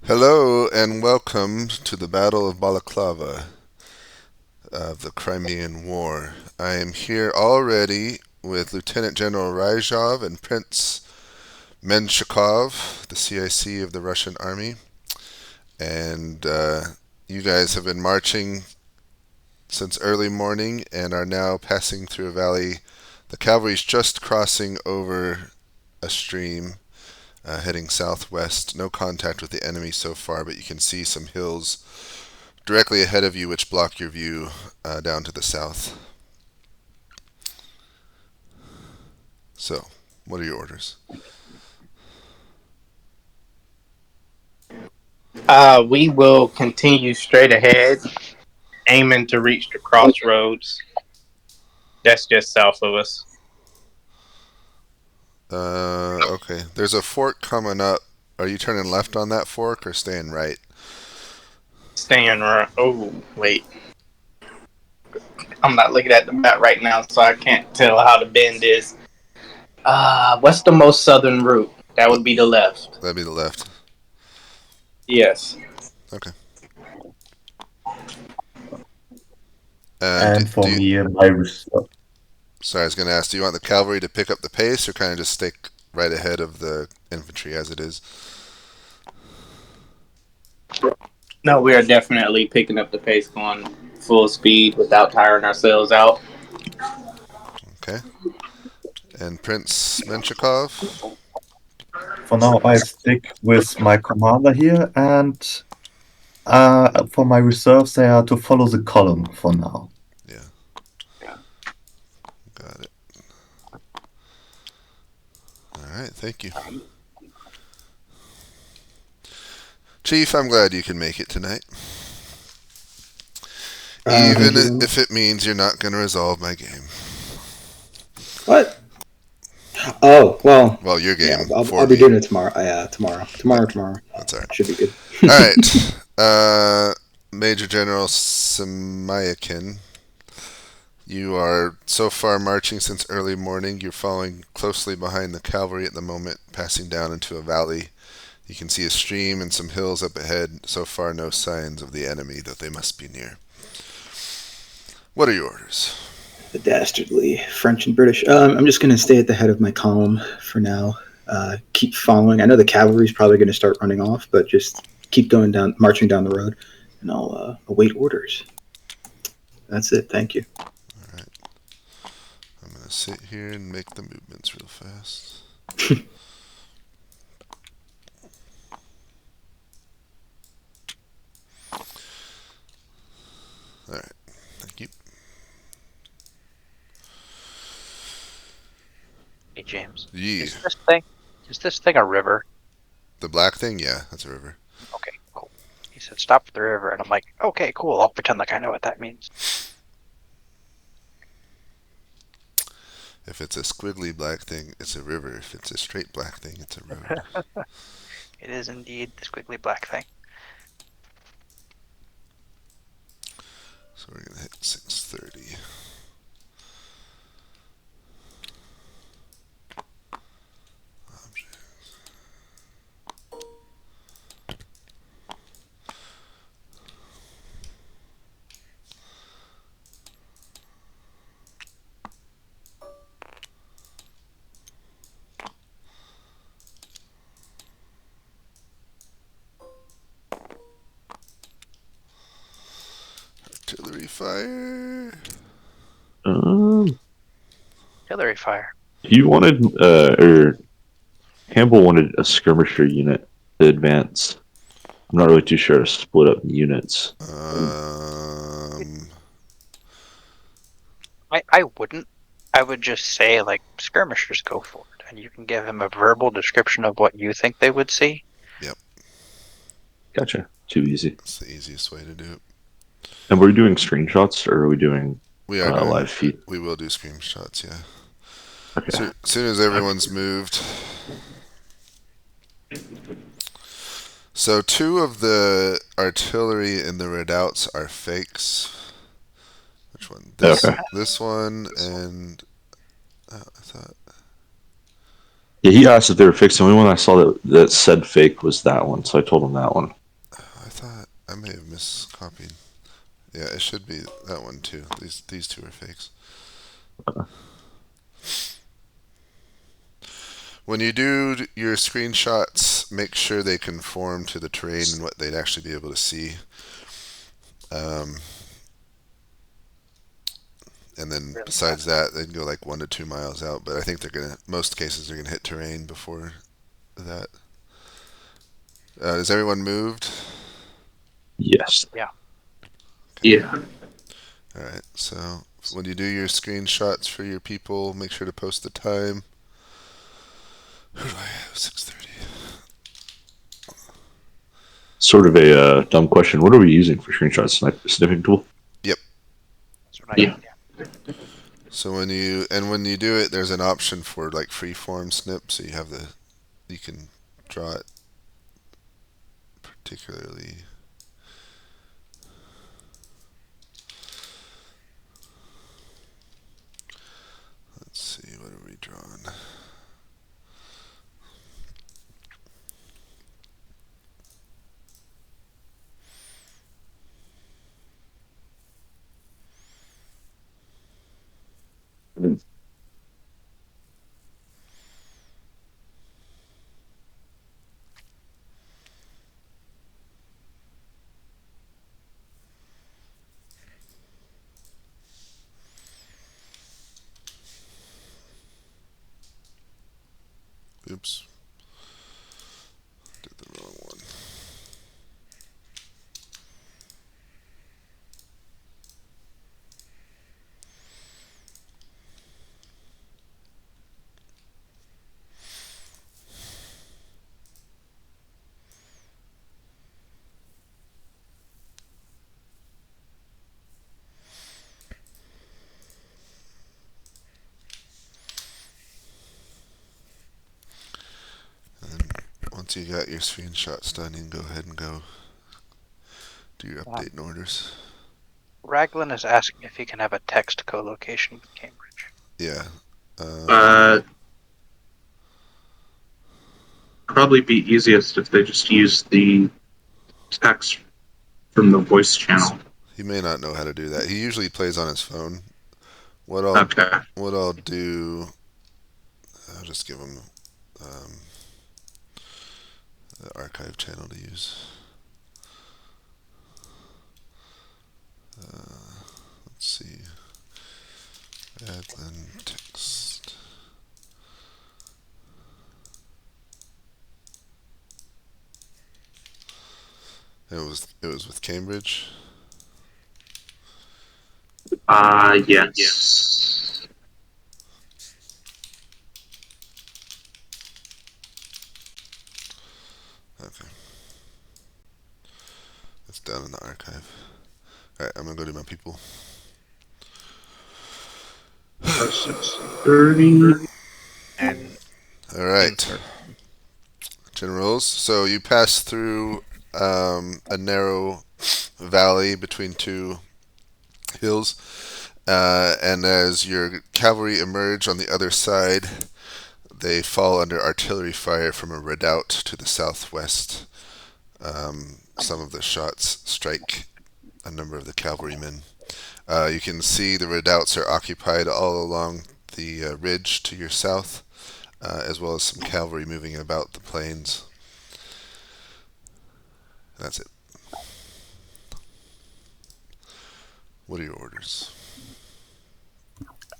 Hello and welcome to the Battle of Balaclava of the Crimean War. I am here already with Lieutenant General Ryzhov and Prince Menshikov, the CIC of the Russian Army. And you guys have been marching since early morning and are now passing through a valley. The cavalry's just crossing over a stream heading southwest. No contact with the enemy so far, but you can see some hills directly ahead of you which block your view down to the south. So, what are your orders? We will continue straight ahead, aiming to reach the crossroads. That's just south of us. Okay. There's a fork coming up. Are you turning left on that fork or staying right? Staying right. Oh, wait. I'm not looking at the map right now, so I can't tell how the bend is. What's the most southern route? That would be the left. That'd be the left. Yes. Okay. And And for me, my reserve. sorry, I was going to ask, do you want the cavalry to pick up the pace or kind of just stick right ahead of the infantry as it is? No, we are definitely picking up the pace, going full speed without tiring ourselves out. Okay. And Prince Menshikov? For now, I stick with my commander here, and for my reserves, they are to follow the column for now. Yeah. Got it. Alright, thank you. Chief, I'm glad you can make it tonight. Even if it means you're not going to resolve my game. What? Oh, well, Well, your game. yeah, for I'll be me. doing it tomorrow. Tomorrow. That's alright. Should be good. Alright. Major General Semayakin, you are so far marching since early morning. You're following closely behind the cavalry at the moment, passing down into a valley. You can see a stream and some hills up ahead. So far, no signs of the enemy, though they must be near. What are your orders? The dastardly French and British. I'm just going to stay at the head of my column for now. Keep following. I know the cavalry's probably going to start running off, but just keep marching down the road, and I'll await orders. That's it. Thank you. Alright. I'm going to sit here and make the movements real fast. Alright. Thank you. Hey James, Yeah. is this thing a river? The black thing? Yeah, that's a river. Okay, cool. He said stop at the river, and I'm like, okay, cool. I'll pretend like I know what that means. If it's a squiggly black thing, it's a river. If it's a straight black thing, it's a road. It is indeed the squiggly black thing. So we're going to hit 6:30. Artillery fire. Artillery fire. You wanted, or Campbell wanted a skirmisher unit to advance. I'm not really too sure to split up units. I wouldn't. I would just say like skirmishers go for it, and you can give him a verbal description of what you think they would see. Gotcha. Too easy. That's the easiest way to do it. And we're doing screenshots, or are we doing We are doing, live feed? We will do screenshots, yeah. Okay. So, as soon as everyone's moved. So 2 of the artillery in the redoubts are fakes. Which one? This one and I thought. Yeah, he asked if they were fixed. The only one I saw that said fake was that one, so I told him that one. may have miscopied. Yeah, it should be that one too. These two are fakes. When you do your screenshots, make sure they conform to the terrain and what they'd actually be able to see. Um, and then besides that, they'd go like 1 to 2 miles out. But I think most cases, they're gonna hit terrain before that. Is everyone moved? Yes. Yeah. All right. So when you do your screenshots for your people, make sure to post the time. Who do I have? 6:30. Sort of a dumb question. What are we using for screenshots? Snipping tool? Yep. That's what I Yeah. So when you do it, there's an option for like freeform snip, so you can draw it particularly. Let's see, what are we drawing? Oops. Did the wrong one. And once you got your screenshots done, you can go ahead and go do your update and orders. Raglan is asking if he can have a text co-location with Cambridge. Yeah. Probably be easiest if they just use the text from the voice channel. He may not know how to do that. He usually plays on his phone. Okay. What I'll do, I'll just give him the archive channel to use. Let's see. Raglan text. It was with Cambridge. Yes. Okay. It's down in the archive. Alright, I'm gonna go to my people. 6:30. And Alright. insert. Generals. So you pass through a narrow valley between two hills. And as your cavalry emerge on the other side, they fall under artillery fire from a redoubt to the southwest. Some of the shots strike a number of the cavalrymen. You can see the redoubts are occupied all along the ridge to your south, as well as some cavalry moving about the plains. That's it. What are your orders?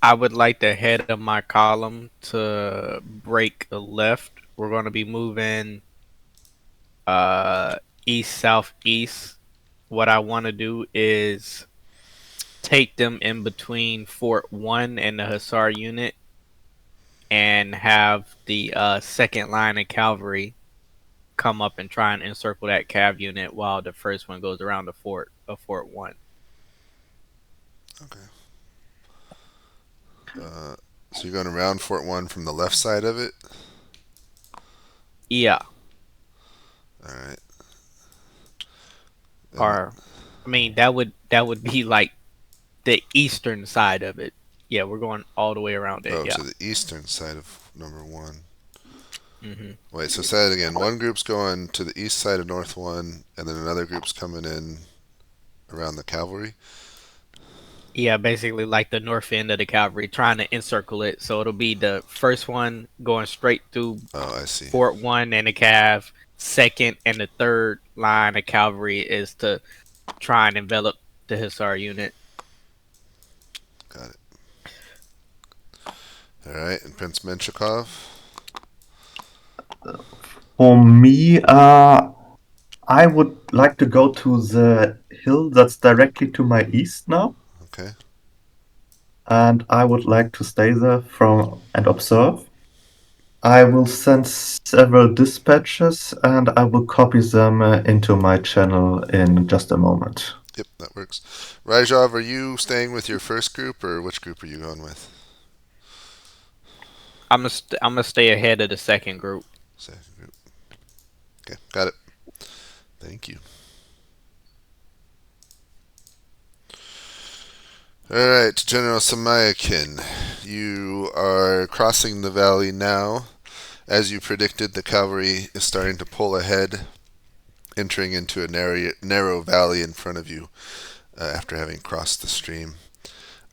I would like the head of my column to break left. We're going to be moving east southeast. What I want to do is take them in between Fort 1 and the Hussar unit and have the second line of cavalry come up and try and encircle that cav unit while the first one goes around the Fort 1. Okay. So you're going around Fort 1 from the left side of it? Yeah. Alright. Or I mean that would be like the eastern side of it. Yeah, we're going all the way around it. Oh, Yeah. to the eastern side of number 1. Hmm. Wait, so say it again. One group's going to the east side of North 1, and then another group's coming in around the cavalry? Yeah, basically like the north end of the cavalry, trying to encircle it. So it'll be the first one going straight through Oh, I see. Fort 1 and the Cav. Second and the third line of cavalry is to try and envelop the Hussar unit. Got it. Alright, and Prince Menshikov? For me, I would like to go to the hill that's directly to my east now, Okay. and I would like to stay there and observe. I will send several dispatches, and I will copy them into my channel in just a moment. Yep, that works. Rajov, are you staying with your first group, or which group are you going with? I'm gonna stay ahead of the second group. Second group. Okay, got it. Thank you. Alright, General Samayakin. You are crossing the valley now. As you predicted, the cavalry is starting to pull ahead, entering into a narrow valley in front of you after having crossed the stream.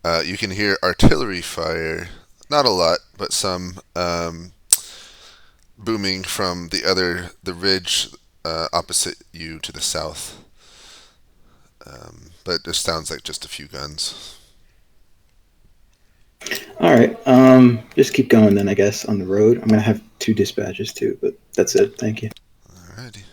You can hear artillery fire, not a lot, but some booming from the ridge opposite you to the south. But this sounds like just a few guns. All right. Just keep going then, I guess, on the road. I'm gonna have 2 dispatches too, but that's it. Thank you. Alrighty.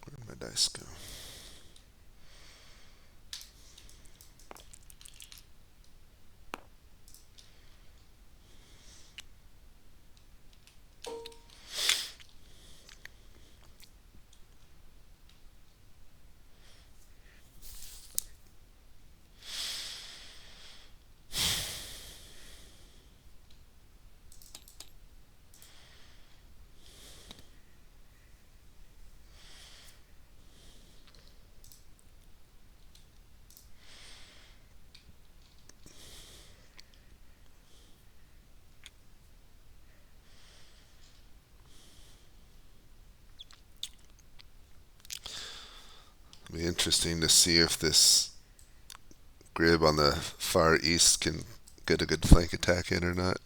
Where'd my dice go? It'll be interesting to see if this Grib on the far east can get a good flank attack in or not.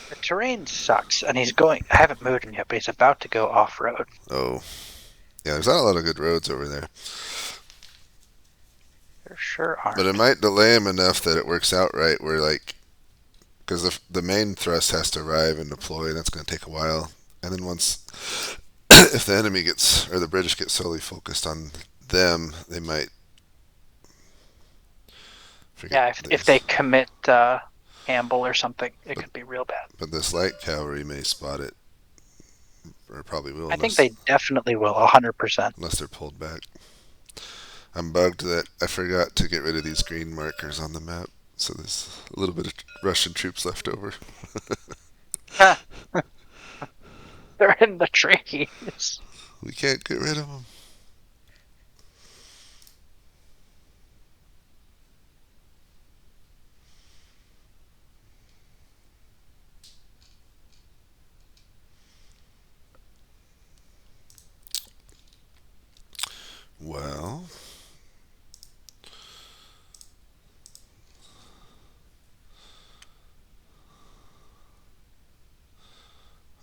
The terrain sucks, and he's going. I haven't moved him yet, but he's about to go off road. Oh. Yeah, there's not a lot of good roads over there. There sure aren't. But it might delay him enough that it works out right, where, like, because the main thrust has to arrive and deploy, and that's going to take a while. And then once, if the enemy gets, or the British get solely focused on them, they might Yeah, forget if they commit Campbell or something, it could be real bad. But this light cavalry may spot it, or probably will. I think they definitely will, 100%. Unless they're pulled back. I'm bugged that I forgot to get rid of these green markers on the map, so there's a little bit of Russian troops left over. They're in the trees. We can't get rid of them. Well,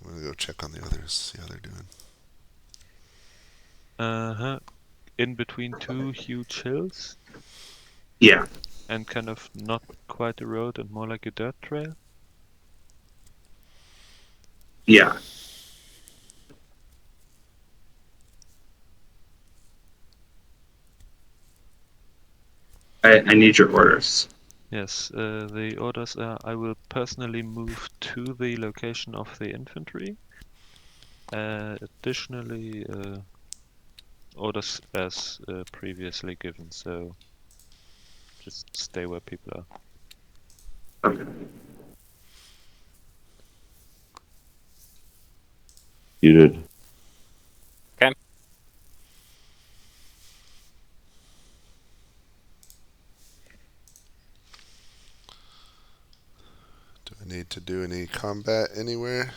I'm gonna go check on the others, see how they're doing. In between 2 huge hills Yeah. and kind of not quite a road and more like a dirt trail. Yeah. I need your orders. Yes, the orders are I will personally move to the location of the infantry. Additionally, orders as previously given, so just stay where people are. Okay. You did. Do I need to do any combat anywhere?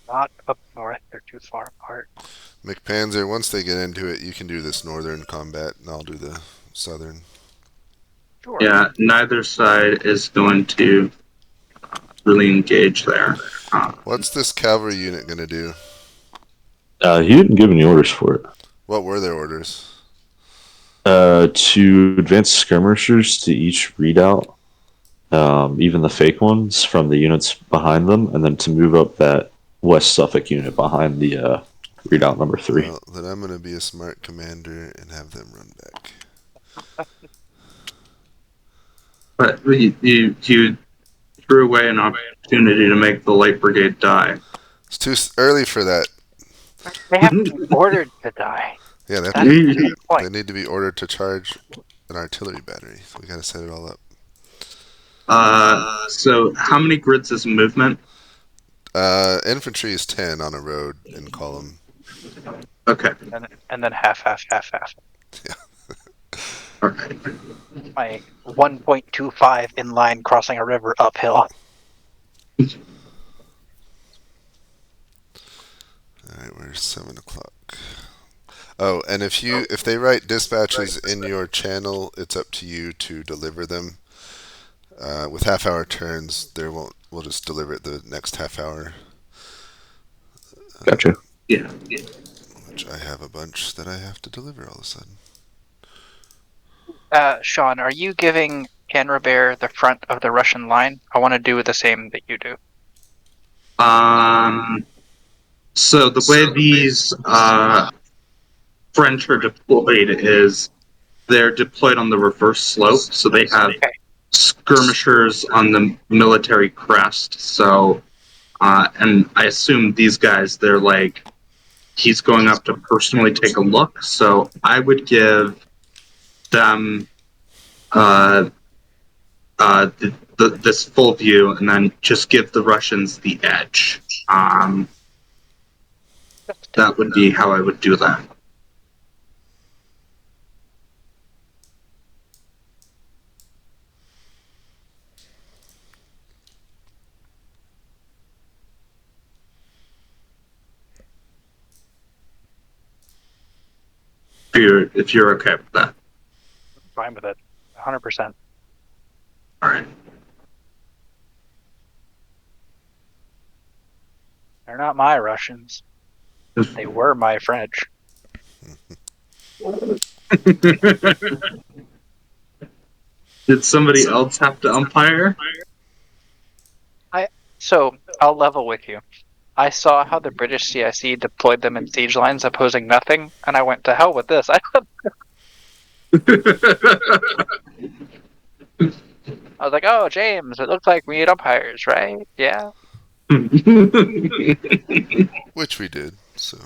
Not up north, they're too far apart. McPanzer, once they get into it, you can do this northern combat, and I'll do the southern. Sure. Yeah, neither side is going to really engage there. What's this cavalry unit going to do? He didn't give any orders for it. What were their orders? To advance skirmishers to each redoubt, even the fake ones from the units behind them, and then to move up that West Suffolk unit behind the redoubt number 3. Well, then I'm going to be a smart commander and have them run back. But you threw away an opportunity to make the light brigade die. It's too early for that. They have to be ordered to die. Yeah, That's the they point. need to be ordered to charge an artillery battery. So we got to set it all up. So how many grids is movement? Infantry is 10 on a road in column. Okay. And then half. Okay. My 1.25 in line crossing a river uphill. Alright, we're 7 o'clock. Oh, and if they write dispatches in your channel, it's up to you to deliver them. With half-hour turns, we'll just deliver it the next half hour. Gotcha. Yeah. Which I have a bunch that I have to deliver all of a sudden. Sean, are you giving Canrobert the front of the Russian line? I want to do the same that you do. So the way these French are deployed is they're deployed on the reverse slope, so they have skirmishers on the military crest. So, and I assume these guys, they're like, he's going up to personally take a look. So I would give them this full view, and then just give the Russians the edge. That would be how I would do that. If you're okay with that. I'm fine with it. 100%. All right. They're not my Russians. They were my French. Did somebody else have to umpire? So, I'll level with you. I saw how the British CIC deployed them in siege lines opposing nothing, and I went to hell with this. I was like, oh, James, it looks like we need umpires, right? Yeah. Which we did, so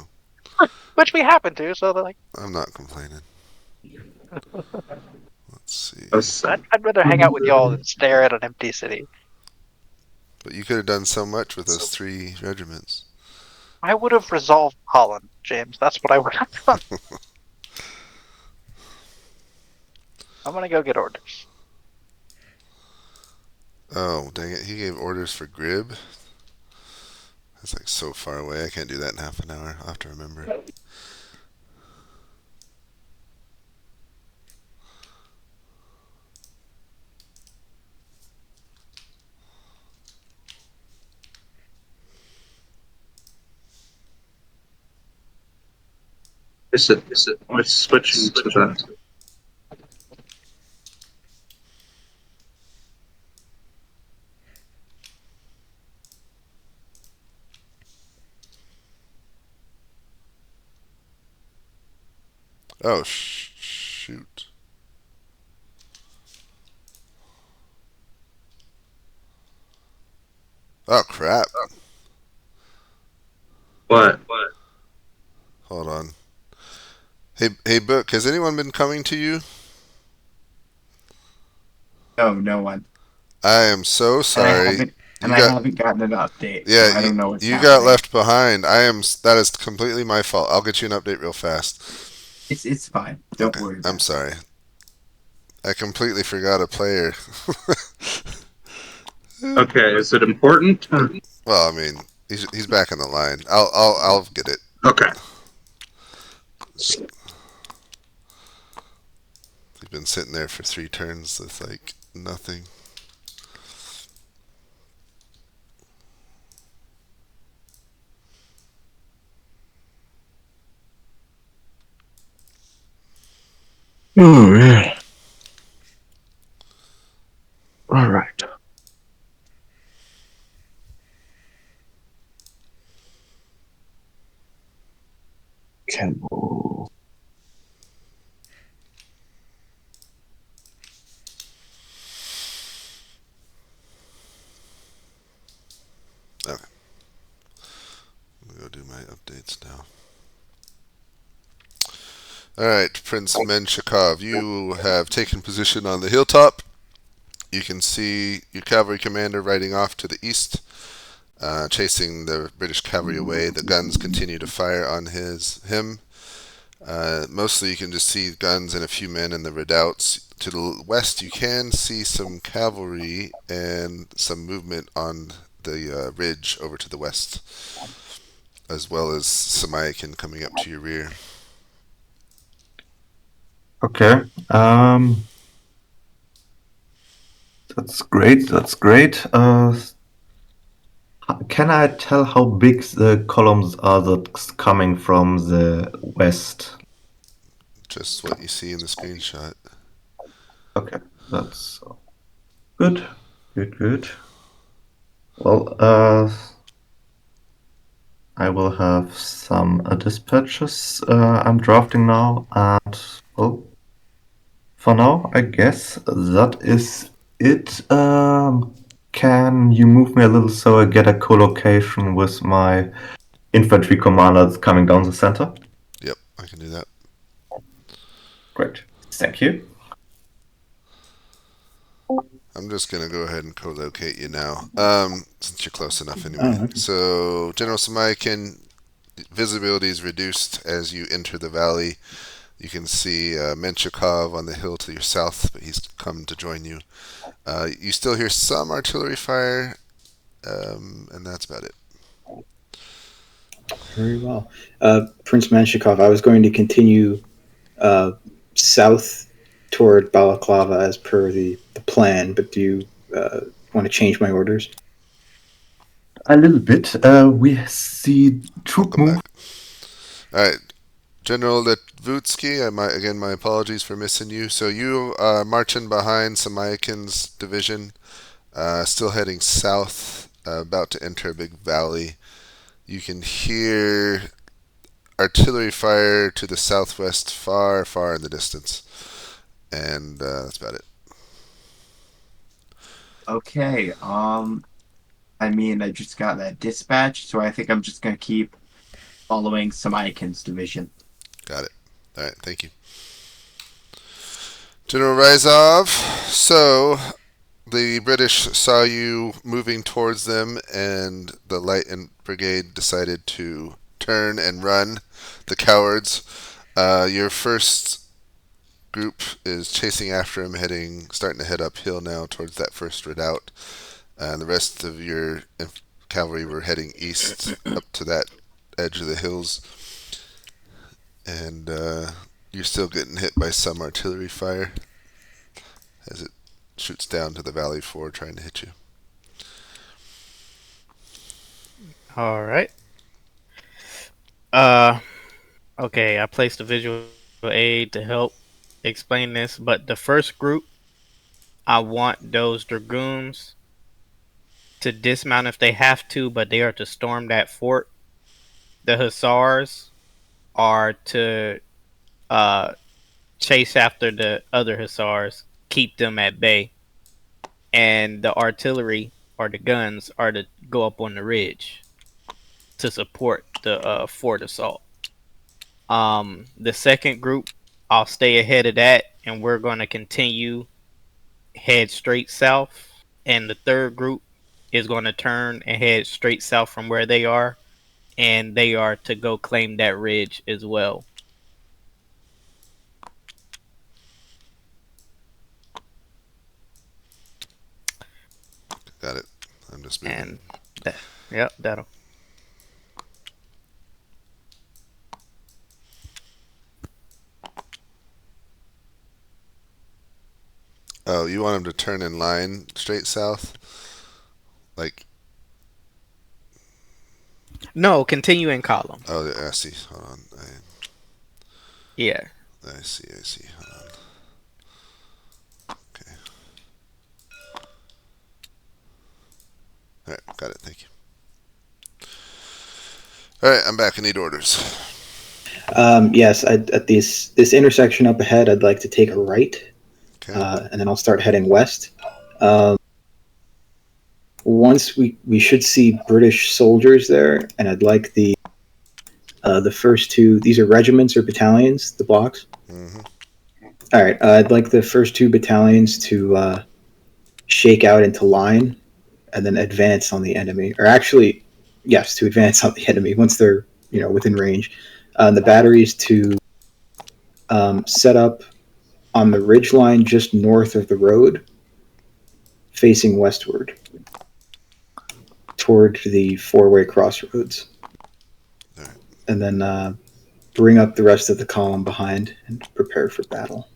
Which we happen to, so they're like, I'm not complaining. Let's see. I'd rather hang out with y'all than stare at an empty city. But you could have done so much with those 3 regiments. I would have resolved Holland, James. That's what I would have done. I'm gonna go get orders. Oh, dang it. He gave orders for Grib. That's like so far away. I can't do that in half an hour. I'll have to remember. Is it? We're switching to that. Oh, shit. shoot. Oh crap! What? Hold on. Hey, Book. Has anyone been coming to you? No, no one. I am so And I sorry. haven't and You I got haven't gotten an update, so yeah. I don't know what's You got happening. left behind. That is completely my fault. I'll get you an update real fast. It's fine. Don't Okay. worry I'm about it. sorry. I completely forgot a player. Okay, is it important? Well, I mean, he's back on the line. I'll get it. Okay. He's been sitting there for 3 turns with like nothing. Oh yeah. All right. Campbell. Okay. I'm gonna go do my updates now. Alright, Prince Menshikov, you have taken position on the hilltop. You can see your cavalry commander riding off to the east, chasing the British cavalry away. The guns continue to fire on him. Mostly you can just see guns and a few men in the redoubts. To the west you can see some cavalry and some movement on the ridge over to the west, as well as Samaikin coming up to your rear. Okay. That's great. That's great. Can I tell how big the columns are that's coming from the west? Just what you see in the screenshot. Okay, that's good. Good. Well, I will have some dispatches I'm drafting now, and well, for now, I guess that is it. Can you move me a little so I get a co-location with my infantry commander that's coming down the center? Yep, I can do that. Great. Thank you. I'm just gonna go ahead and co-locate you now, since you're close enough anyway. Oh, okay. So General Samaikin, visibility is reduced as you enter the valley. You can see Menshikov on the hill to your south, but he's come to join you. You still hear some artillery fire, and that's about it. Very well. Prince Menshikov, I was going to continue south toward Balaclava as per the plan, but do you want to change my orders? A little bit. We see troop Welcome move. back. All right, General Letvutsky. My apologies for missing you. So you are marching behind Samaikin's division, still heading south, about to enter a big valley. You can hear artillery fire to the southwest, far, far in the distance, and that's about it. Okay. I mean, I just got that dispatch, so I think I'm just gonna keep following Samaikin's division. Got it. All right, thank you, General Ryzov. So the British saw you moving towards them, and the Light Brigade decided to turn and run. The cowards. Your first group is chasing after him, starting to head uphill now towards that first redoubt. And the rest of your cavalry were heading east up to that edge of the hills. And you're still getting hit by some artillery fire as it shoots down to the valley floor trying to hit you. All right. Okay, I placed a visual aid to help explain this, but the first group, I want those dragoons to dismount if they have to, but they are to storm that fort. The hussars are to chase after the other hussars, keep them at bay, and the artillery or the guns are to go up on the ridge to support the fort assault. The second group, I'll stay ahead of that, and we're going to continue head straight south. And the third group is going to turn and head straight south from where they are, and they are to go claim that ridge as well. Got it. I'm just moving. And yep, that'll. Oh, you want him to turn in line straight south? Like, No, continue in column. oh, I see. Hold on. Yeah. I see. Hold on. Okay. All right, got it. Thank you. All right, I'm back. I need orders. Yes, at this intersection up ahead, I'd like to take a right, Okay. and then I'll start heading west. Once we should see British soldiers there, and I'd like the first two. These are regiments or battalions. The blocks. Mm-hmm. All right. I'd like the first two battalions to shake out into line, and then advance on the enemy. Or actually, yes, to advance on the enemy once they're within range. The batteries to set up on the ridge line just north of the road, facing westward toward the four-way crossroads. All right. And then bring up the rest of the column behind and prepare for battle.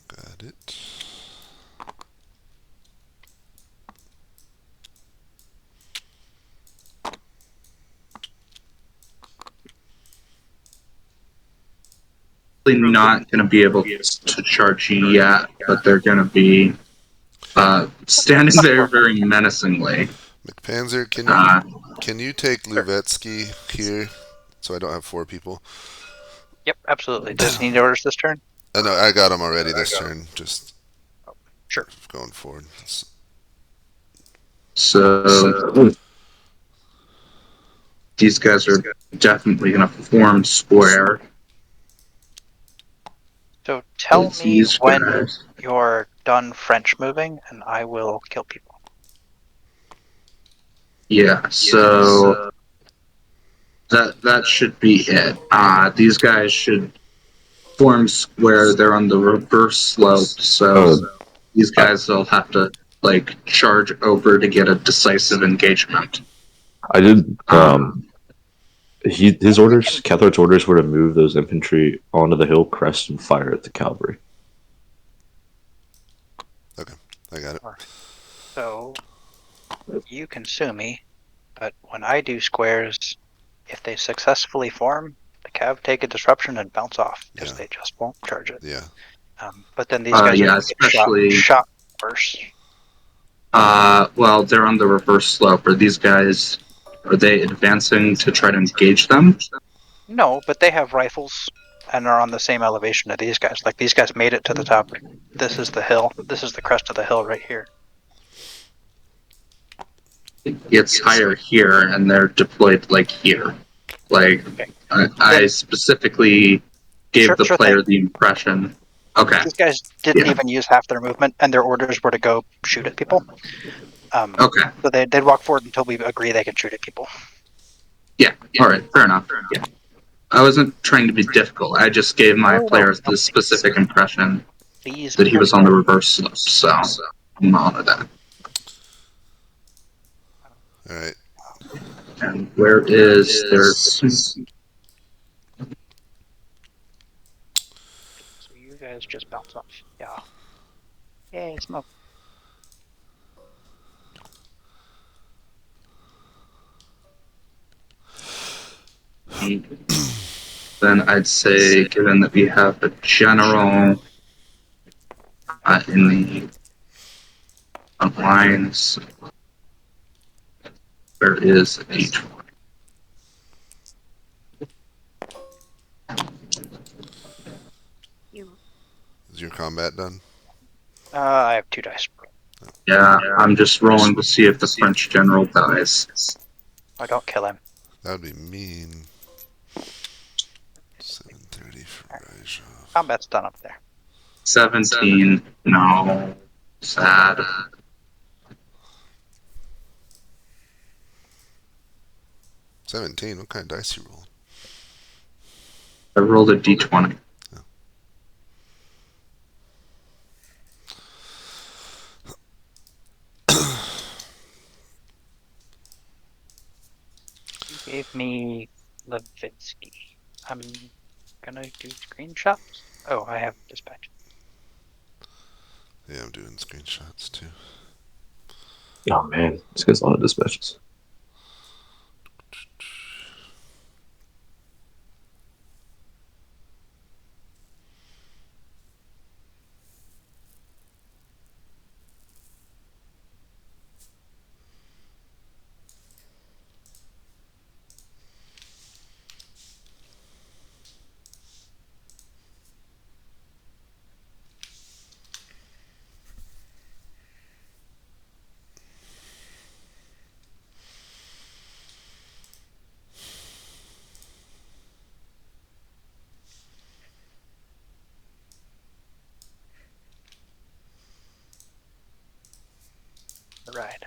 Got it. Not going to be able to charge you yet, but they're going to be standing there very menacingly. McPanzer, can you take Luvetsky here so I don't have 4 people? Yep, absolutely. Does he need orders this turn? No, I got him already this turn. Just Sure. Going forward. So these guys are definitely going to form square. So tell me when Guys. you're done French moving, and I will kill people. Yeah, so that should be it. These guys should form square. They're on the reverse slope, so these guys will have to charge over to get a decisive engagement. I did. His orders, Catherine's orders, were to move those infantry onto the hill crest and fire at the cavalry. Okay, I got it. So you can sue me, but when I do squares, if they successfully form, the cav take a disruption and bounce off because they just won't charge it. Yeah. But then these guys are especially shot worse. Well, they're on the reverse slope. Are these guys? Are they advancing to try to engage them? No, but they have rifles and are on the same elevation as these guys. Like, these guys made it to the top. This is the hill. This is the crest of the hill right here. It's higher here, and they're deployed here. I specifically gave the player the impression. Okay. These guys didn't even use half their movement, and their orders were to go shoot at people. Okay. So they'd walk forward until we agree they can shoot at people. Yeah. All right. Fair enough. Yeah. I wasn't trying to be difficult. I just gave my players the specific impression that he was on the reverse slope. So I'm on that. All right. And where is their? So you guys just bounce off. Yeah. Yay, smoke. Then I'd say, given that we have a general in the front lines, where is H1? Is your combat done? I have 2 dice. Yeah, I'm just rolling to see if the French general dies. I don't kill him. That would be mean. 730 for Rajov. Combat's done up there. 17. No. Sad. 17? What kind of dice you roll? I rolled a d20. You gave me Levitsky. I'm gonna do screenshots. Oh, I have dispatch. Yeah, I'm doing screenshots too. Oh man, this guy's a lot of dispatches. The ride.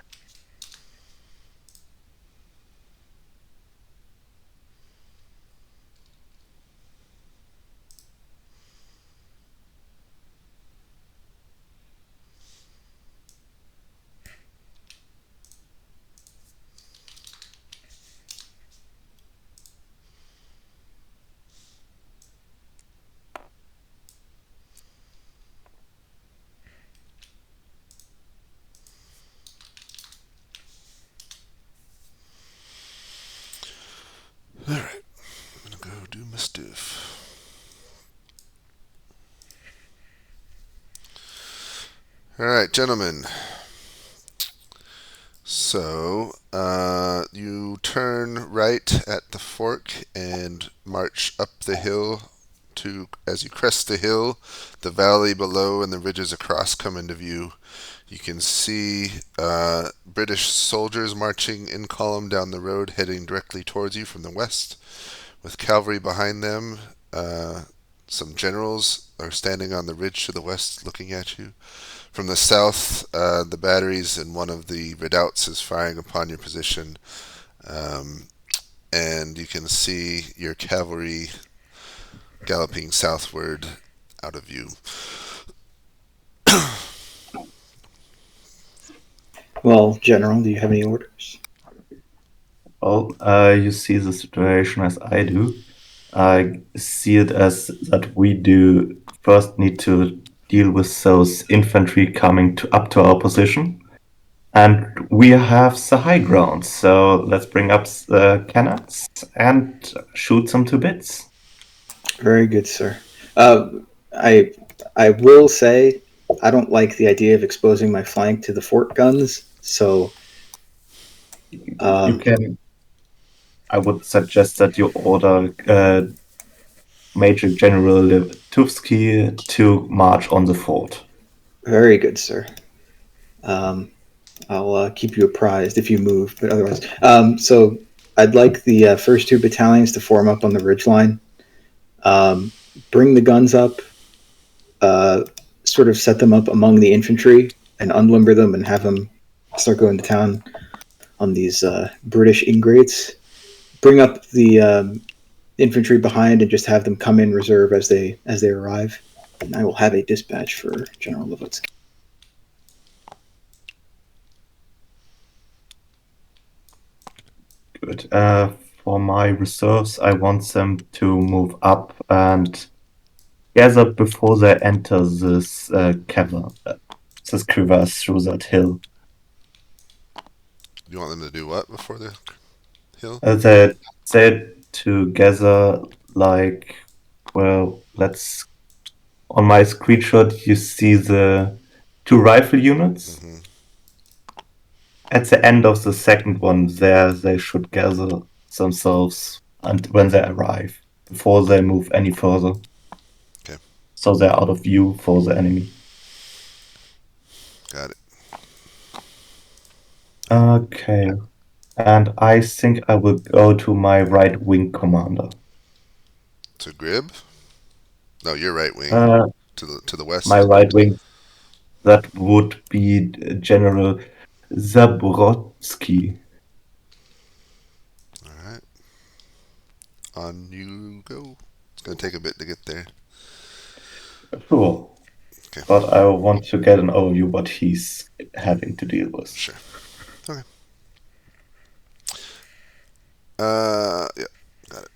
Alright, I'm gonna go do my stuff. Alright, gentlemen. So, you turn right at the fork and march up the hill as you crest the hill, the valley below and the ridges across come into view. You can see British soldiers marching in column down the road, heading directly towards you from the west, with cavalry behind them. Some generals are standing on the ridge to the west, looking at you. From the south, the batteries in one of the redoubts is firing upon your position, and you can see your cavalry galloping southward out of view. Well, General, do you have any orders? Well, you see the situation as I do. I see it as that we do first need to deal with those infantry coming up to our position. And we have the high ground, so let's bring up the cannons and shoot them to bits. Very good, sir. I will say I don't like the idea of exposing my flank to the fort guns, so you can. I would suggest that you order Major General Levitsky to march on the fort. Very good, sir. I'll keep you apprised if you move, but otherwise. So I'd like the first 2 battalions to form up on the ridgeline. Bring the guns up, sort of set them up among the infantry and unlimber them and have them start going to town on these British ingrates. Bring up the infantry behind and just have them come in reserve as they arrive. And I will have a dispatch for General Levitsky. Good. For my reserves, I want them to move up and gather before they enter this cavern, this crevasse through that hill. You want them to do what before the hill? They said to gather, like, well, let's. On my screenshot, you see the 2 rifle units. Mm-hmm. At the end of the second one, there they should gather themselves and when they arrive, before they move any further. Okay. so they're out of view for the enemy. Got it. Okay. And I think I will go to my right wing commander. To Grib? No, you're right wing. Uh, To the west. my right wing, that would be General Zabrodsky. All right. On you go. It's gonna take a bit to get there. Sure. Okay. But I want to get an overview what he's having to deal with. Sure. Okay. Yeah. Got it.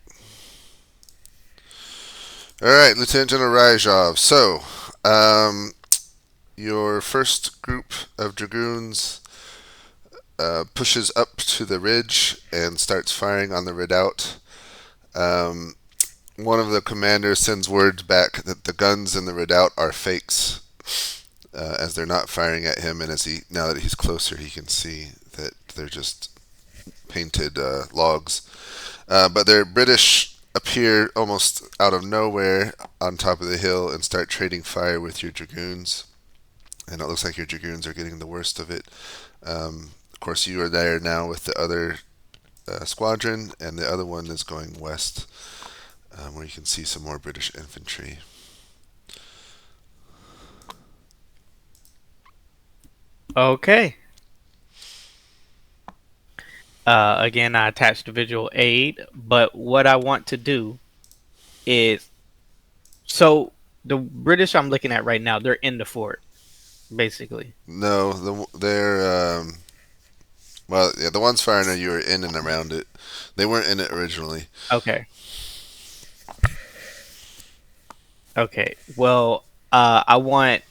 All right, Lieutenant General Ryzhov. So, your first group of dragoons pushes up to the ridge and starts firing on the redoubt. Um, one of the commanders sends word back that the guns in the redoubt are fakes, as they're not firing at him, and now that he's closer, he can see that they're just painted logs. But their British appear almost out of nowhere on top of the hill and start trading fire with your dragoons. And it looks like your dragoons are getting the worst of it. Of course, you are there now with the other squadron, and the other one is going west, where you can see some more British infantry. Okay. Again, I attached the visual aid, but what I want to do is, so the British I'm looking at right now, they're in the fort, basically. No, they're well, yeah, the ones firing at you are in and around it. They weren't in it originally. Okay. Okay. Well, I want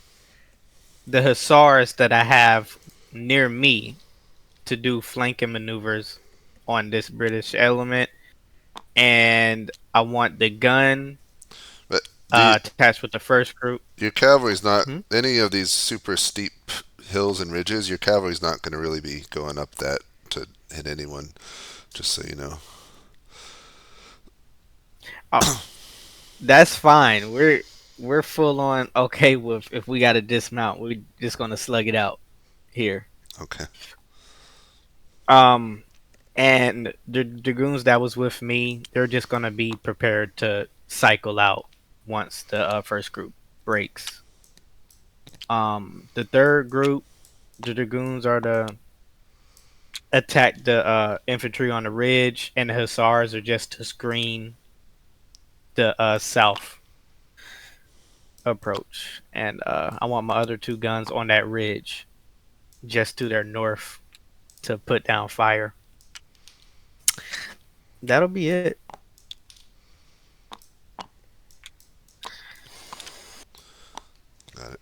the hussars that I have near me to do flanking maneuvers on this British element, and I want the gun But attached with the first group. your cavalry's not Hmm? any of these super steep hills and ridges. Your cavalry's not going to really be going up that to hit anyone. Just so you know. Oh, that's fine. We're full on okay with if we got to dismount. We're just gonna slug it out here. Okay. Um, and the dragoons that was with me, they're just gonna be prepared to cycle out once the first group breaks. The third group, the dragoons are to attack the infantry on the ridge, and the hussars are just to screen the south approach. And I want my other two guns on that ridge, just to their north, to put down fire. That'll be it. Got it.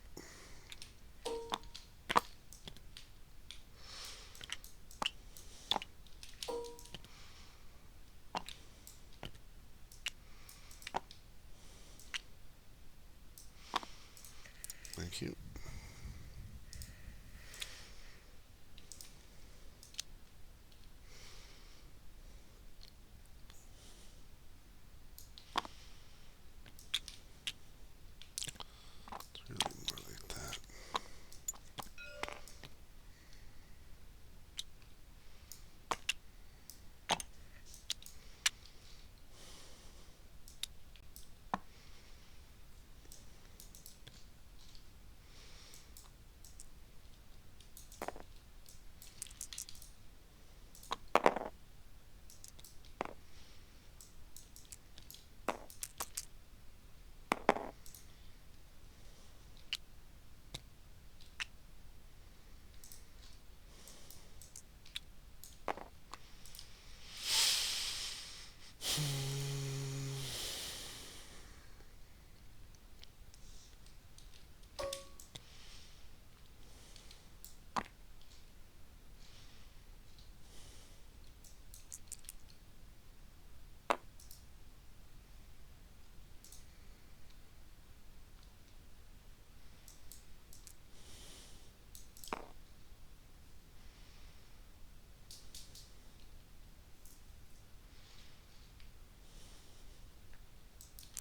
Thank you. It's really more like that.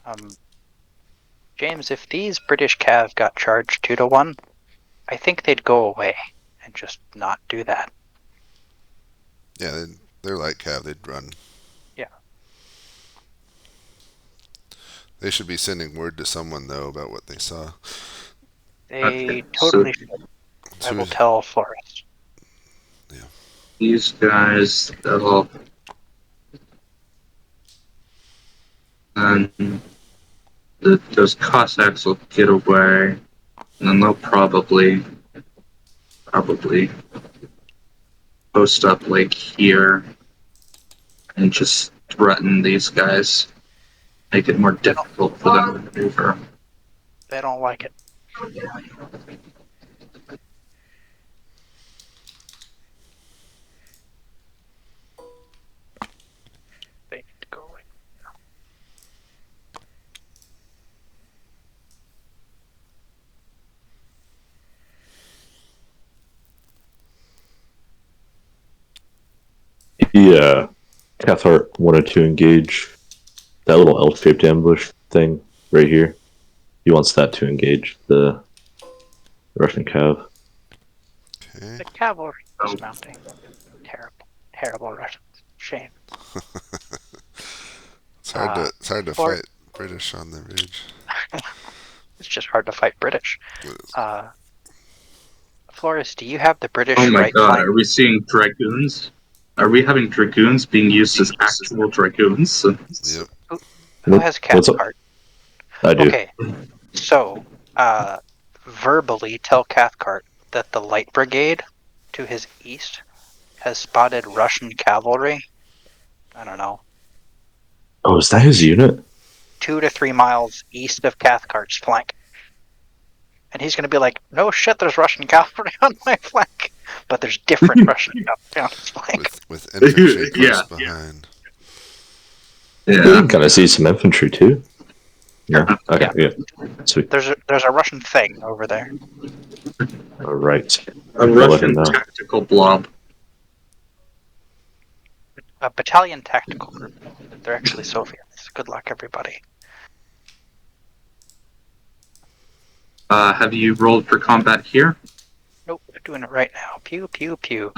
Um, James, if these British cav got charged 2-1, I think they'd go away and just not do that. Yeah, they're like cav. They'd run. Yeah. They should be sending word to someone though about what they saw. They Okay, totally so should. I So will tell Flores. these guys, they'll and those Cossacks will get away, and then they'll probably post up like here and just threaten these guys, make it more difficult for them to maneuver. They don't like it. They need to go away. Yeah, Cathart wanted to engage that little L-shaped ambush thing right here. He wants that to engage the Russian cav. okay. The cavalry dismounting. Terrible, terrible Russians. Shame. It's hard to Or fight British on the ridge. it's just hard to fight British. What is- Flores, do you have the British Oh my right god, flank? are we seeing dragoons? Are we having dragoons being used as actual dragoons? Yep. Who has What's up? Cathcart? I do. Okay, so verbally tell Cathcart that the Light Brigade to his east has spotted Russian cavalry. I don't know, Oh, is that his unit? 2 to 3 miles east of Cathcart's flank. And he's going to be like, no shit, there's Russian cavalry on my flank. But there's different Russian cavalry on his flank. With infantry close Yeah. behind. You Yeah. can kind of see some infantry too. No? Okay, yeah. Sweet. There's a Russian thing over there. All right. A I'll let him Russian know. tactical blob. A battalion tactical group. They're actually Soviets. Good luck, everybody. Have you rolled for combat here? Nope, they're doing it right now. Pew, pew, pew.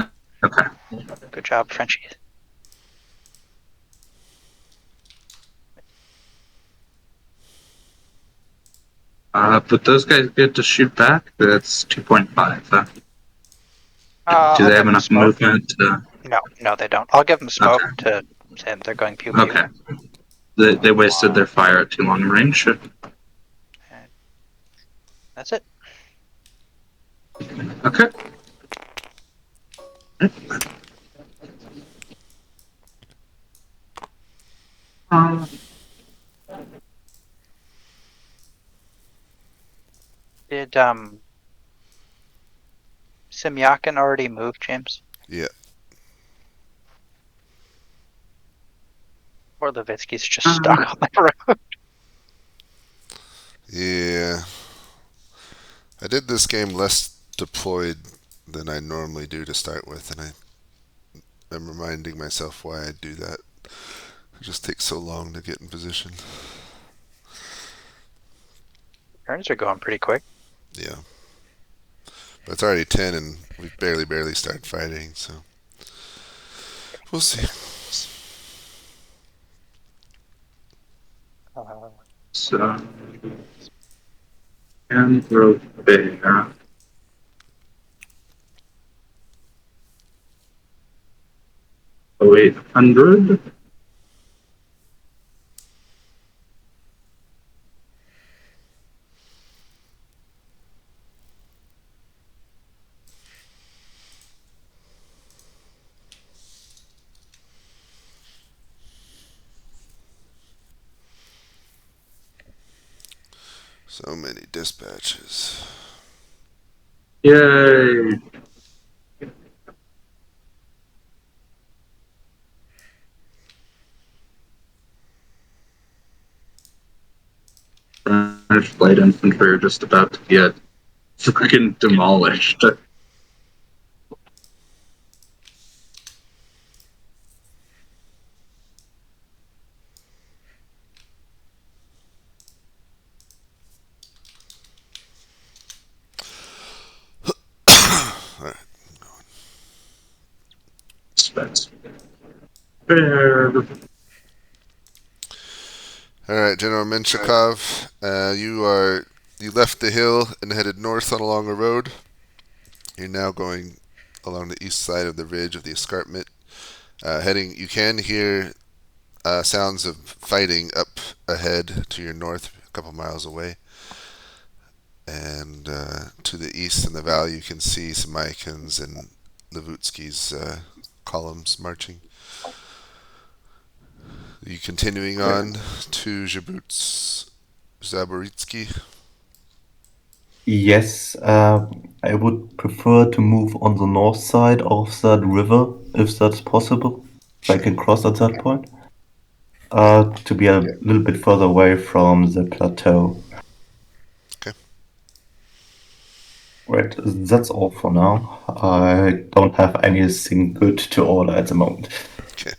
Okay. Good job, Frenchies. But those guys get to shoot back. That's 2.5. Do I'll they give have them enough smoke. movement? No, they don't. I'll give them smoke to say they're going pew, pew. Okay. They wasted their fire at too long a range. And that's it. Okay. Did Semyakin already move, James? Yeah. Or Levitsky's just stuck on the road? Yeah. I did this game less deployed than I normally do to start with, and I'm reminding myself why I do that. It just takes so long to get in position. Turns are going pretty quick. Yeah. But it's already 10 and we've barely started fighting, so we'll see. So, and road there. Oh, 800. So many dispatches. Yay! British light infantry are just about to get freaking demolished. Fair. All right, General Menshikov, you left the hill and headed north on along a road. You're now going along the east side of the ridge of the escarpment. You can hear sounds of fighting up ahead to your north, a couple miles away. And to the east in the valley, you can see some Icons and Levutsky's columns marching. Are you continuing on to Zaboritsky? Yes, I would prefer to move on the north side of that river, if that's possible. If I can cross at that point. To be a little bit further away from the plateau. Okay. Right, that's all for now. I don't have anything good to order at the moment. Okay.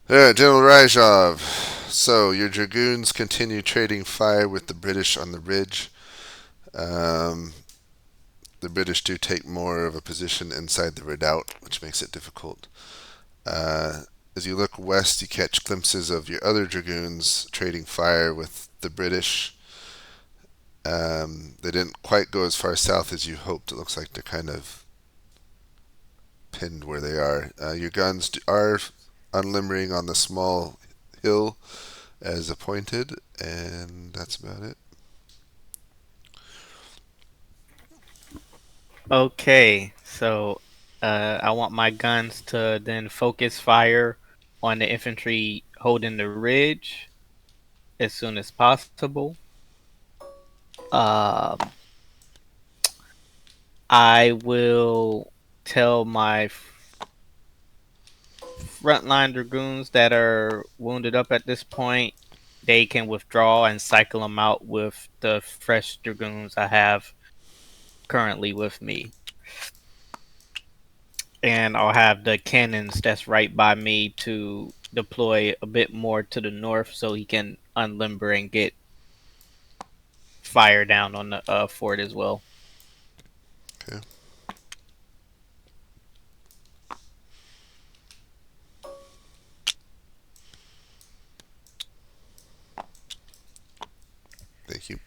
Alright, General Ryzhov. So, your dragoons continue trading fire with the British on the ridge. The British do take more of a position inside the redoubt, which makes it difficult. As you look west, you catch glimpses of your other dragoons trading fire with the British. They didn't quite go as far south as you hoped. It looks like they're kind of pinned where they are. Your guns are unlimbering on the small hill as appointed, and that's about it. Okay, so I want my guns to then focus fire on the infantry holding the ridge as soon as possible. Um, I will tell my frontline dragoons that are wounded up at this point, they can withdraw and cycle them out with the fresh dragoons I have currently with me. And I'll have the cannons that's right by me to deploy a bit more to the north so he can unlimber and get fire down on the fort as well. Okay. Thank you.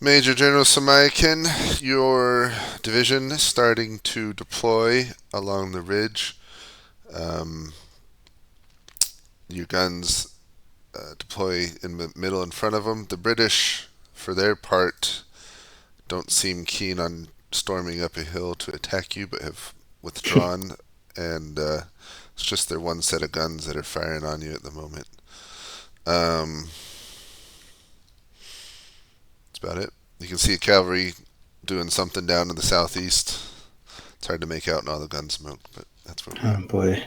Major General Samaikin, your division is starting to deploy along the ridge. Your guns deploy in the middle in front of them. The British, for their part, don't seem keen on storming up a hill to attack you, but have withdrawn, and it's just their one set of guns that are firing on you at the moment. That's about it. You can see cavalry doing something down in the southeast. It's hard to make out in all the gun smoke, but that's what we're Oh boy,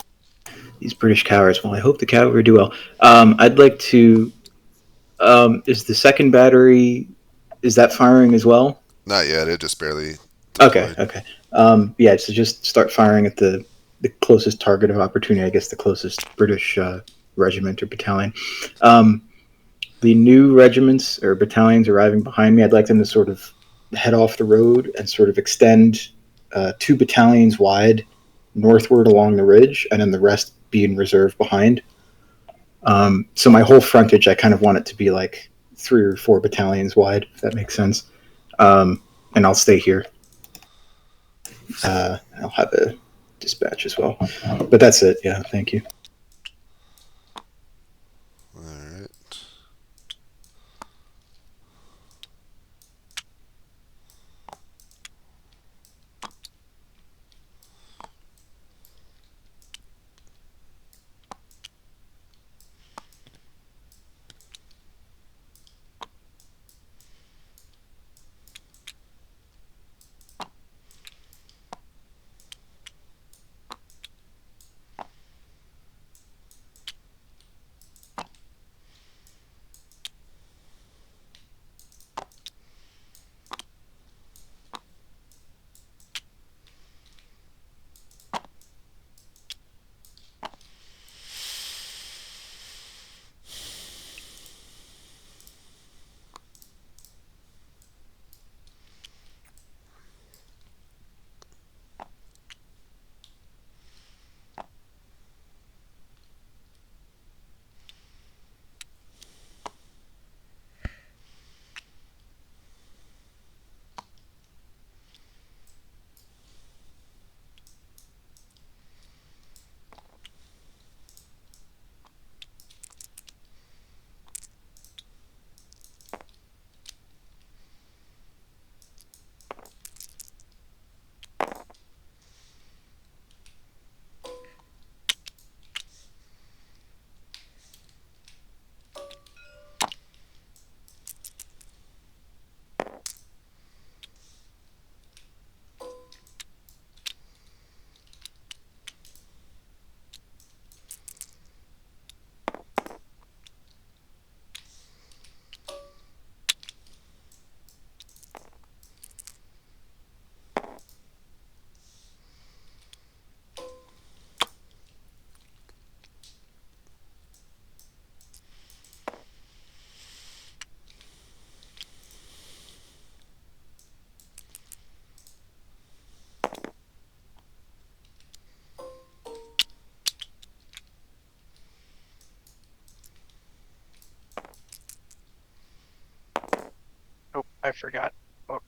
these British cowards. Well, I hope the cavalry do well. I'd like to. Is the second battery? Is that firing as well? Not yet. It just barely Okay, deployed. okay. Yeah, so just start firing at the closest target of opportunity. I guess the closest British regiment or battalion. The new regiments or battalions arriving behind me, I'd like them to sort of head off the road and sort of extend 2 battalions wide northward along the ridge, and then the rest be in reserve behind. So my whole frontage, I kind of want it to be like 3 or 4 battalions wide, if that makes sense. And I'll stay here. I'll have a dispatch as well. But that's it. Yeah, thank you. Alright. I forgot. Oh,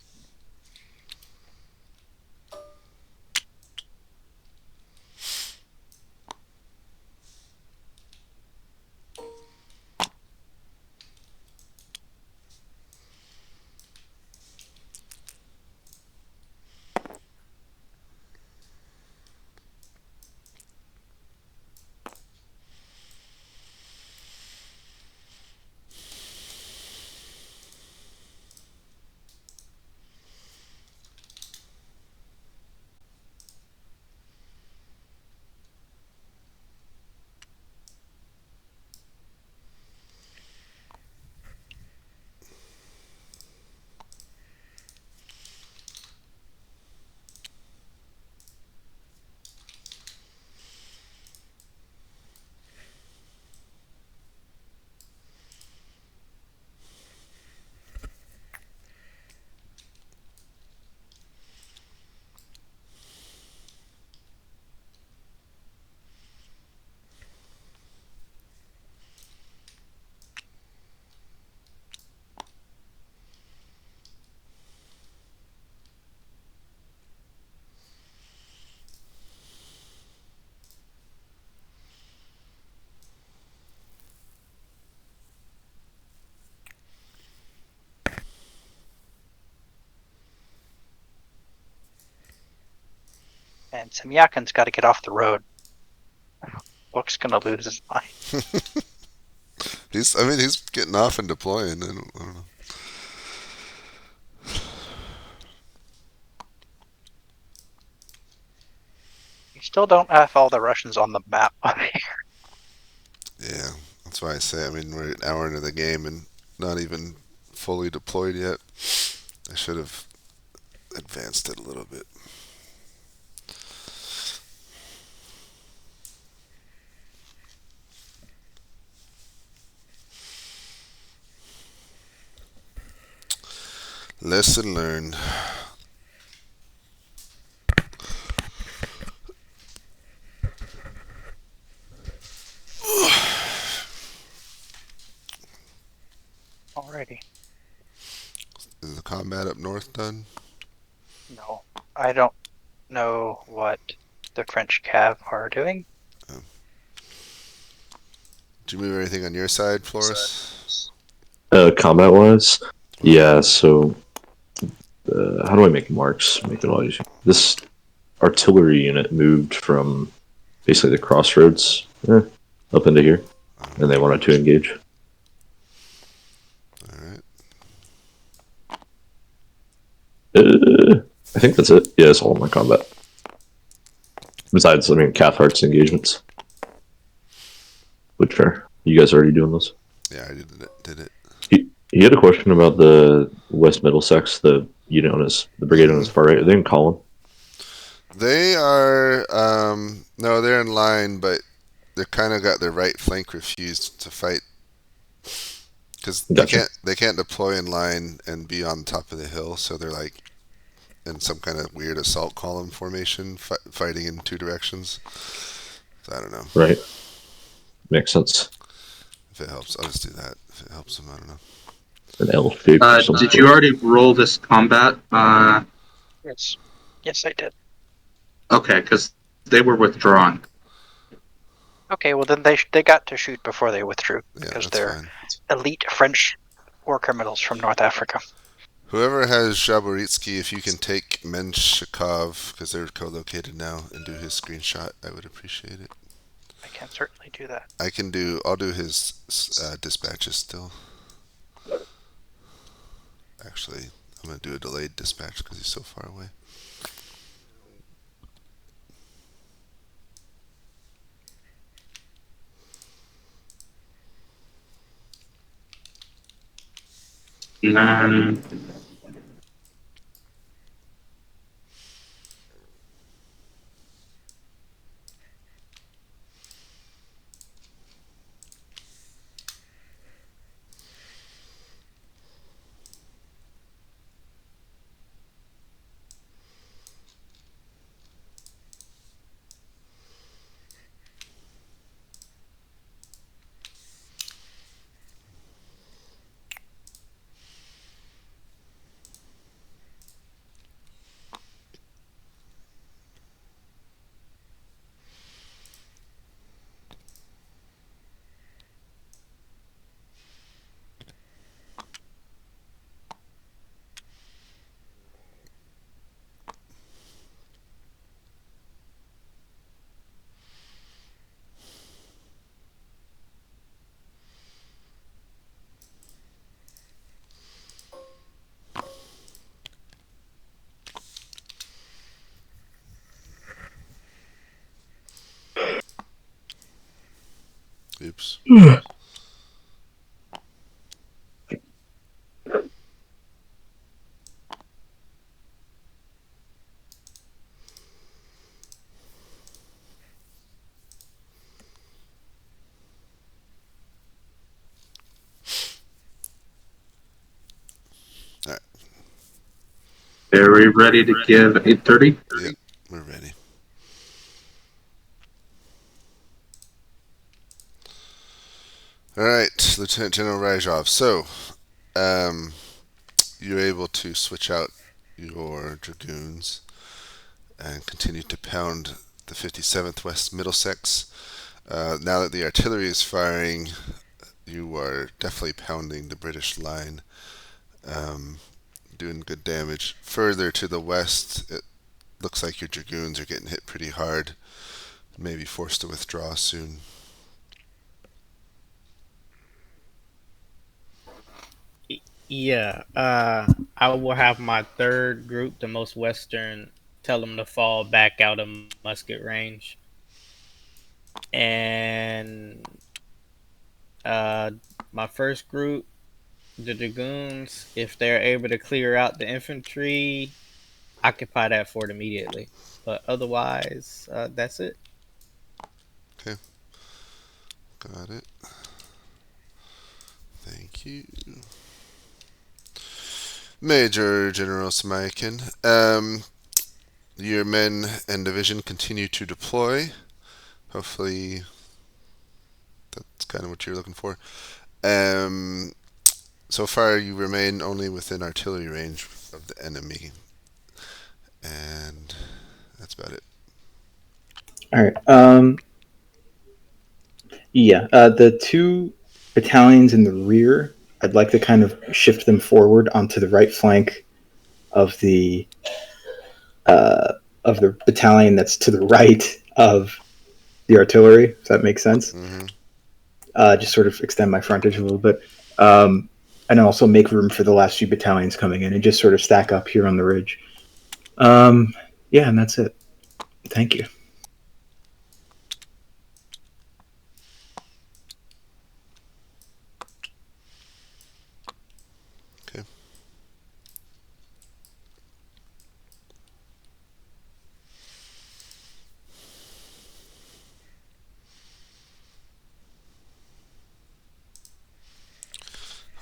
and Semyakin's got to get off the road. Book's gonna lose his mind. He's getting off and deploying. I don't know. You still don't have all the Russians on the map. Yeah, that's why I say. We're an hour into the game and not even fully deployed yet. I should have advanced it a little bit. Lesson learned. Alrighty. Is the combat up north done? No, I don't know what the French Cav are doing. Did you move anything on your side, Flores? Combat wise, yeah. So, how do I make marks? Make it all easier. This artillery unit moved from basically the crossroads up into here, and they wanted to engage. Alright. I think that's it. Yeah, it's all my combat. Besides, Cathhart's engagements. Which fair. You guys already doing those? Yeah, I did it. He had a question about the West Middlesex, the unit on his, the brigade on his far right. Are they in column? They are, no, they're in line, but they kind of got their right flank refused to fight because Gotcha. they can't deploy in line and be on top of the hill, so they're like in some kind of weird assault column formation, fighting in two directions. So I don't know. Right. Makes sense. If it helps, I'll just do that. If it helps them, I don't know. An L shape or something. Did you already roll this combat? Yes, I did. Okay, because they were withdrawn. Okay, well then they got to shoot before they withdrew because they're fine. elite French war criminals from North Africa. Whoever has Jaboritsky, if you can take Menshikov, because they're co-located now, and do his screenshot, I would appreciate it. I can certainly do that. I'll do his dispatches still. Actually, I'm going to do a delayed dispatch because he's so far away. Alright. Are we ready to give 8:30? Yep, we're ready. Alright, Lieutenant General Ryzhov. So, you're able to switch out your dragoons and continue to pound the 57th West Middlesex. Now that the artillery is firing, you are definitely pounding the British line, doing good damage. Further to the west, it looks like your dragoons are getting hit pretty hard, maybe forced to withdraw soon. Yeah, I will have my third group, the most western, tell them to fall back out of musket range. And uh, my first group, the dragoons, if they're able to clear out the infantry, occupy that fort immediately. But otherwise, that's it. Okay, got it. Thank you. Major General Smykin. Your men and division continue to deploy. Hopefully, that's kind of what you're looking for. So far, you remain only within artillery range of the enemy, and that's about it. All right. Yeah. The two battalions in the rear, I'd like to kind of shift them forward onto the right flank of the battalion that's to the right of the artillery. If that makes sense. Mm-hmm. Just sort of extend my frontage a little bit, and also make room for the last few battalions coming in, and just sort of stack up here on the ridge. Yeah, and that's it. Thank you. Okay.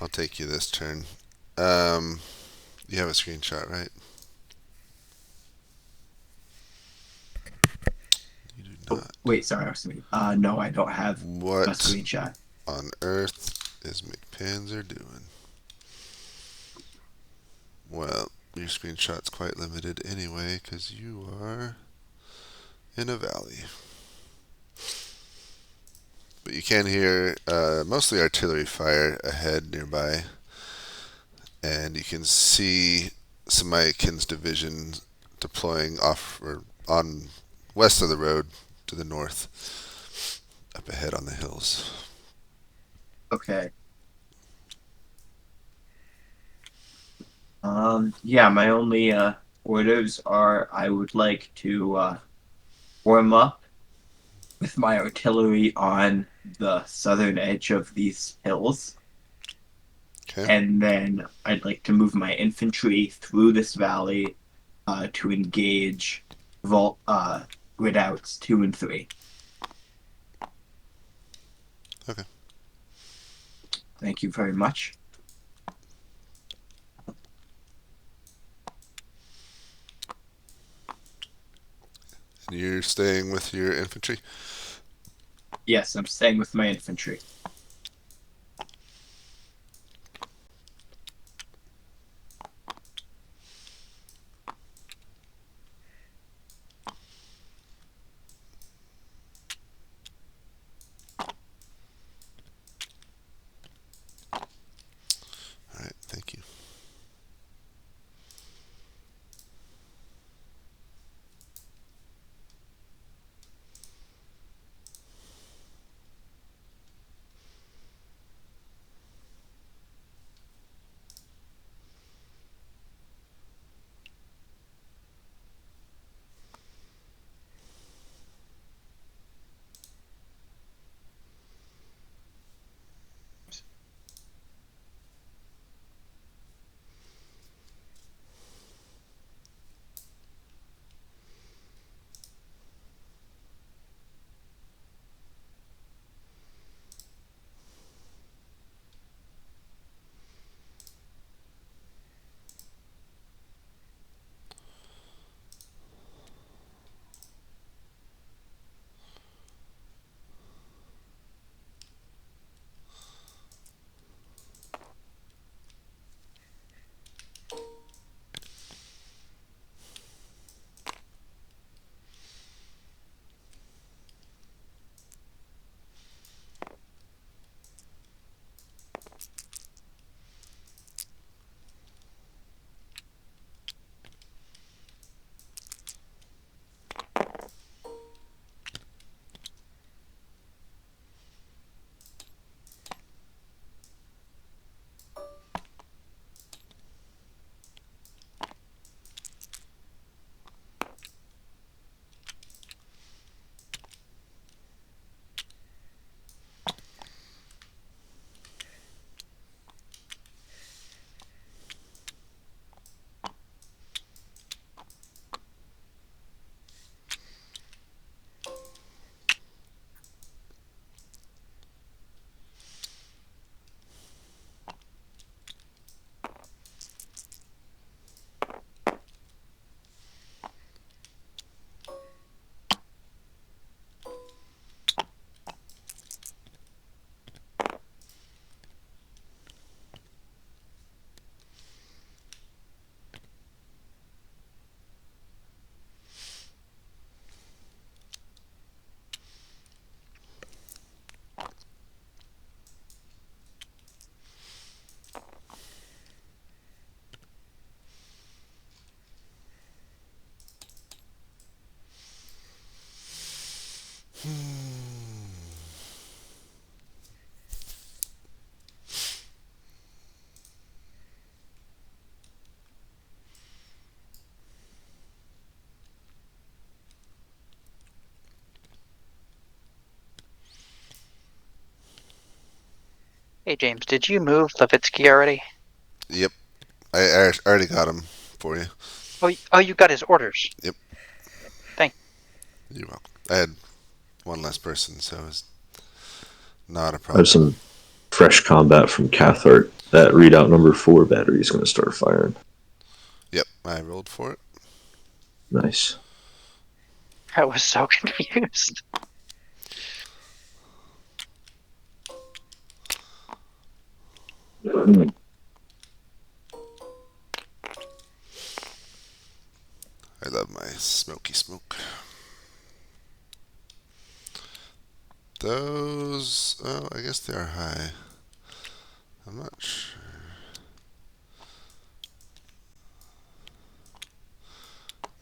I'll take you this turn. You have a screenshot, right? You do not. Wait, sorry, I was thinking. No, I don't have a What screenshot. on earth is McPanzer doing? Well, your screenshot's quite limited anyway, because you are in a valley. But you can hear mostly artillery fire ahead nearby, and you can see Samaikin's division deploying off or on west of the road to the north, up ahead on the hills. Okay. Yeah, my only orders are I would like to warm up with my artillery on the southern edge of these hills. Okay. And then I'd like to move my infantry through this valley to engage redoubts 2 and 3. Okay. Thank you very much. And you're staying with your infantry? Yes, I'm staying with my infantry. Alright, thank you. Hey James, did you move Levitsky already? Yep, I already got him for you. Oh, you got his orders. Yep. Thank You're welcome. I had one less person, so it's not a I have problem. some fresh combat from Cathart. That readout number 4 battery is going to start firing. Yep, I rolled for it. Nice. I was so confused. I love my smoky smoke. Those, oh, I guess they are high. I'm not sure.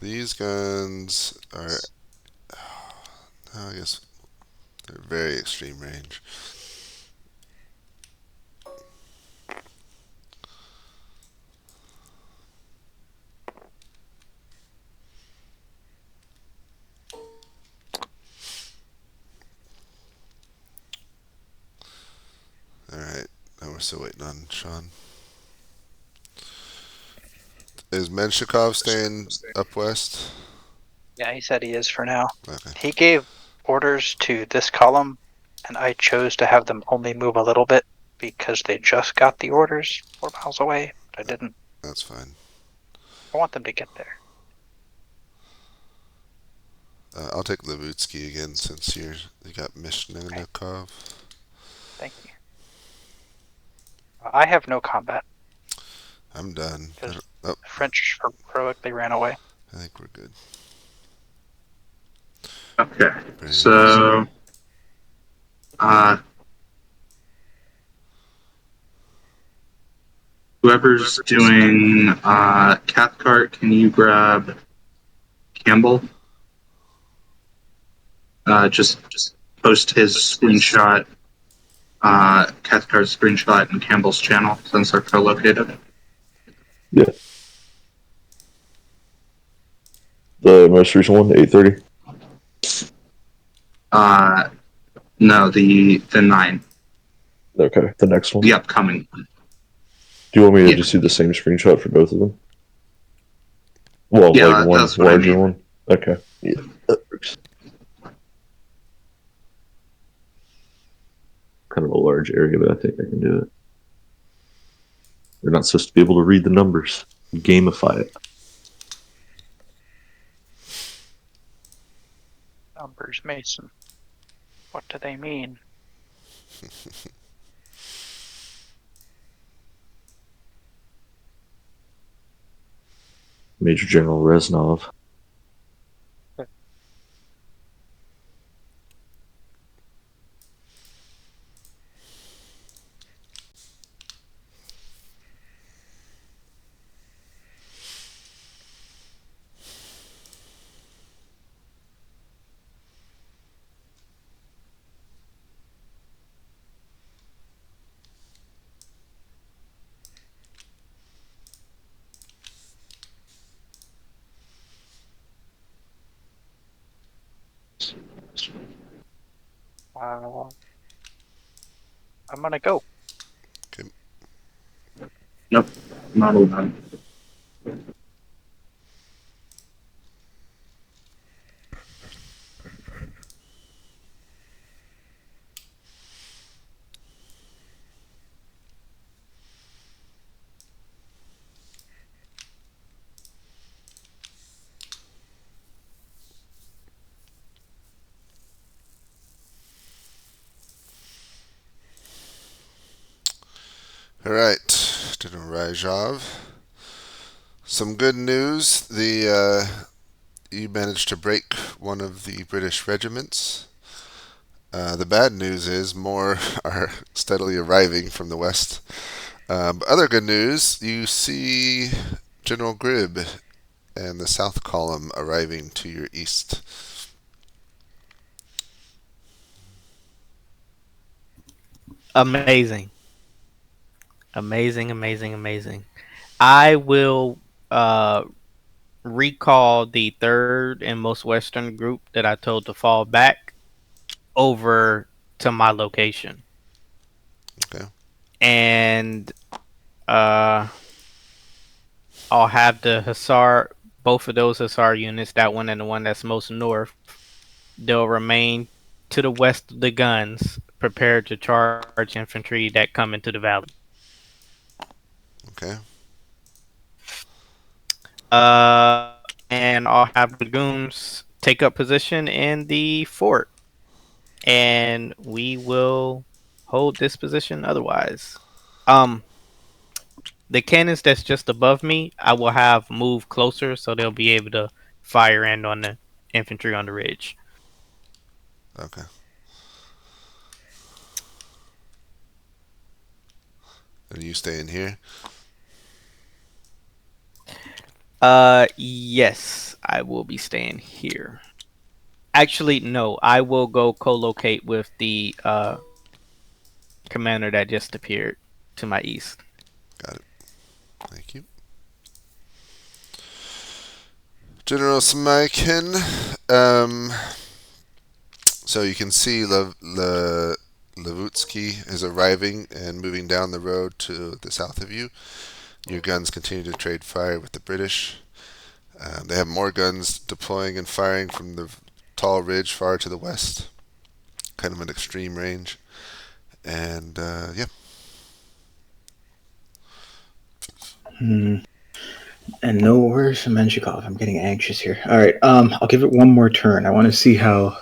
These guns are, oh, I guess they're very extreme range. Alright, now we're still waiting on Sean. Is Menshikov staying up west? Yeah, he said he is for now. Okay, He gave orders to this column, and I chose to have them only move a little bit because they just got the orders 4 miles away, but I didn't. that's fine. I want them to get there. I'll take Levutsky again since you got Mishnenikov. Thank you. I have no combat I'm done. because Oh, the French heroically ran away. I think we're good. Okay. Pretty So, whoever's doing Cathcart, can you grab Campbell? Just post his screenshot, Cathcart's screenshot in Campbell's channel since they're co-located. Yeah. The most recent one, 8:30. No, the 9, Okay, the next one. the upcoming one. Do you want me to Yeah. just do the same screenshot for both of them? Well, Yeah, like one that's what I larger mean. one. Okay. Yeah, that works. Kind of a large area, but I think I can do it. They're not supposed to be able to read the numbers. Gamify it. Numbers, Mason. What do they mean? Major General Reznov. I'm gonna go. Nope, not allowed. Alright, General Rajov. Some good news. You managed to break one of the British regiments. The bad news is more are steadily arriving from the west. But other good news, you see General Grib and the South Column arriving to your east. Amazing. Amazing. I will recall the third and most western group that I told to fall back over to my location. Okay. and uh, I'll have the Hussar, both of those Hussar units, that one and the one that's most north. They'll remain to the west of the guns, prepared to charge infantry that come into the valley. Okay. And I'll have dragoons take up position in the fort, and we will hold this position otherwise. Um, the cannons that's just above me, I will have move closer so they'll be able to fire in on the infantry on the ridge. Okay. Are you staying here? Yes, I will be staying here. Actually, no, I will go co-locate with the commander that just appeared to my east. Got it. Thank you. General Smykin. So you can see Levutsky is arriving and moving down the road to the south of you. Your guns continue to trade fire with the British. They have more guns deploying and firing from the tall ridge far to the west, kind of an extreme range. And yeah. And no, where's Menshikov? I'm getting anxious here. All right, I'll give it one more turn. I want to see how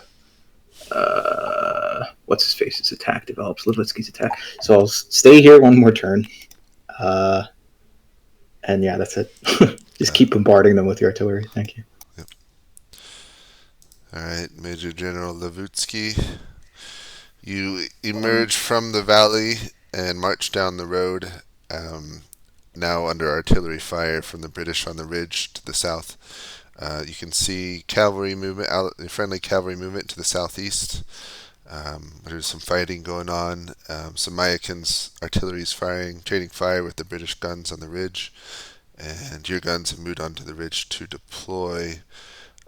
what's his face's attack develops. Levitsky's attack. So I'll stay here one more turn. And yeah, that's it. Just keep bombarding them with your artillery. Thank you. Yep. All right, Major General Levutsky. You emerge from the valley and march down the road, now under artillery fire from the British on the ridge to the south. You can see cavalry movement, friendly cavalry movement to the southeast. There's some fighting going on. Some Mayakan's artillery is firing, trading fire with the British guns on the ridge, and your guns have moved onto the ridge to deploy.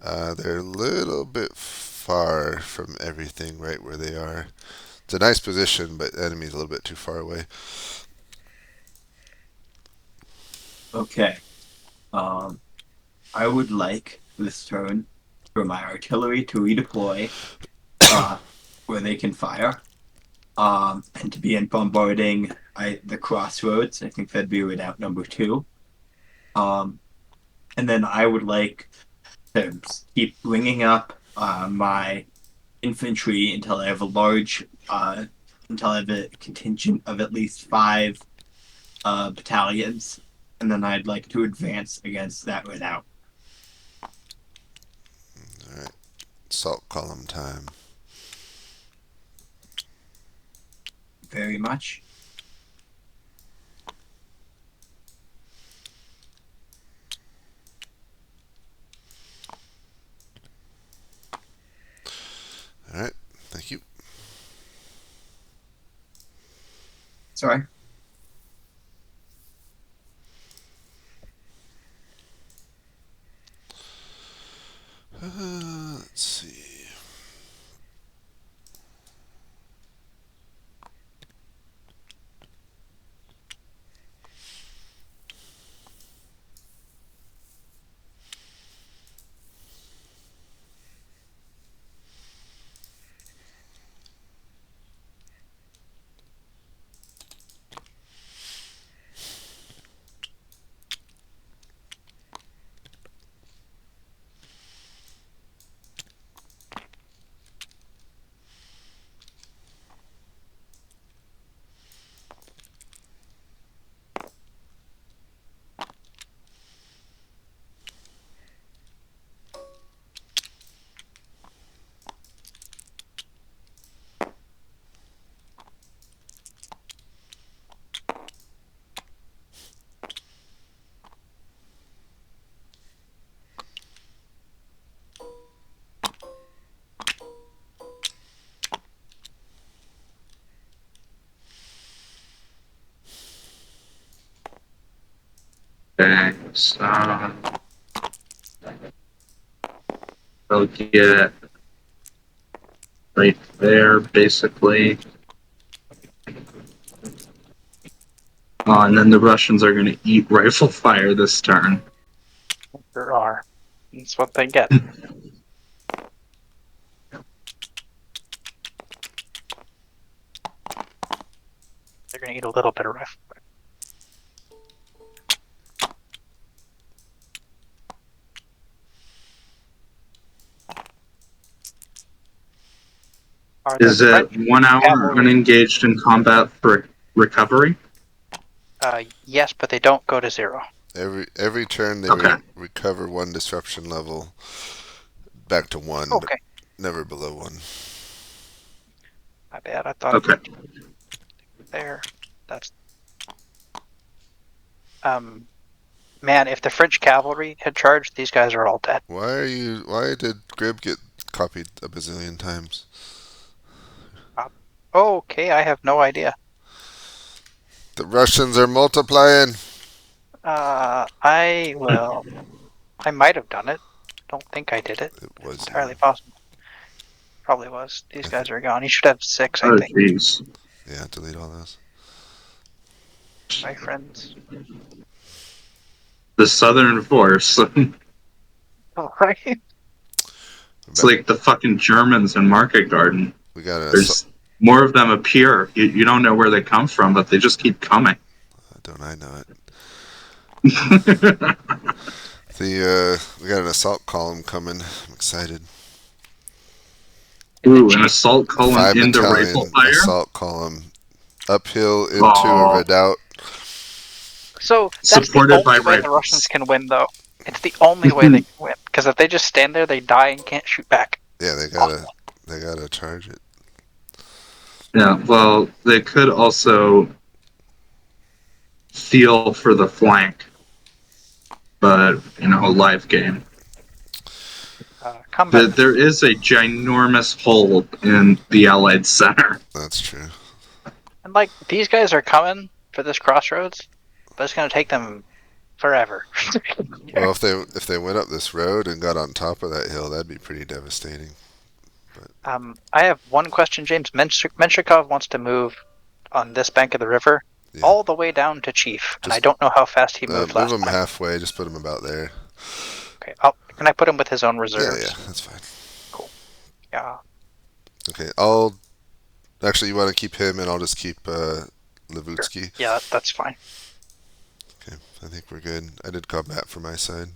They're a little bit far from everything right where they are. It's a nice position, but the enemy's a little bit too far away. Okay. I would like this turn for my artillery to redeploy where they can fire. And to begin bombarding the crossroads. I think that'd be redoubt number 2. And then I would like to keep bringing up my infantry until I have until I have a contingent of at least 5 battalions, and then I'd like to advance against that redoubt. All right, assault column time. Very much. All right, thank you. Sorry. Let's see. Thanks. They'll get right there, basically. And then the Russians are going to eat rifle fire this turn. There are. That's what they get. They're going to eat a little bit of rifle fire. Are the Is it French 1 hour cavalry? unengaged in combat for recovery? Yes, but they don't go to 0. Every turn they Okay. recover 1 disruption level back to 1, but Okay. never below 1. My bad. I thought Okay. there. That's man, if the French cavalry had charged, these guys are all dead. Why did Grib get copied a bazillion times? Okay, I have no idea. The Russians are multiplying. I might have done it. Don't think I did it. It was Entirely you. possible. Probably was. These guys are gone. He should have 6, I Oh, think. jeez. Yeah, delete all those. My friends. The Southern Force. All right. It's like the fucking Germans in Market Garden. We got There's more of them appear. You don't know where they come from, but they just keep coming. don't I know it? We got an assault column coming. I'm excited. Ooh, an assault column 5 into battalion rifle fire? assault column uphill into Aw. a redoubt. So that's Supported the only by way the rifles. Russians can win, though. It's the only way they can win. Because if they just stand there, they die and can't shoot back. Yeah, they gotta charge it. Yeah, well, they could also feel for the flank, but live game. Combat. There is a ginormous hole in the Allied center. That's true. And these guys are coming for this crossroads, but it's going to take them forever. Well, if they went up this road and got on top of that hill, that'd be pretty devastating. I have one question, James. Menshikov wants to move on this bank of the river Yeah. all the way down to Chief, and I don't know how fast he moved Move last him time. halfway. Just put him about there. Okay, can I put him with his own reserves? Yeah, that's fine. Cool. Yeah. Okay, actually, you want to keep him, and I'll just keep Levutsky. Sure. Yeah, that's fine. Okay, I think we're good. I did combat for my side.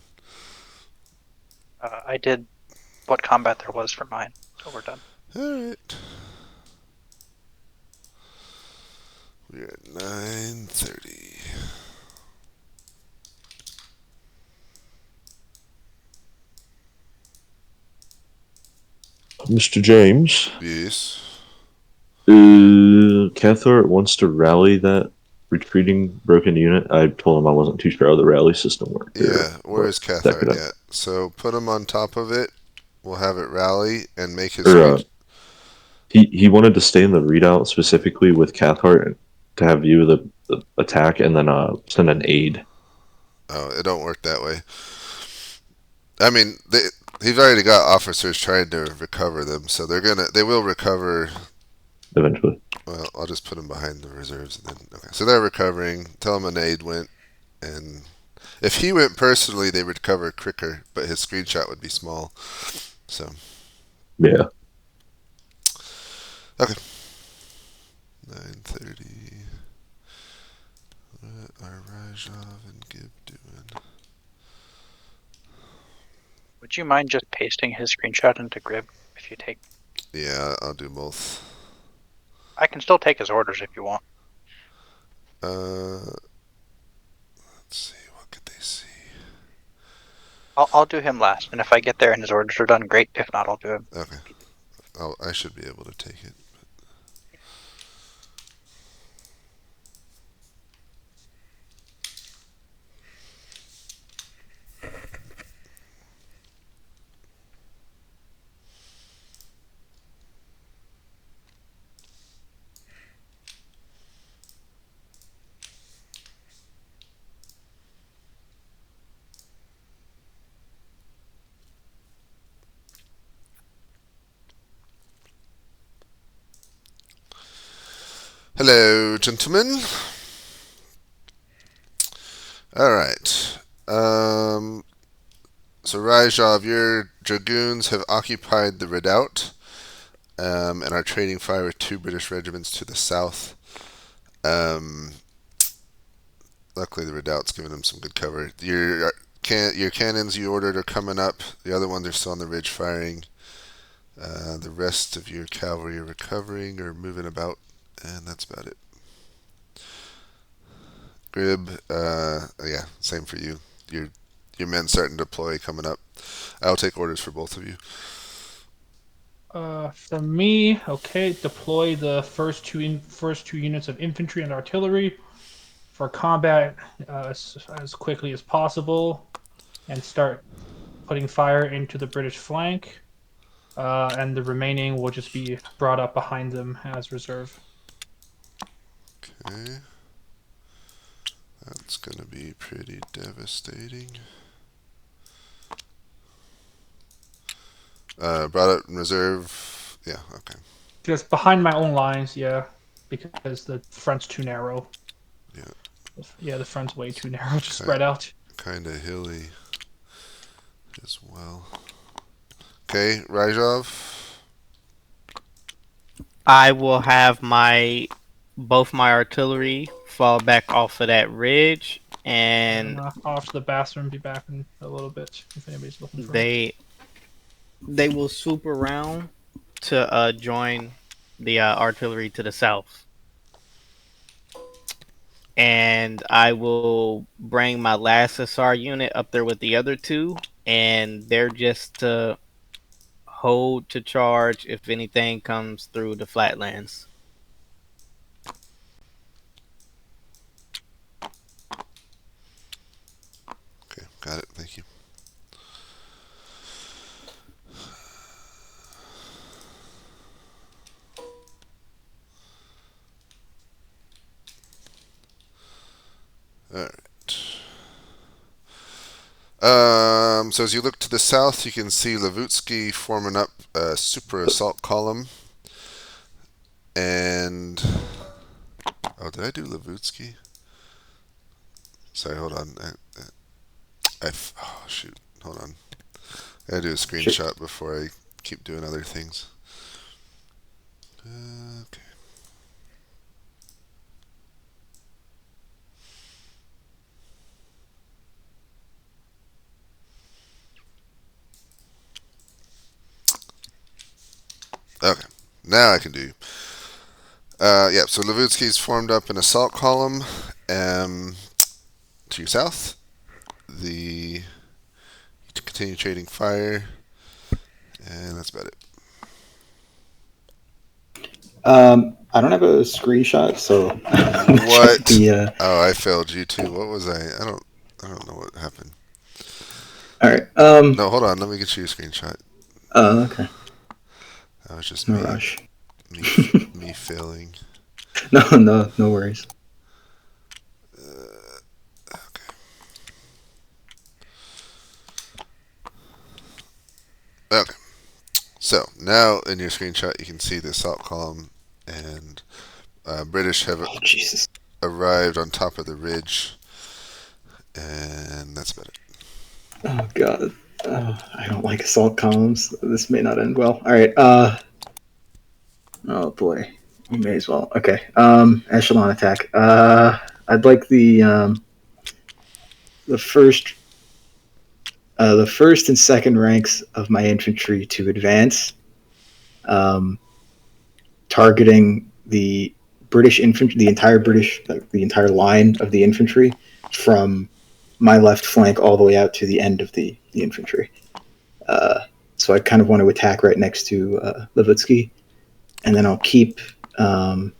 I did what combat there was for mine, so we're done. All right. We're at 9:30. Mr. James, Yes. Cathart wants to rally that retreating broken unit. I told him I wasn't too sure how the rally system worked. Yeah, where is that Cathart could- yet? So put him on top of it. We'll have it rally and make his. He wanted to stay in the readout specifically with Cathart to have view of the attack and then send an aid. Oh, it don't work that way. I mean, he's already got officers trying to recover them, so they will recover Eventually. Well, I'll just put them behind the reserves. And then, okay, so they're recovering. Tell them an aide went, and if he went personally, they would cover quicker, but his screenshot would be small. So Yeah. okay, 9:30. What are Rajov and Gib doing? Would you mind just pasting his screenshot into Grib if you take? Yeah, I'll do both. I can still take his orders if you want. Let's see, what could they see? I'll do him last, and if I get there and his orders are done, great. If not, I'll do him. Okay, I should be able to take it. Hello, gentlemen. All right. So Rajov, your dragoons have occupied the redoubt, and are trading fire with 2 British regiments to the south. Um, Luckily, the redoubt's giving them some good cover. Your cannons you ordered are coming up. The other ones are still on the ridge firing. The rest of your cavalry are recovering or moving about, and that's about it. Grib, yeah, same for you. Your men starting to deploy coming up. I'll take orders for both of you. For me, okay, deploy the first two units of infantry and artillery for combat as quickly as possible, and start putting fire into the British flank. And the remaining will just be brought up behind them as reserve. Okay. That's going to be pretty devastating. Brought up in reserve. Yeah, okay. Just behind my own lines, yeah, because the front's too narrow. Yeah. Yeah, the front's way too narrow to spread out. Kind of hilly as well. Okay, Rajov. I will have both my artillery fall back off of that ridge, and Off to the bathroom, be back in a little bit if anybody's looking for me. They will swoop around to join the artillery to the south. And I will bring my last SR unit up there with the other two, and they're just to hold to charge if anything comes through the flatlands. Okay, got it. Thank you. All right. So as you look to the south, you can see Lavutsky forming up a super assault column. And oh, did I do Lavutsky? Sorry, hold on. Oh shoot, hold on. I gotta do a screenshot before I keep doing other things. Okay. Okay, now I can do. Yeah, so Lavutsky's formed up an assault column to your south. You continue trading fire, and that's about it. I don't have a screenshot, so What? Oh, I failed you too. What was I? I don't know what happened. All right. No, hold on. Let me get you a screenshot. Okay. That was just no rush. Me failing. No worries. Okay. Okay. So now in your screenshot, you can see the assault column, and British have arrived on top of the ridge, and that's about it. Oh god. I don't like assault columns. This may not end well. All right. Oh boy. You may as well. Okay. Echelon attack. I'd like the first and second ranks of my infantry to advance, targeting the British infantry, the entire line of the infantry from my left flank all the way out to the end of the infantry. So I kind of want to attack right next to Levutsky, and then I'll keep, I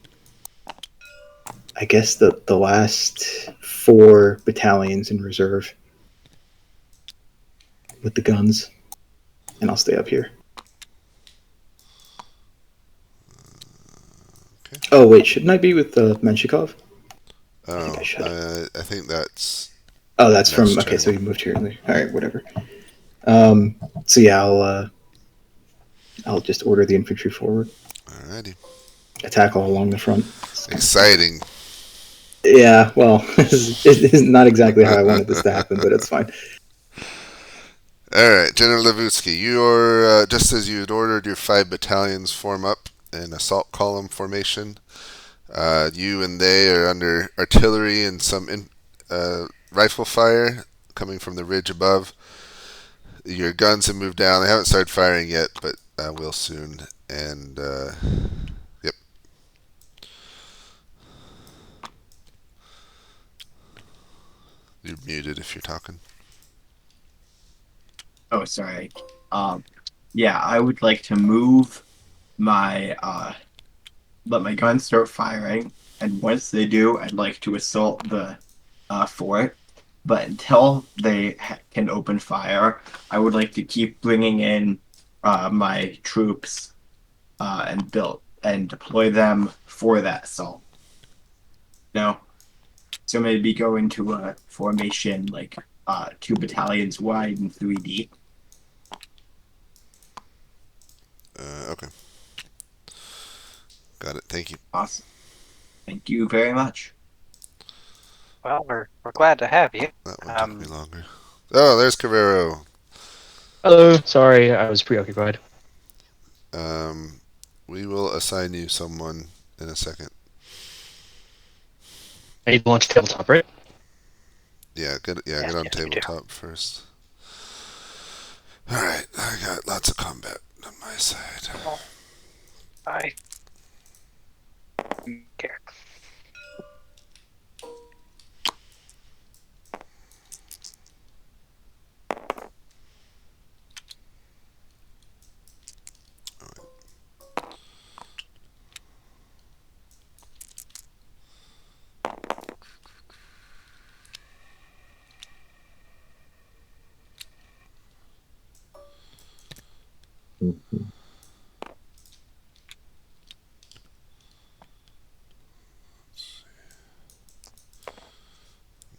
guess, the last 4 battalions in reserve with the guns, and I'll stay up here. Okay. Oh wait, shouldn't I be with Menshikov? Oh, I think that's. Oh, that's from. Okay, turn. So he moved here. All right, whatever. So yeah, I'll just order the infantry forward. Alrighty. Attack all along the front. Exciting. Yeah, well, it's not exactly how I wanted this to happen, but it's fine. All right, General Levutsky, you're just as you had ordered, your 5 battalions form up in assault column formation. You and they are under artillery and some rifle fire coming from the ridge above. Your guns have moved down. They haven't started firing yet, but will soon. And yep. You're muted if you're talking. Oh, sorry. Yeah, I would like to move my let my guns start firing, and once they do, I'd like to assault the fort. But until they can open fire, I would like to keep bringing in my troops and build and deploy them for that assault. No, so maybe go into a formation like 2 battalions wide and 3 deep. Okay. Got it. Thank you. Awesome. Thank you very much. Well, we're glad to have you. That one took me longer. Oh, there's Cavero. Hello. Sorry, I was preoccupied. We will assign you someone in a second. I need to launch tabletop, right? Yeah, get on tabletop first. All right, I got lots of combat on my side. Well, I care. Mhm.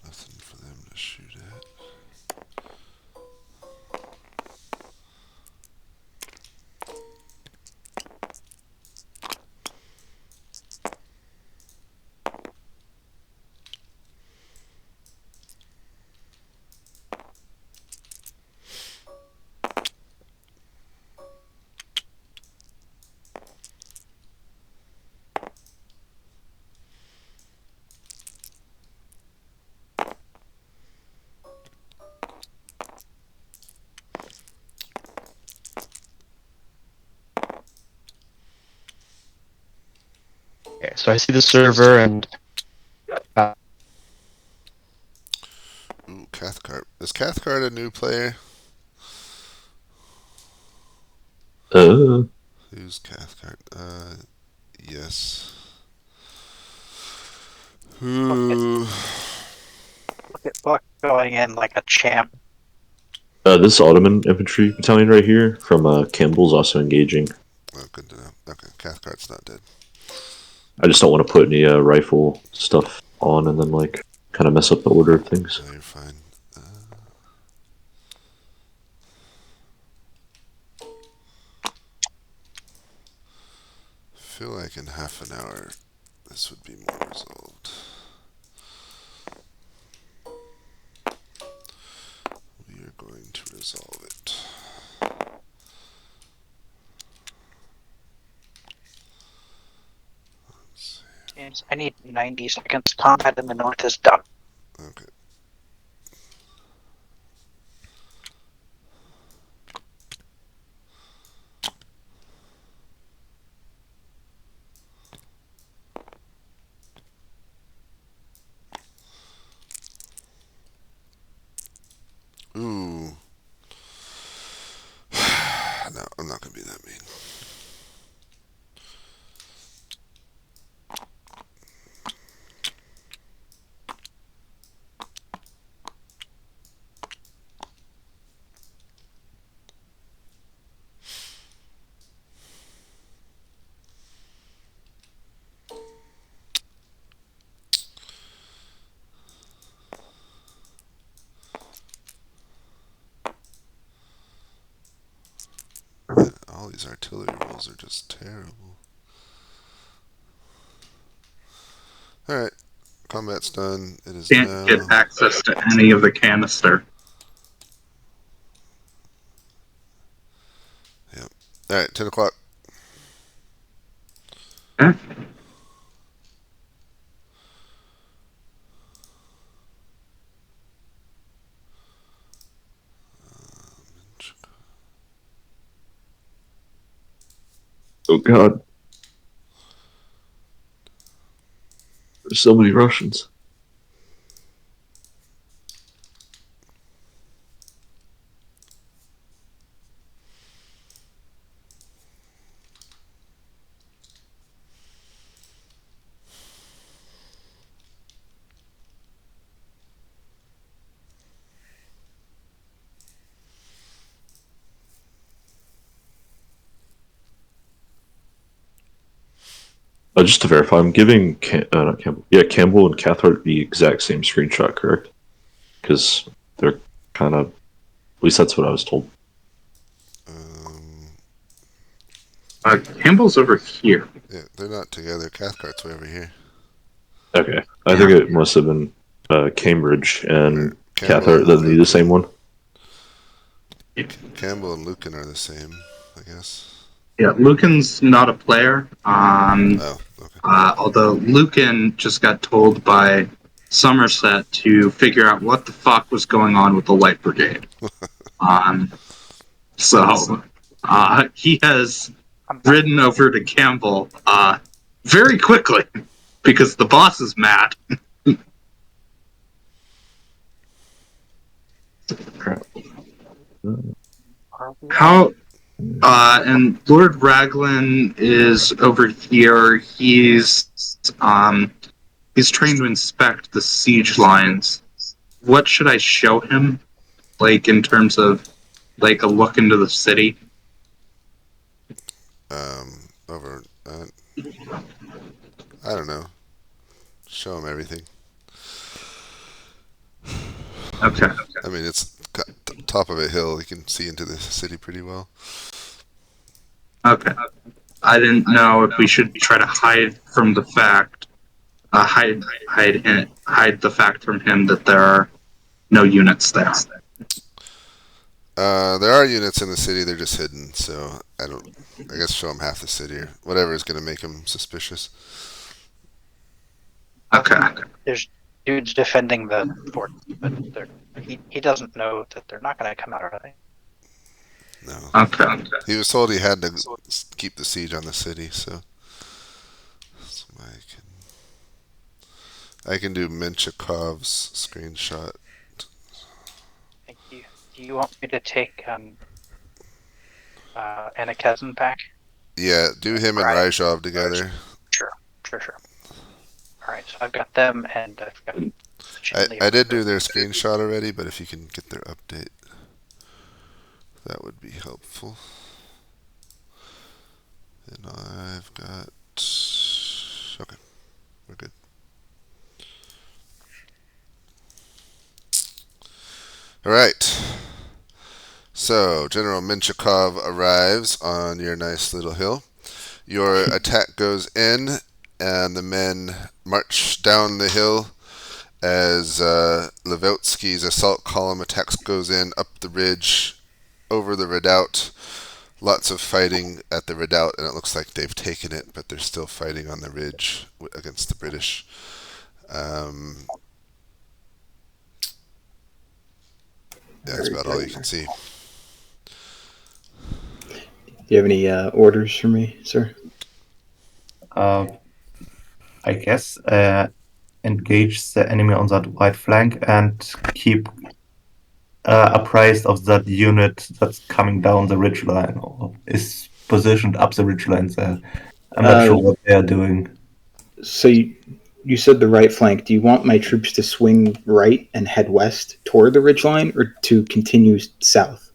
Nothing for them to shoot at. Okay, so I see the server and Ooh, Cathcart. Is Cathcart a new player? Who's Cathcart? Yes. Who? Look at Buck going in like a champ. This Ottoman infantry battalion right here from Campbell's also engaging. Oh, good to know. Okay, Cathcart's not dead. I just don't want to put any rifle stuff on and then like kind of mess up the order of things. No, you're fine. I feel like in half an hour this would be more resolved. We are going to resolve it. James, I need 90 seconds. Combat in the north is done. Okay. Ooh. No, I'm not going to be that mean. Man, all these artillery rolls are just terrible. Alright, combat's done. It is Can't now. get access to any of the canister. Yep. All right, 10 o'clock. Okay. Oh God, there's so many Russians. Just to verify, I'm giving not Campbell. Yeah, Campbell and Cathcart the exact same screenshot, correct? Because they're kind of. At least that's what I was told. Campbell's over here. Yeah, they're not together. Cathcart's way over here. Okay, I think it must have been Cambridge and Cathcart. Doesn't need the same one. Campbell and Lucan are the same, I guess. Yeah, Lucan's not a player. Oh, okay. Although Lucan just got told by Somerset to figure out what the fuck was going on with the Light Brigade. So he has ridden over to Campbell very quickly because the boss is mad. How and Lord Raglan is over here. He's trained to inspect the siege lines. What should I show him? Like in terms of like a look into the city? Over. I don't know. Show him everything. Okay. I mean, it's top of a hill. You can see into the city pretty well. Okay. I didn't know if we should try to hide from the fact, hide the fact from him that there are no units there. There are units in the city. They're just hidden. So I guess show him half the city or whatever is going to make him suspicious. Okay. There's dudes defending the fort, but he doesn't know that they're not going to come out, are they? No. Okay. He was told he had to keep the siege on the city, so I can do Menchikov's screenshot. Thank you. Do you want me to take Anna back? Yeah, do him and Ryzhov together. Sure. All right, so I've got them, and I've got. I did do their screenshot already, but if you can get their update, that would be helpful. And I've got. Okay, we're good. All right. So, General Menchikov arrives on your nice little hill. Your attack goes in, and the men march down the hill as Levelsky's assault column attacks goes in up the ridge, over the redoubt. Lots of fighting at the redoubt, and it looks like they've taken it, but they're still fighting on the ridge against the British. That's about all you can see. Do you have any orders for me, sir? I guess engage the enemy on that right flank and keep apprised of that unit that's coming down the ridgeline or is positioned up the ridgeline there. I'm not sure what they are doing. So you said the right flank. Do you want my troops to swing right and head west toward the ridgeline, or to continue south?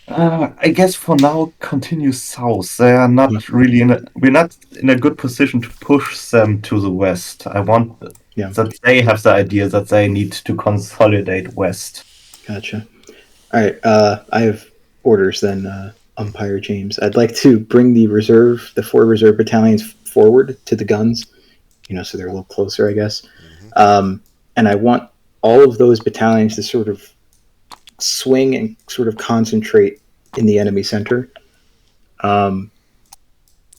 I guess for now, continue south. They are not really we're not in a good position to push them to the west. I want that they have the idea that they need to consolidate west. Gotcha. All right. I have orders then, Umpire James. I'd like to bring the 4 reserve battalions forward to the guns so they're a little closer, I guess. And I want all of those battalions to sort of swing and sort of concentrate in the enemy center. Are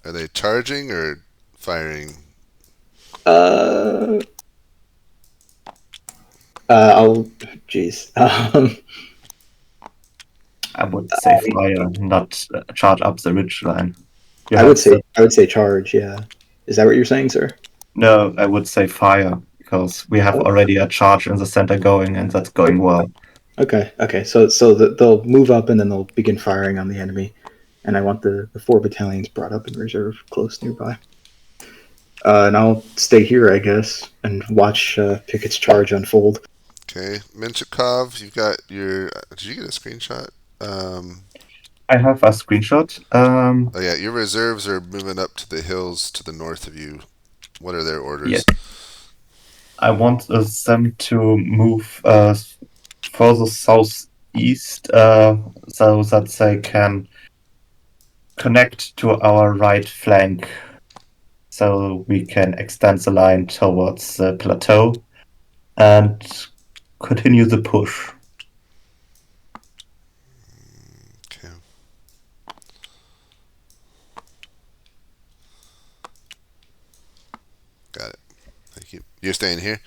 they charging or firing? Jeez. I would say fire, not charge up the ridge line. I would say charge. Yeah. Is that what you're saying, sir? No, I would say fire because we have already a charge in the center going, and that's going well. Okay. So they'll move up and then they'll begin firing on the enemy, and I want the 4 battalions brought up in reserve close nearby. And I'll stay here, I guess, and watch Pickett's charge unfold. Okay, Menchikov, you've got your. Did you get a screenshot? I have a screenshot. Oh yeah, your reserves are moving up to the hills to the north of you. What are their orders? Yes. I want them to move further southeast so that they can connect to our right flank so we can extend the line towards the plateau and continue the push. Okay. Got it. Thank you. You're staying here?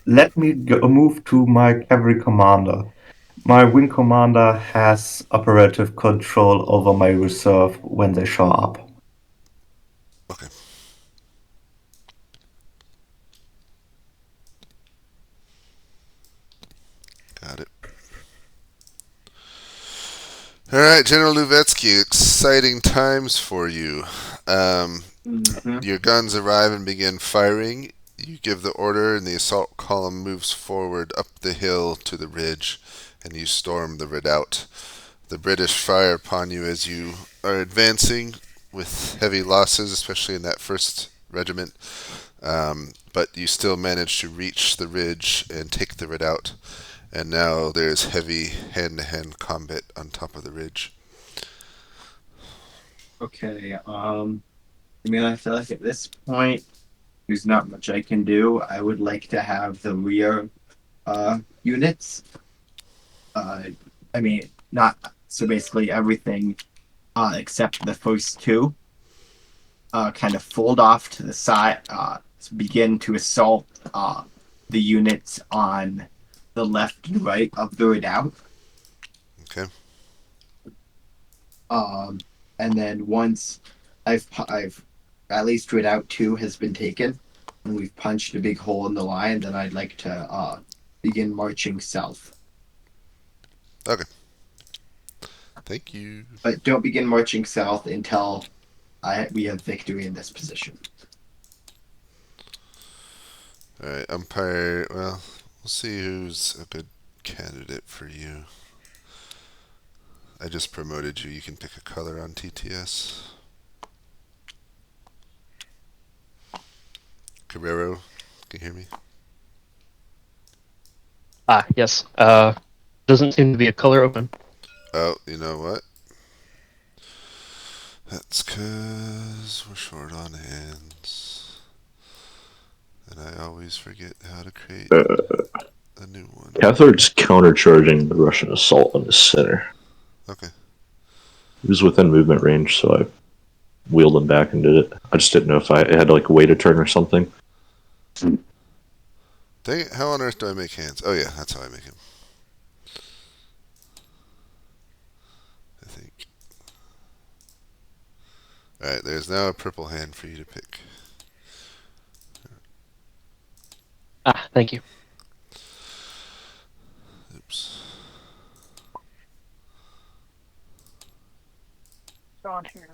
Let me move to my cavalry commander. My wing commander has operative control over my reserve when they show up. Okay. Got it. All right, General Luvetsky, exciting times for you. Your guns arrive and begin firing. You give the order, and the assault column moves forward up the hill to the ridge, and you storm the redoubt. The British fire upon you as you are advancing with heavy losses, especially in that first regiment. But you still manage to reach the ridge and take the redoubt. And now there's heavy hand-to-hand combat on top of the ridge. Okay, I feel like at this point, there's not much I can do. I would like to have the rear units. So basically everything except the first 2 kind of fold off to the side, to begin to assault the units on the left and right of the redoubt. Okay. And then once I've at least redoubt 2 has been taken, and we've punched a big hole in the line, then I'd like to begin marching south. Okay. Thank you. But don't begin marching south until we have victory in this position. Alright, umpire. Well, we'll see who's a good candidate for you. I just promoted you. You can pick a color on TTS. Guerrero, can you hear me? Yes. Doesn't seem to be a color open. Oh, you know what? That's because we're short on hands. And I always forget how to create a new one. Catherick's countercharging the Russian assault on the center. Okay. He was within movement range, so I wheeled him back and did it. I just didn't know if I had to wait a turn or something. Dang it, how on earth do I make hands? Oh yeah, that's how I make him. I think. Alright, there's now a purple hand for you to pick. Thank you. Oops. On here.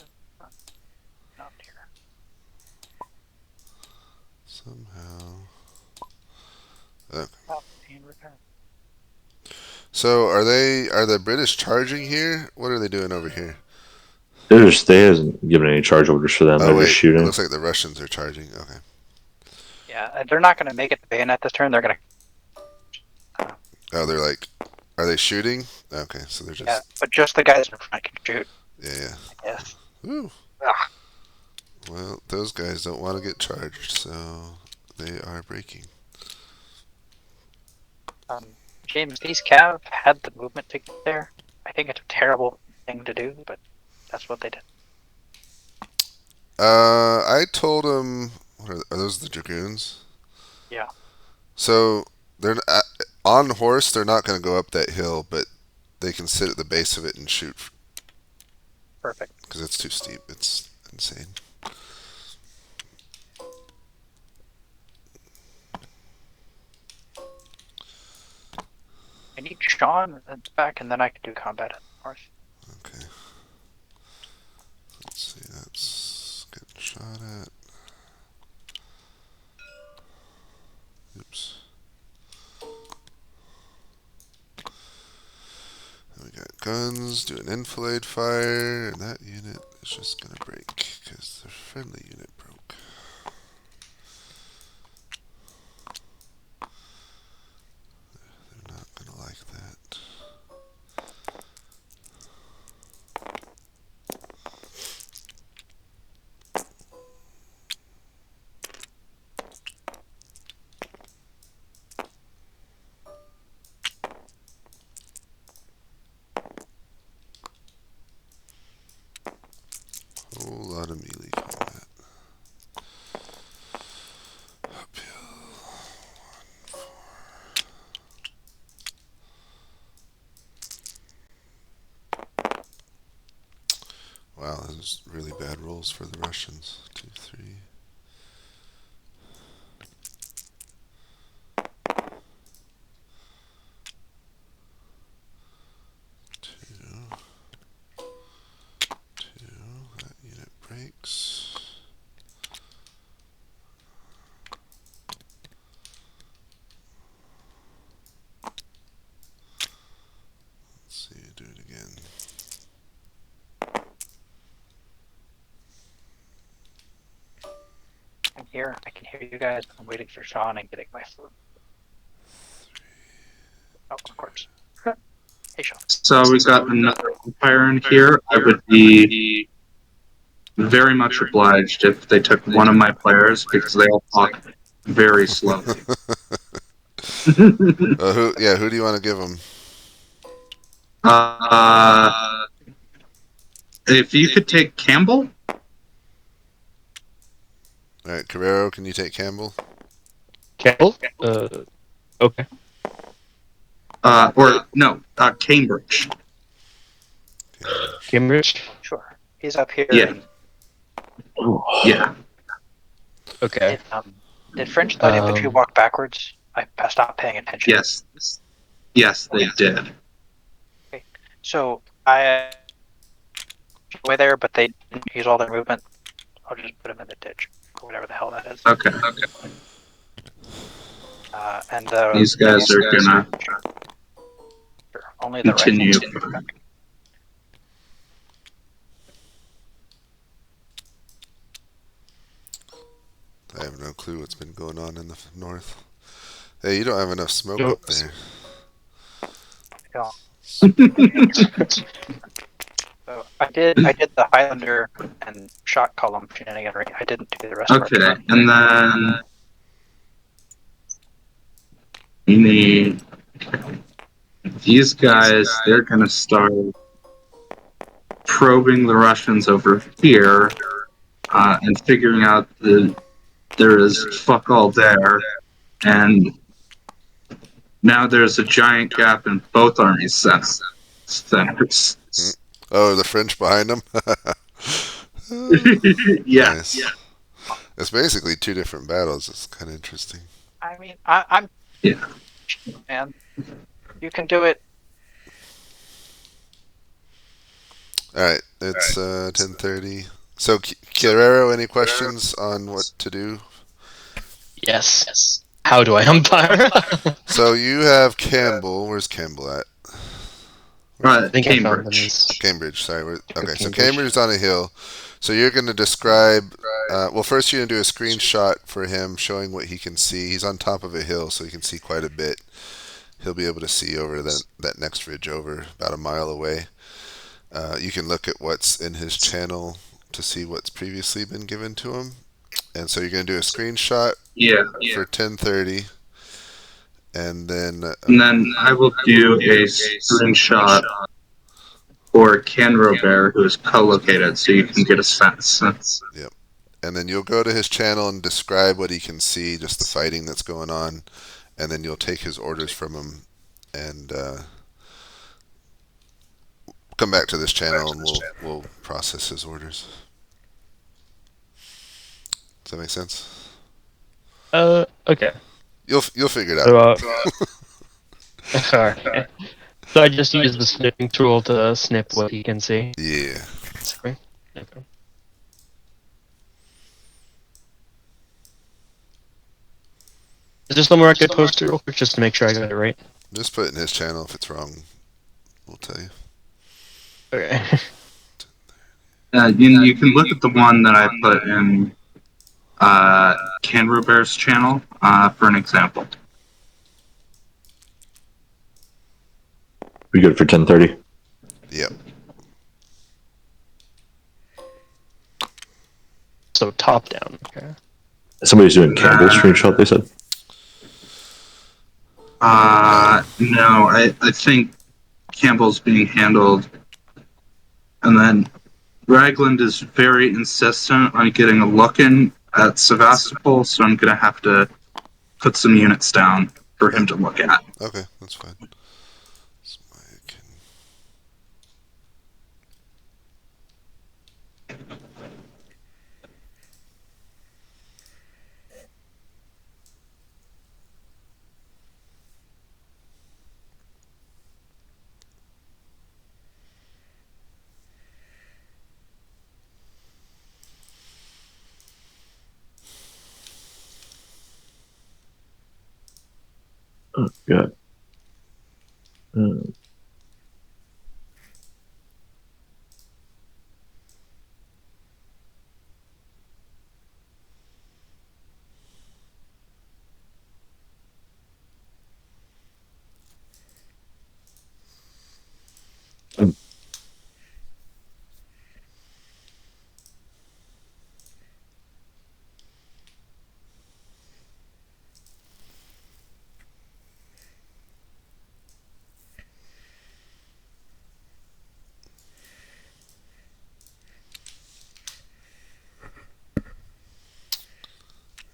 Not here. Somehow. Okay. And repair. So are the British charging here? What are they doing over here? They hasn't given any charge orders for them. Oh They're wait, just shooting. it looks like the Russians are charging. Okay. Yeah, they're not going to make it to bayonet this turn. They're going to. Oh, they're like, are they shooting? Okay, so they're just. Yeah, but just the guys in front can shoot. Yeah. Yes. Ooh. Ugh. Well, those guys don't want to get charged, so they are breaking. James, these cav had the movement to get there. I think it's a terrible thing to do, but that's what they did. I told them, are those the dragoons? Yeah. So they're on horse. They're not going to go up that hill, but they can sit at the base of it and shoot. Perfect. Because it's too steep. It's insane. I need Sean back, and then I can do combat at north. Okay. Let's see. That's getting shot at. Oops. We got guns doing enfilade fire, and that unit is just gonna break because their friendly unit broke. They're not gonna like that. Whole lot of melee combat. Uphill. 1, 4. Wow, those are really bad rolls for the Russians. 2, 3. 2. 2. That unit breaks. Let's see, do it again. I'm here. I can hear you guys. I'm waiting for Sean and getting my food. Oh, of course. Hey, Sean. So we got another umpire in here. I would be very much obliged if they took one of my players because they all talk very slowly. Who do you want to give them? If you could take Campbell. All right, Carrero, can you take Campbell? Campbell? Okay. Cambridge. Cambridge? Sure. He's up here. Yeah. Yeah. Okay. Did French light infantry walk backwards? I stopped paying attention. Yes. Yes, they did. Okay. So I way there, but they didn't use all their movement. I'll just put them in the ditch or whatever the hell that is. Okay. And These guys are gonna only the continue. Right. I have no clue what's been going on in the north. Hey, you don't have enough smoke Nope. up there. Yeah. So I did the Highlander and shot column shenanigan. I didn't do the rest of Okay, it. and then we need these guys. They're gonna start probing the Russians over here and figuring out that there is fuck all there, and now there's a giant gap in both armies' centers. Oh, the French behind them? Yeah. Nice. Yeah. It's basically two different battles. It's kind of interesting. I mean, I'm yeah, man. You can do it. All right, it's 10:30. So, Guerrero, any questions on what to do? Yes. How do I umpire? So you have Campbell. Where's Campbell at? I think Cambridge. Cambridge, sorry. Okay, so Cambridge. Cambridge is on a hill. So you're going to describe. Well, first you're going to do a screenshot for him showing what he can see. He's on top of a hill, so he can see quite a bit. He'll be able to see over that next ridge over, about a mile away. You can look at what's in his channel to see what's previously been given to him. And so you're going to do a screenshot Yeah. for 1030, and then And then I will do a screenshot for Canro Bear, who is co-located, so you can get a sense. yep. And then you'll go to his channel and describe what he can see, just the fighting that's going on, and then you'll take his orders from him and come back to this channel and we'll process his orders. Does that make sense? Okay. You'll figure it So, out. alright. So I just use the snipping tool to snip what he can see. Yeah. Sorry. Okay. Is there somewhere I could post it real quick just to make sure I got it right? Just put it in his channel. If it's wrong, we'll tell you. Okay. You can look at the one that I put in Canro Bear's channel for an example. We good for 10:30? Yep. So top down. Okay. Somebody's doing Campbell's screenshot, they said. No, I think Campbell's being handled. And then Ragland is very insistent on getting a look in at Sevastopol, so I'm going to have to put some units down for him to look at. Okay, that's fine. Oh, God.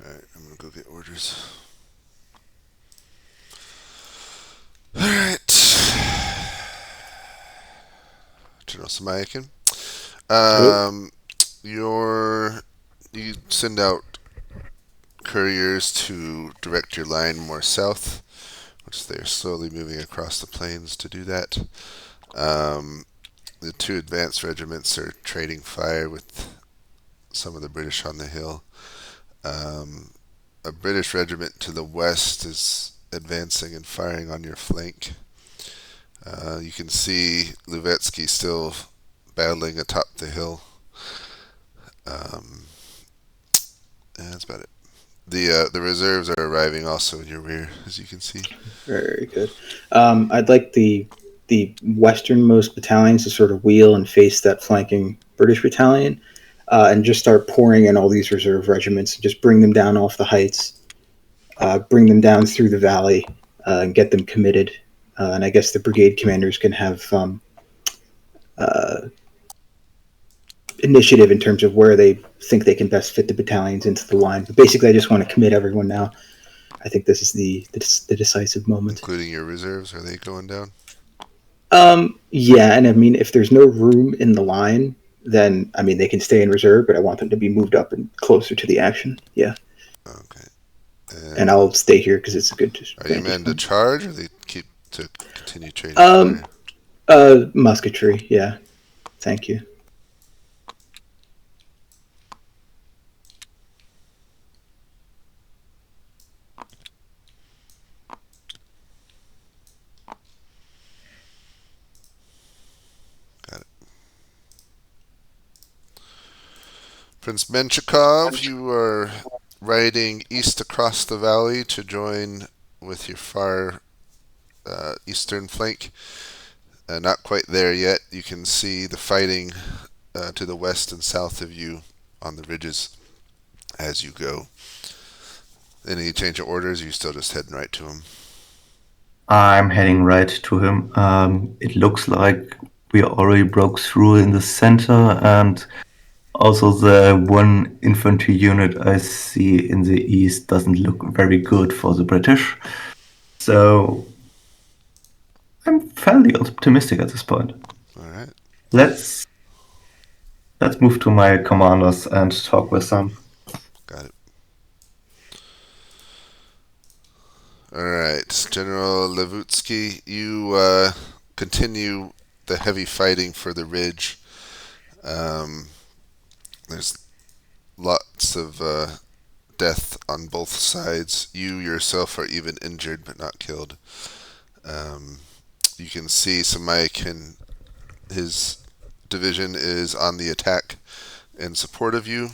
Alright, I'm gonna go get orders. Alright. General Samayakin. You send out couriers to direct your line more south, which they're slowly moving across the plains to do that. The two advanced regiments are trading fire with some of the British on the hill. A British regiment to the west is advancing and firing on your flank. You can see Luvetsky still battling atop the hill. And that's about it. The reserves are arriving also in your rear, as you can see. Very good. I'd like the westernmost battalions to sort of wheel and face that flanking British battalion, and just start pouring in all these reserve regiments. Just bring them down off the heights, bring them down through the valley, and get them committed. And I guess the brigade commanders can have initiative in terms of where they think they can best fit the battalions into the line. But basically, I just want to commit everyone now. I think this is the decisive moment. Including your reserves, are they going down? Yeah, and I mean, if there's no room in the line, then I mean they can stay in reserve, but I want them to be moved up and closer to the action. Yeah. Okay. And I'll stay here because it's a good. Are you men to charge, or they keep to continue trading fire? Musketry. Yeah. Thank you. Prince Menshikov, you are riding east across the valley to join with your far eastern flank. Not quite there yet. You can see the fighting to the west and south of you on the ridges as you go. Any change of orders? Or are you still just heading right to him? I'm heading right to him. It looks like we already broke through in the center, and also the one infantry unit I see in the east doesn't look very good for the British. So I'm fairly optimistic at this point. All right. Let's move to my commanders and talk with them. Got it. All right, General Levutsky, you continue the heavy fighting for the ridge. There's lots of death on both sides. You yourself are even injured but not killed. You can see Samaic, his division is on the attack in support of you,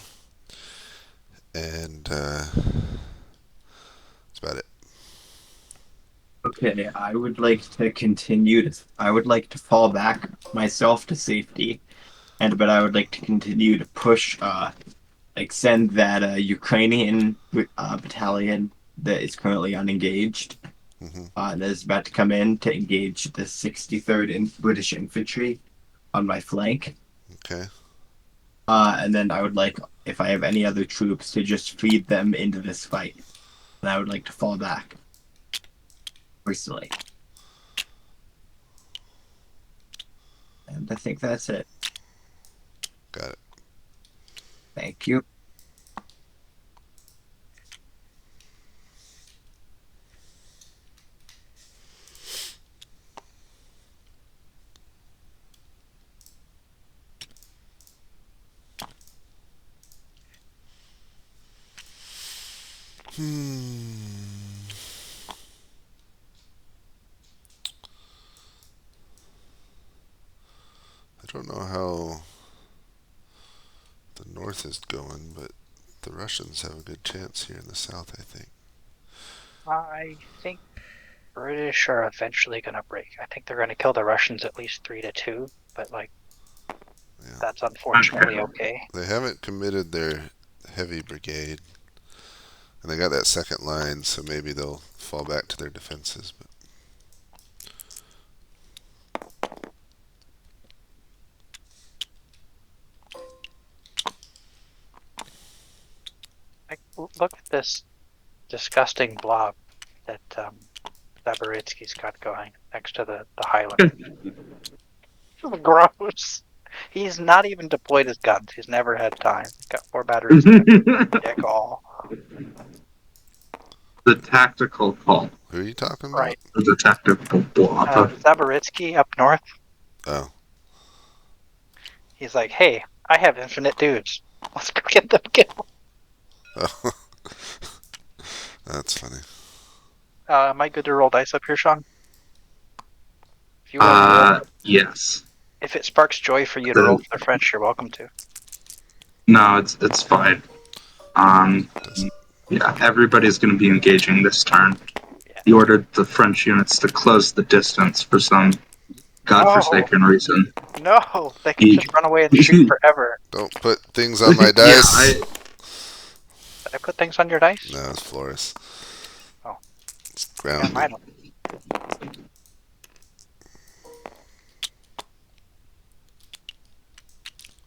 and that's about it. Okay, I would like to continue to. I would like to fall back myself to safety, but I would like to continue to push. Send that Ukrainian battalion that is currently unengaged. That is about to come in to engage the 63rd British Infantry on my flank. Okay. And then I would like, if I have any other troops, to just feed them into this fight. And I would like to fall back. Personally. And I think that's it. Got it. Thank you. I don't know how the north is going, but the Russians have a good chance here in the south, I think. I think British are eventually going to break. I think they're going to kill the Russians at least 3-2, but that's unfortunately okay. They haven't committed their heavy brigade, and they got that second line, so maybe they'll fall back to their defenses. But look at this disgusting blob that Zaboritsky's got going next to the Highland. Gross. He's not even deployed his guns. He's never had time. He's got 4 batteries. Dick all. The tactical call. who are you talking about? Right. The tactical blob. Zaboritsky up north. Oh. He's like, hey, I have infinite dudes. Let's go get them killed. Oh. That's funny. Am I good to roll dice up here, Sean? If you want to roll, yes. if it sparks joy for you to roll for the French, you're welcome to. No, it's fine. Yeah, everybody's going to be engaging this turn. Yeah. He ordered the French units to close the distance for some godforsaken reason. No, they can just run away and shoot forever. Don't put things on my dice. Did I put things on your dice? No, it's Flores. Oh. It's grounded. Yeah, mine.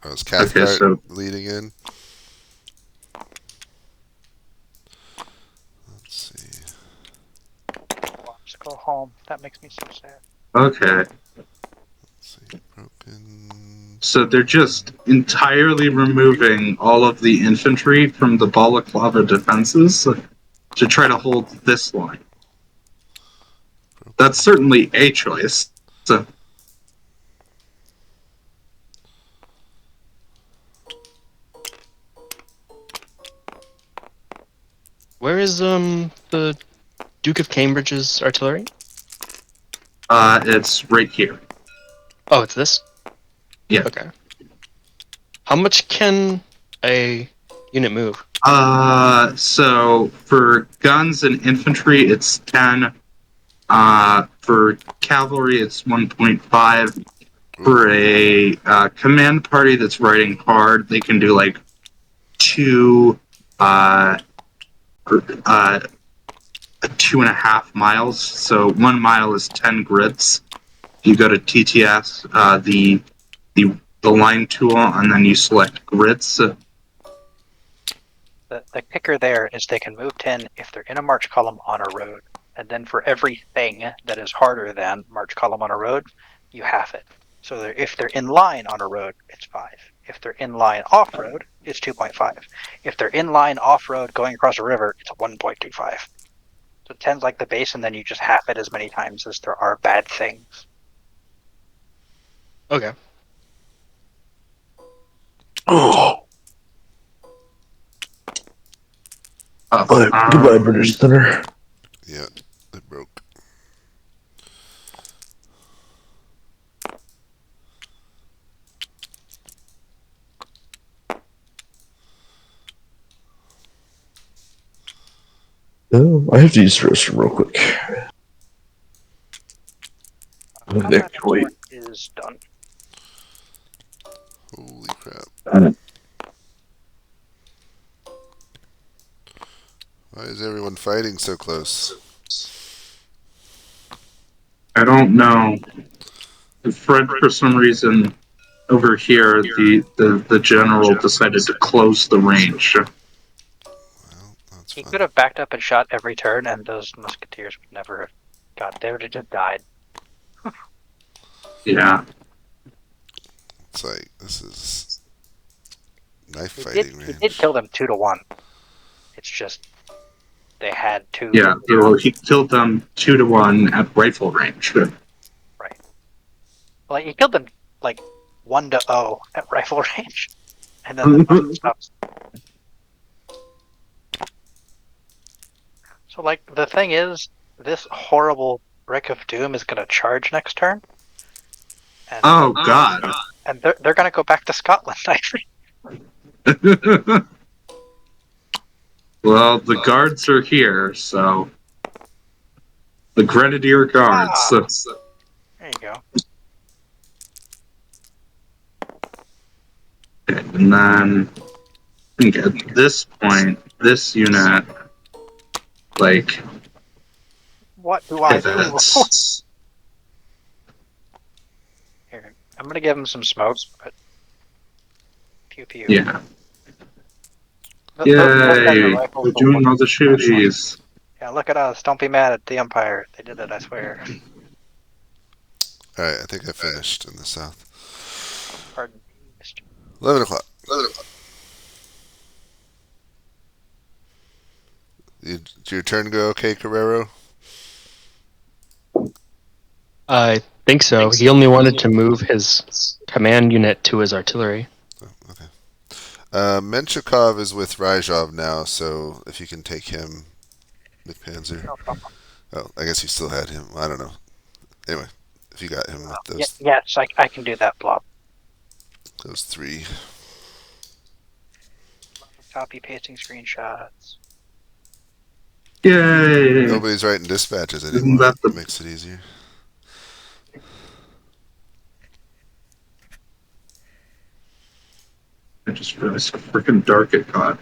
Oh, is Cathcart leading in? Let's see. Let's go home. That makes me so sad. Okay. Let's see. Broken. So they're just entirely removing all of the infantry from the Balaclava defenses to try to hold this line. That's certainly a choice. So. Where is the Duke of Cambridge's artillery? It's right here. Oh, it's this? Yeah. Okay. How much can a unit move? So for guns and infantry, it's 10. For cavalry, it's 1.5. For a command party that's riding hard, they can do like 2, 2.5 miles. So 1 mile is 10 grids. You go to TTS, the line tool, and then you select grids. The kicker there is they can move 10 if they're in a march column on a road. And then for everything that is harder than march column on a road, you half it. So if they're in line on a road, it's 5. If they're in line off road, it's 2.5. If they're in line off road going across a river, it's 1.25. So 10's like the base, and then you just half it as many times as there are bad things. Okay. Oh. Goodbye, British Center. Yeah, it broke. Oh, I have to use the restroom real quick. Combat support is done. Holy crap. Why is everyone fighting so close? I don't know. Fred, for some reason, over here, the general decided to close the range. Well, that's He fun. could have backed up and shot every turn, and those musketeers would never have got. They would have just died. Yeah. It's like, this is knife He fighting did range. kill them 2-1. It's just they had to. Yeah, well, he killed them 2-1 at rifle range. Right. Like he killed them like 1-0 at rifle range, and then the musket stops. So like the thing is, this horrible Brick of Doom is gonna charge next turn. And Oh God. And they're gonna go back to Scotland, I think. Well, the guards are here, so the Grenadier Guards. There you go. And then I think at this point, this unit, like, What do I do? pivots. Here, I'm gonna give him some smokes, but pew pew. Yeah. Those guys have the Yay! rifles We're to doing look all the at that. shooties. Yeah, look at us. Don't be mad at the Empire. They did it, I swear. Alright, I think I finished in the south. Pardon me, Mr. 11 o'clock. Did your turn go okay, Carrero? I think so. He only wanted to move his command unit to his artillery. Oh, okay. Menshikov is with Ryzhov now, so if you can take him, McPanzer. No problem. Oh, I guess you still had him. I don't know. Anyway, if you got him with those Yes, I can do that, Blob. those 3. Copy pasting screenshots. Yay! Nobody's writing dispatches Isn't anymore. that the- It makes it easier. I just realized how freaking dark it got.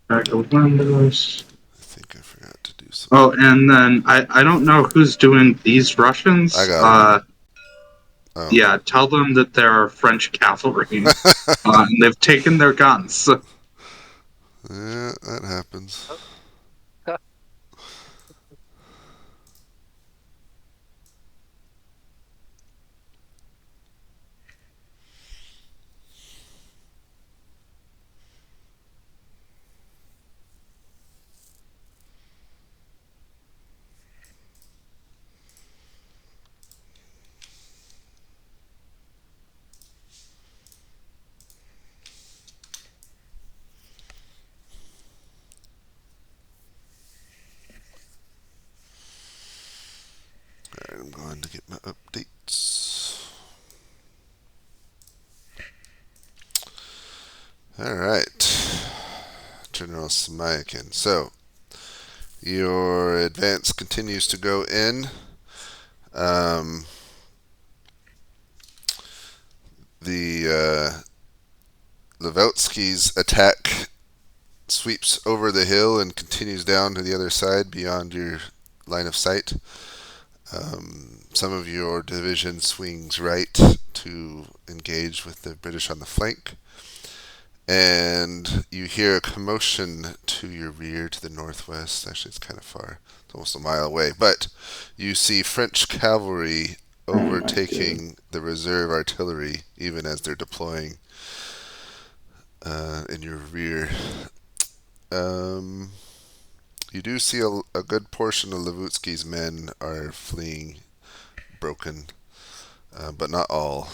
Back to Windows. I think I forgot to do something. Oh, and then I don't know who's doing these Russians. I got Oh. Yeah, tell them that they're French cavalry. And they've taken their guns. Yeah, that happens. Alright, I'm going to get my updates. Alright. General Samayakin. So, your advance continues to go in. The Levelsky's attack sweeps over the hill and continues down to the other side beyond your line of sight. Some of your division swings right to engage with the British on the flank. And you hear a commotion to your rear to the northwest. Actually, it's kind of far. It's almost a mile away. But you see French cavalry overtaking the reserve artillery even as they're deploying in your rear. You do see a good portion of Levutsky's men are fleeing broken, but not all.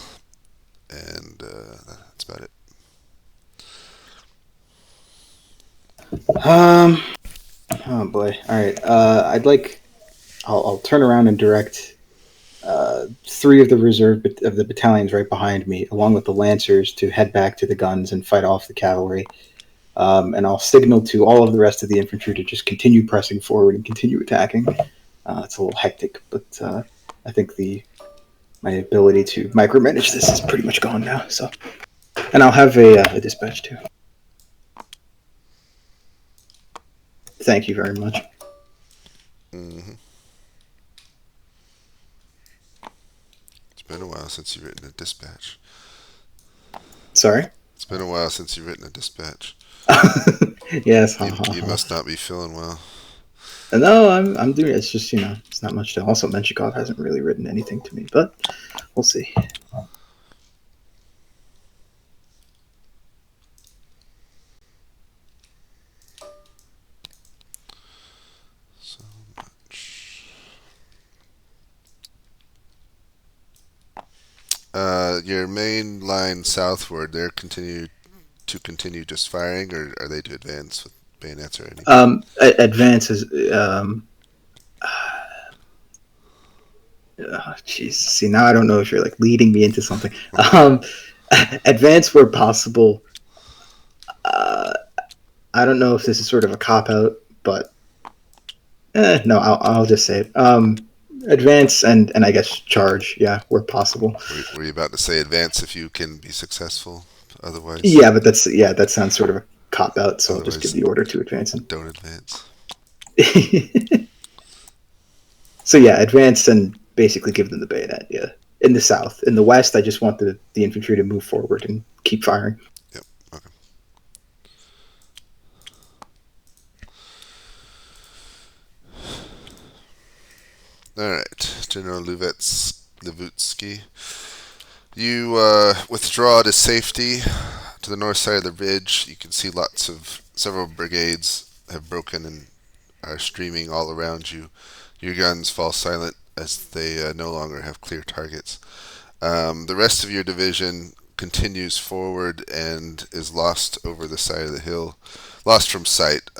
And that's about it. Oh boy. All right. I'll turn around and direct three of the reserve of the battalions right behind me, along with the lancers, to head back to the guns and fight off the cavalry. And I'll signal to all of the rest of the infantry to just continue pressing forward and continue attacking. It's a little hectic, but I think my ability to micromanage this is pretty much gone now. So, and I'll have a dispatch too. Thank you very much. Mm-hmm. It's been a while since you've written a dispatch. Sorry? It's been a while since you've written a dispatch. Yes. You must not be feeling well. No, I'm doing it. It's just, it's not much to. Also, Menshikov hasn't really written anything to me, but we'll see. So much. Your main line southward, they're continue just firing, or are they to advance with bayonets or anything? Advance is. Jeez. See, now I don't know if you're like leading me into something. Advance where possible. I don't know if this is sort of a cop out, but no, I'll just say it. Advance and I guess charge, yeah, where possible. Were you about to say advance if you can be successful? Otherwise, yeah, but that sounds sort of a cop out. So I'll just give the order to advance. Don't advance. So yeah, advance and basically give them the bayonet. Yeah, in the south. In the west, I just want the infantry to move forward and keep firing. Yep. Okay. All right, General Levutsky. You withdraw to safety to the north side of the ridge. You can see several brigades have broken and are streaming all around you. Your guns fall silent as they no longer have clear targets. The rest of your division continues forward and is lost over the side of the hill. Lost from sight.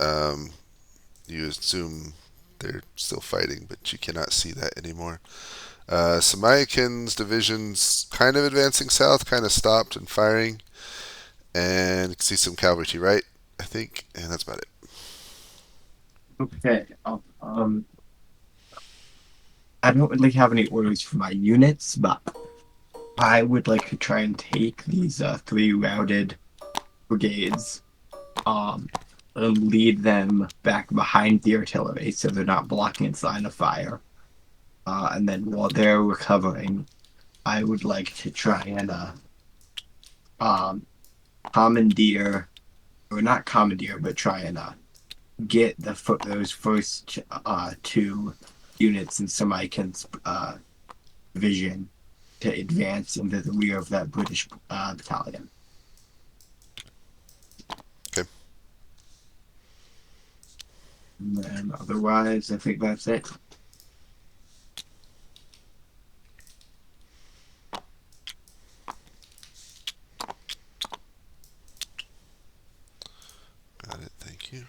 You assume they're still fighting, but you cannot see that anymore. Samayakin's division's kind of advancing south, kind of stopped and firing. And you can see some cavalry to your right, I think, and that's about it. Okay. I don't really have any orders for my units, but I would like to try and take these three routed brigades, and lead them back behind the artillery so they're not blocking its line of fire. And then while they're recovering, I would like to try and commandeer, or not commandeer, but try and get those first two units in Samayakin's division to advance into the rear of that British battalion. Okay. And then otherwise, I think that's it. Got it, thank you.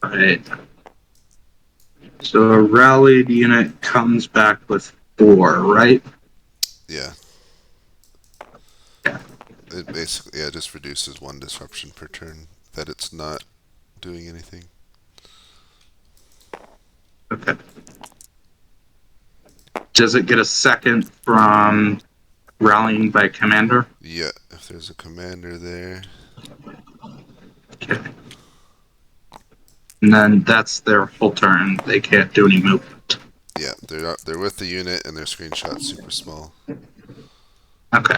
Right. So a rallied unit comes back with 4, right? Yeah. It basically just reduces 1 disruption per turn that it's not doing anything. Okay. Does it get a second from rallying by commander? Yeah, if there's a commander there. Okay. And then that's their whole turn. They can't do any movement. Yeah, they're with the unit and their screenshot's super small. Okay.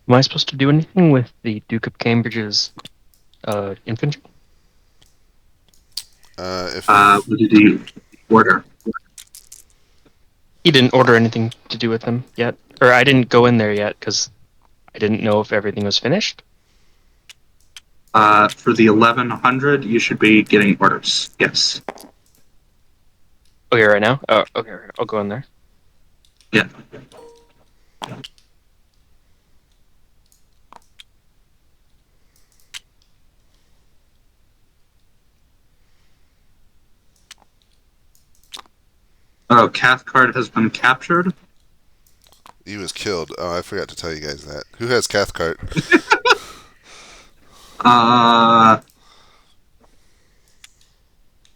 Am I supposed to do anything with the Duke of Cambridge's infantry? If What did he order? He didn't order anything to do with them yet, or I didn't go in there yet because I didn't know if everything was finished. For the 1100, you should be getting orders. Yes. Okay, right now. Oh, okay, I'll go in there. Yeah. Oh, Cathcart has been captured? he was killed. Oh, I forgot to tell you guys that. Who has Cathcart?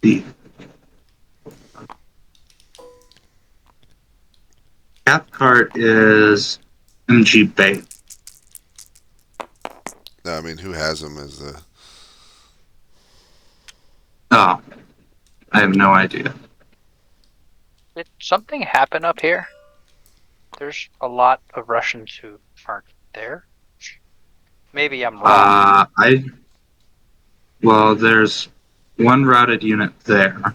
The Cathcart is MG Bay. No, I mean, who has him as the... Oh, I have no idea. Did something happen up here? There's a lot of Russians who aren't there. Maybe I'm wrong. Well, there's one routed unit there.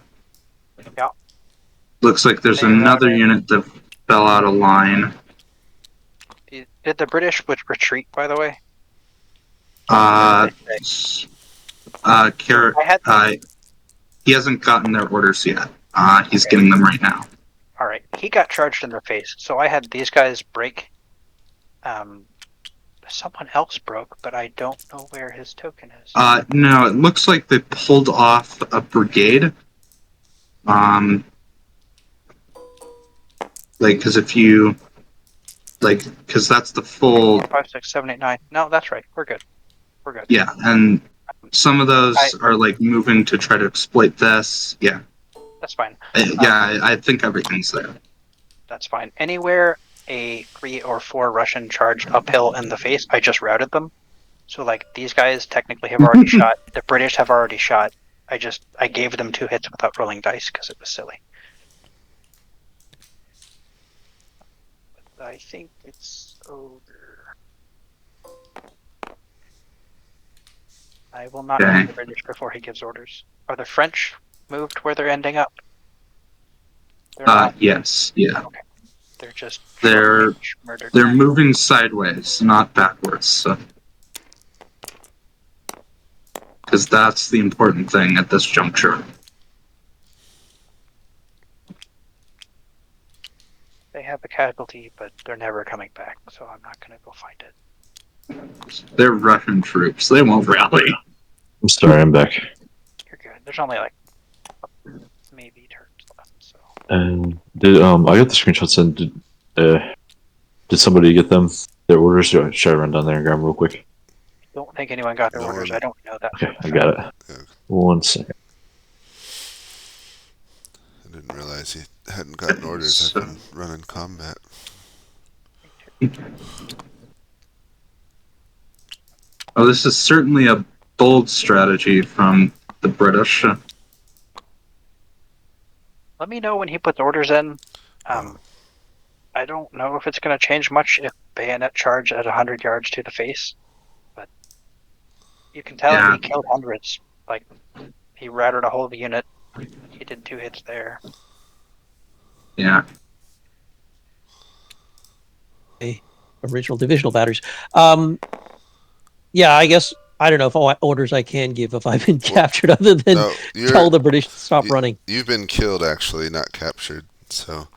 Yeah. Looks like there's They another routed. unit that fell out of line. Did the British retreat, by the way? He hasn't gotten their orders yet. He's Okay. getting them right now. All right. He got charged in the face, so I had these guys break. Someone else broke, but I don't know where his token is. No, it looks like they pulled off a brigade. Because if you, because that's the full. 4, 5, 6, 7, 8, 9. No, that's right. We're good. We're good. Yeah, and some of those are moving to try to exploit this. Yeah. That's fine. I think everything's there. That's fine. Anywhere a 3 or 4 Russian charged uphill in the face, I just routed them. So these guys technically have already shot. The British have already shot. I gave them 2 hits without rolling dice because it was silly. But I think it's over. I will not hit the British before he gives orders. Are the French moved where they're ending up? They're not. Yes. Yeah. Okay. They're just They're murdered. moving sideways, not backwards. So. Because that's the important thing at this juncture. They have a casualty, but they're never coming back, so I'm not going to go find it. They're Russian troops. They won't rally. I'm sorry, I'm back. You're good. There's only maybe turns left. So. And I got the screenshots and did somebody get them their orders? Should I run down there and grab them real quick? I don't think anyone got their orders. I don't know that. Okay, I got it. Yeah. 1 second. I didn't realize he hadn't gotten orders. I've been running combat. Oh, this is certainly a bold strategy from the British. Let me know when he puts orders in. I don't know if it's going to change much if bayonet charge at 100 yards to the face, but you can tell he killed hundreds. He routed a whole unit. He did 2 hits there. Yeah. Original divisional batteries. Yeah, I guess I don't know if all orders I can give if I've been captured, other than No, tell the British to stop running. You've been killed, actually, not captured. So,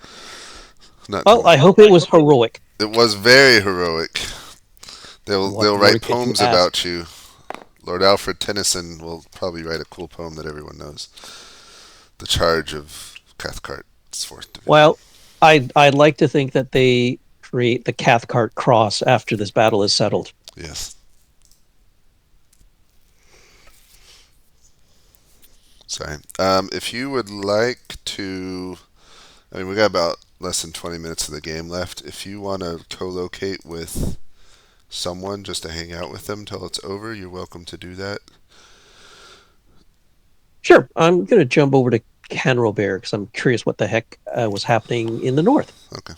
not. Well, I hope it was heroic. It was very heroic. What They'll more write could you poems ask? about you. Lord Alfred Tennyson will probably write a cool poem that everyone knows. The Charge of Cathcart's 4th Division. Well, I'd like to think that they create the Cathcart Cross after this battle is settled. Yes. Sorry. If you would like to, I mean, we got about less than 20 minutes of the game left. If you want to co-locate with someone just to hang out with them till it's over, you're welcome to do that. Sure, I'm going to jump over to Canrobert because I'm curious what the heck was happening in the north. Okay.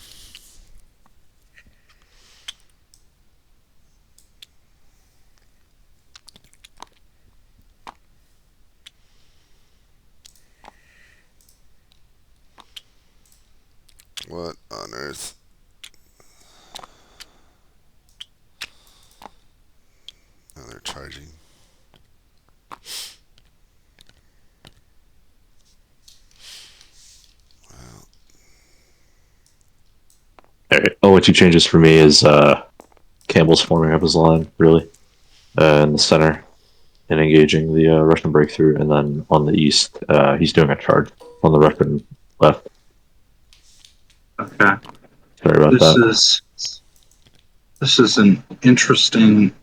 What on earth? Now they're charging. Well, Alright. Oh, what you changes for me is Campbell's forming up his line, really, in the center and engaging the Russian breakthrough, and then on the east, he's doing a charge on the Russian left. Okay. Sorry about that. This is an interesting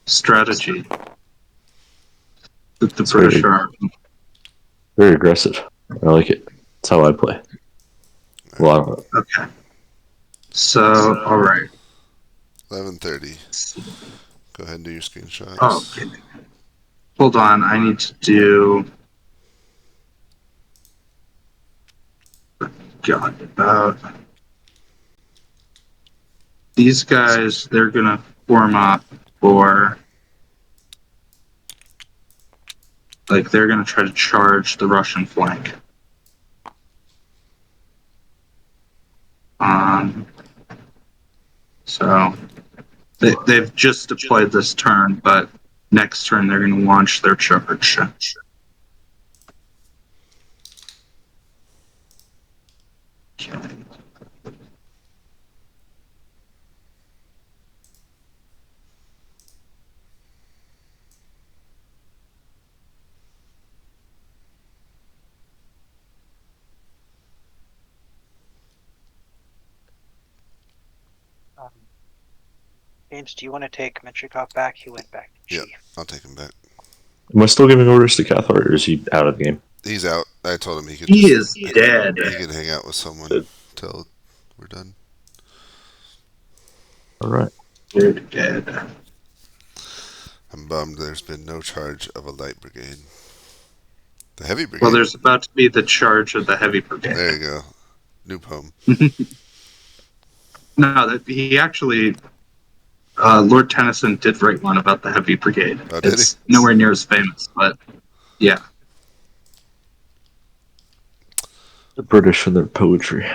strategy that the British are. Very aggressive. I like it. That's how I play. A lot of it. Okay. So, all right. 11:30. Go ahead and do your screenshots. Oh, okay. Hold on. I need to do. God, about these guys. They're gonna form up for. Like, they're gonna try to charge the Russian flank. So they've just deployed this turn, but next turn they're going to launch their charge. Okay. James, do you want to take Menshikov back? He went back to Yeah, chief. I'll take him back. Am I still giving orders to Cathart, or is he out of the game? He's out. I told him he could. He is dead. He could hang out with someone till we're done. All right. You're dead. I'm bummed there's been no charge of a light brigade. The heavy brigade. Well, there's about to be the charge of the heavy brigade. There you go. New poem. No, that he actually. Lord Tennyson did write one about the heavy brigade. Oh, did it's nowhere near as famous, but yeah. The British and their poetry.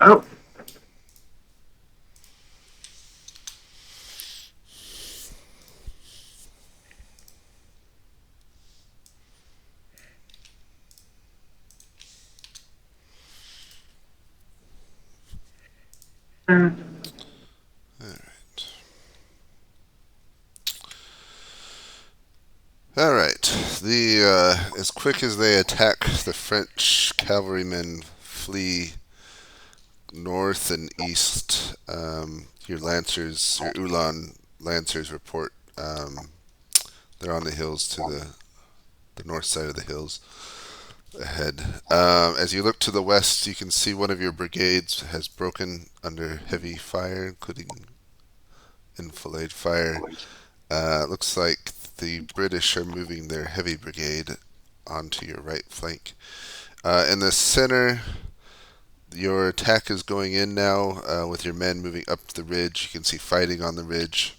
Oh. All right. The as quick as they attack, the French cavalrymen flee north and east. Your lancers, your Ulan lancers report. They're on the hills to the north side of the hills ahead. As you look to the west, you can see one of your brigades has broken under heavy fire, including enfilade fire. Looks like the British are moving their heavy brigade onto your right flank. In the center, Your attack is going in now with your men moving up the ridge. You can see fighting on the ridge,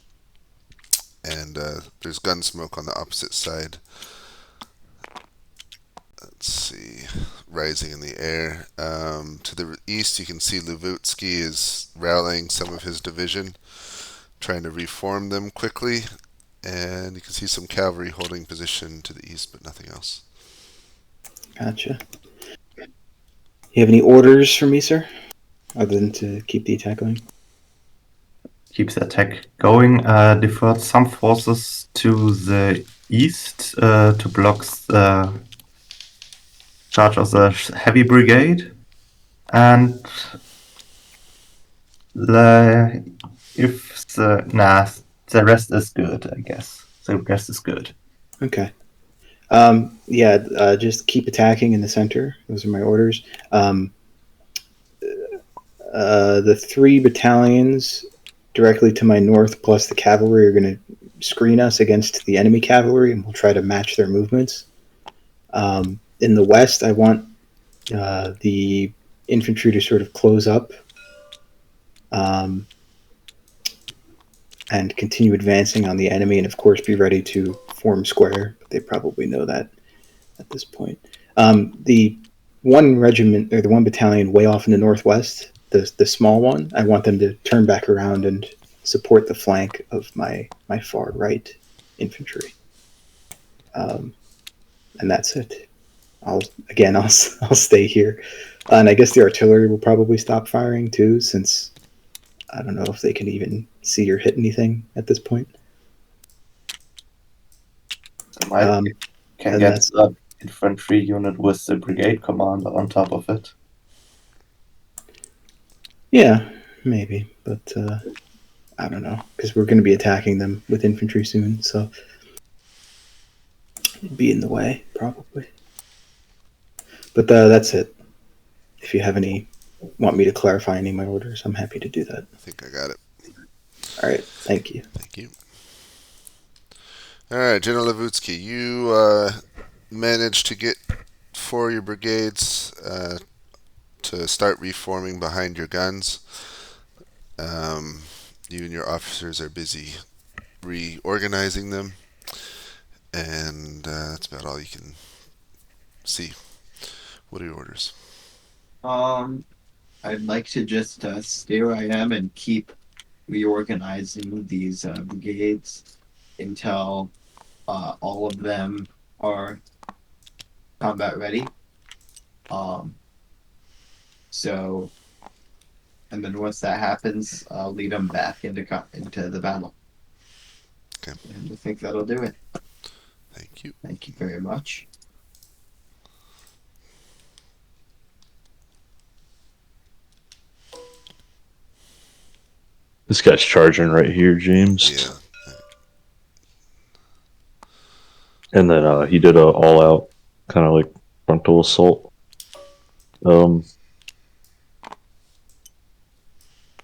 and there's gun smoke on the opposite side. Let's see, rising in the air. To the east, you can see Levutsky is rallying some of his division, trying to reform them quickly. And you can see some cavalry holding position to the east, but nothing else. Gotcha. You have any orders for me, sir? Other than to keep the attack going? Keeps the attack going. Deferred some forces to the east to block the charge of the heavy brigade. And the rest is good, I guess. The rest is good. Okay. Just keep attacking in the center. Those are my orders. The 3 battalions directly to my north, plus the cavalry, are going to screen us against the enemy cavalry, and we'll try to match their movements. In the west, I want the infantry to sort of close up and continue advancing on the enemy, and of course be ready to form square. But they probably know that at this point. The one regiment, or the one battalion way off in the northwest, the small one, I want them to turn back around and support the flank of my far right infantry. And that's it. I'll stay here, and I guess the artillery will probably stop firing too, since I don't know if they can even see or hit anything at this point. Can get the infantry unit with the brigade commander on top of it. Yeah, maybe, but I don't know, because we're going to be attacking them with infantry soon, so it'd be in the way, probably. But that's it. If you want me to clarify any of my orders, I'm happy to do that. I think I got it. All right, thank you. Thank you. All right, General Levutsky, you managed to get 4 of your brigades to start reforming behind your guns. You and your officers are busy reorganizing them, and that's about all you can see. What are your orders? I'd like to just stay where I am and keep reorganizing these brigades until all of them are combat ready. And then once that happens, I'll lead them back into the battle. Okay. And I think that'll do it. Thank you. Thank you very much. This guy's charging right here, James. Yeah. And then he did a all-out kind of like frontal assault. Or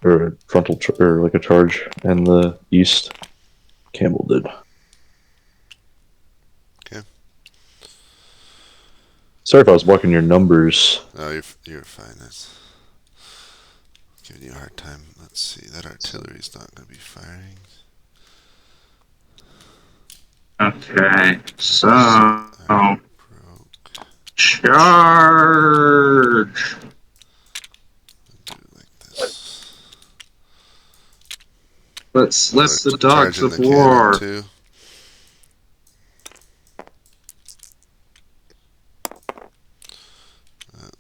a frontal or like a charge in the east. Campbell did. Okay. Sorry if I was blocking your numbers. No, you're fine. That's giving you a hard time. Let's see. That artillery's not going to be firing. Okay, so charge. Do it like this. Let's let the dogs Charging of the war. cannon too.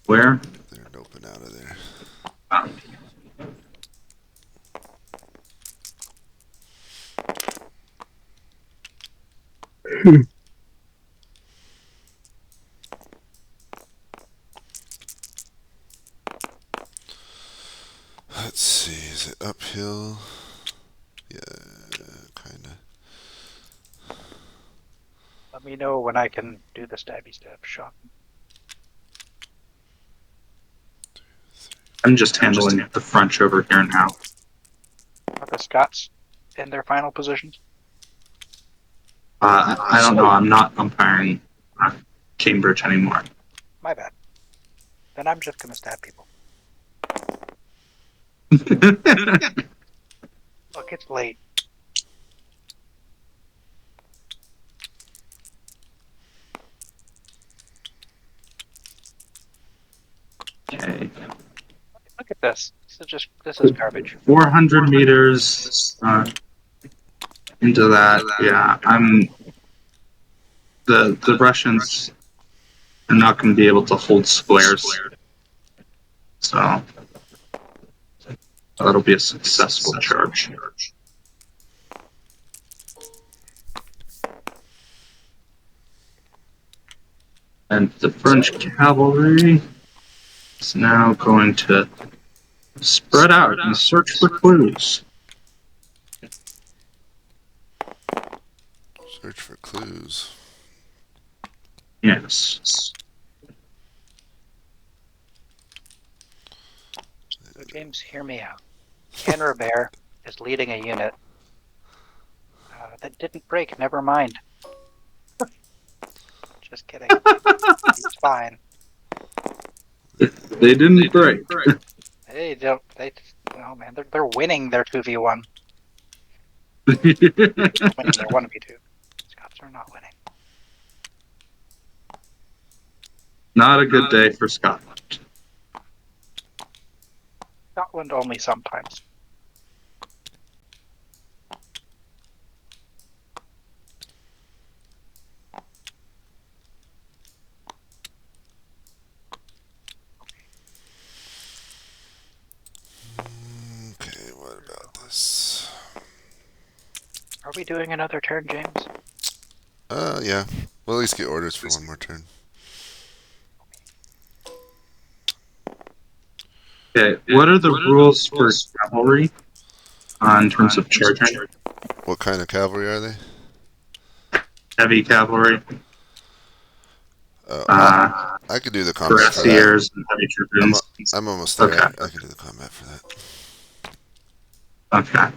Where? They're open out of there. Let's see, is it uphill? Yeah, kinda. Let me know when I can do the stabby stab shot. I'm just handling the French over here now. Are the Scots in their final positions? I don't know. I'm not umpiring Cambridge anymore. My bad. Then I'm just gonna stab people. Look, it's late. Okay. Look at this. This is garbage. 400 meters into that. Yeah, the Russians are not going to be able to hold squares, so that'll be a successful charge. And the French cavalry is now going to spread out and search for clues. Search for clues. Yes. So James, hear me out. Ken Robert is leading a unit that didn't break. Never mind. Just kidding. He's fine. They didn't break. They don't. Oh man, they're winning their 2v1. Winning their 1v2. Scots are not winning. Not a good day for Scotland. Scotland only sometimes. Okay, what about this? Are we doing another turn, James? Yeah. We'll at least get orders for one more turn. Okay, what are the rules for cavalry in terms of charging? What kind of cavalry are they? Heavy cavalry, I could do the combat for that. cuirassiers, and heavy dragoons. I'm almost there. Okay. I can do the combat for that. Okay.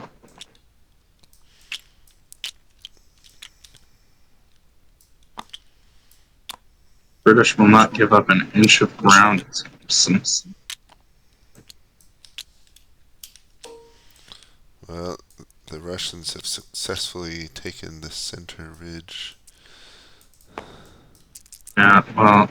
British will not give up an inch of ground. Well, the Russians have successfully taken the center ridge. Yeah, well,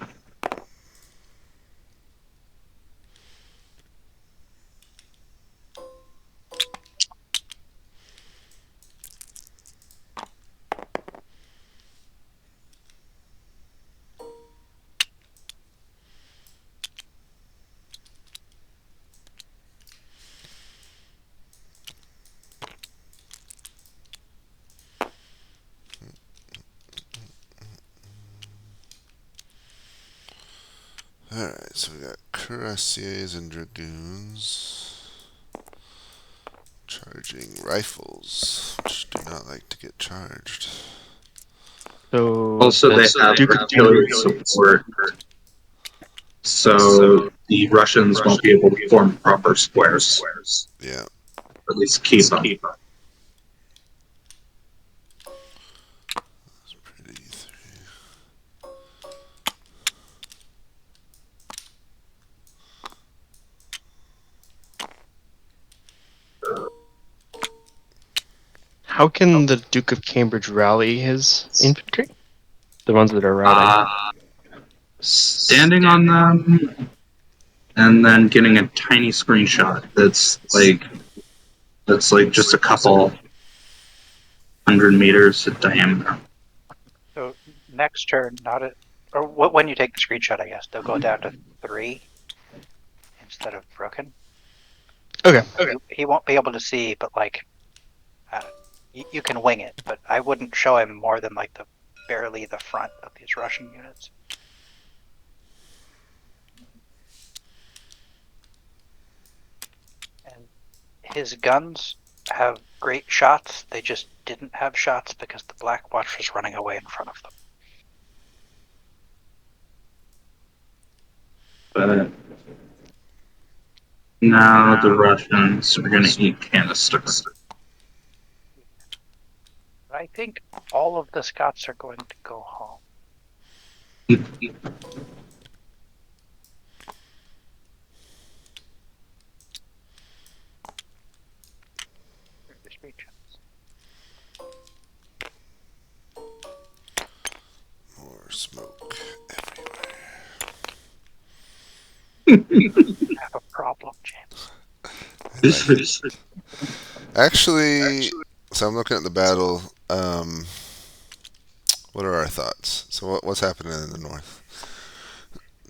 Alright, so we got cuirassiers and dragoons. Charging rifles, which do not like to get charged. So also they have Duke of artillery support, so the Russians won't be able to form proper squares. Yeah. Or at least keep them. It's pretty easy. how can the Duke of Cambridge rally his infantry? The ones that are routing. Standing on them, and then getting a tiny screenshot that's like just a couple 100 meters in diameter. So next turn, or when you take the screenshot, I guess they'll go down to 3 instead of broken. Okay. He won't be able to see, but you can wing it, but I wouldn't show him more than barely the front of these Russian units. And his guns have great shots. They just didn't have shots because the Black Watch was running away in front of them. But now the Russians are going to eat canisters. I think all of the Scots are going to go home. regions. More smoke everywhere. I have a problem, James. I like it. Actually, so I'm looking at the battle. What are our thoughts? So what's happening in the north?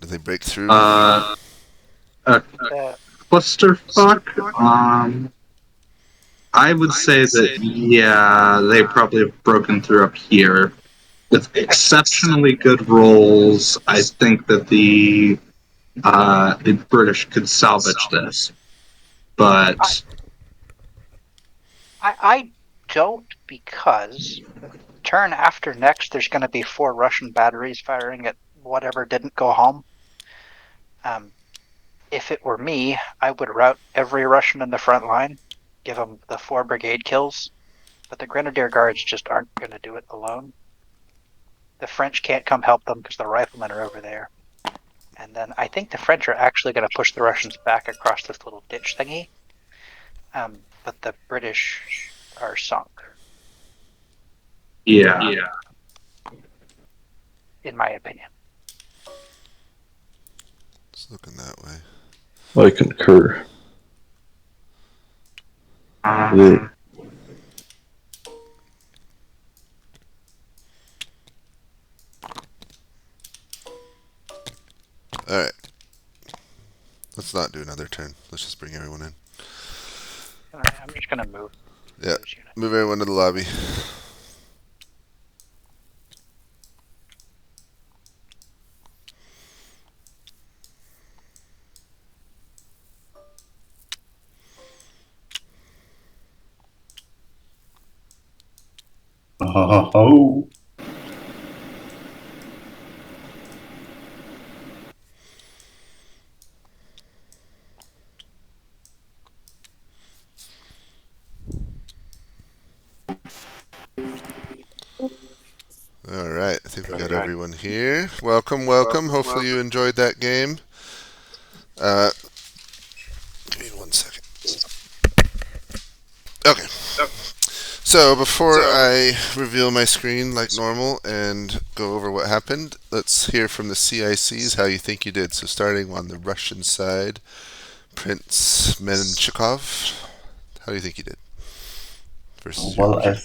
Did they break through? A clusterfuck. I would say that yeah, they probably have broken through up here with exceptionally good rolls. I think that the British could salvage this, but I don't, because turn after next there's going to be 4 Russian batteries firing at whatever didn't go home. If it were me, I would rout every Russian in the front line, give them the 4 brigade kills, but the Grenadier Guards just aren't going to do it alone. The French can't come help them because the riflemen are over there. And then I think the French are actually going to push the Russians back across this little ditch thingy. But the British are sunk. yeah. In my opinion. It's looking that way. I concur. Alright. Let's not do another turn. Let's just bring everyone in. Alright, I'm just going to move. Yeah. Move everyone to the lobby. Oh. Alright, I think we got everyone here. Welcome, welcome. Hopefully you enjoyed that game. Give me 1 second. Okay. So before I reveal my screen like normal and go over what happened, let's hear from the CICs how you think you did. So starting on the Russian side, Prince Menchikov, how do you think you did? Versus Well, I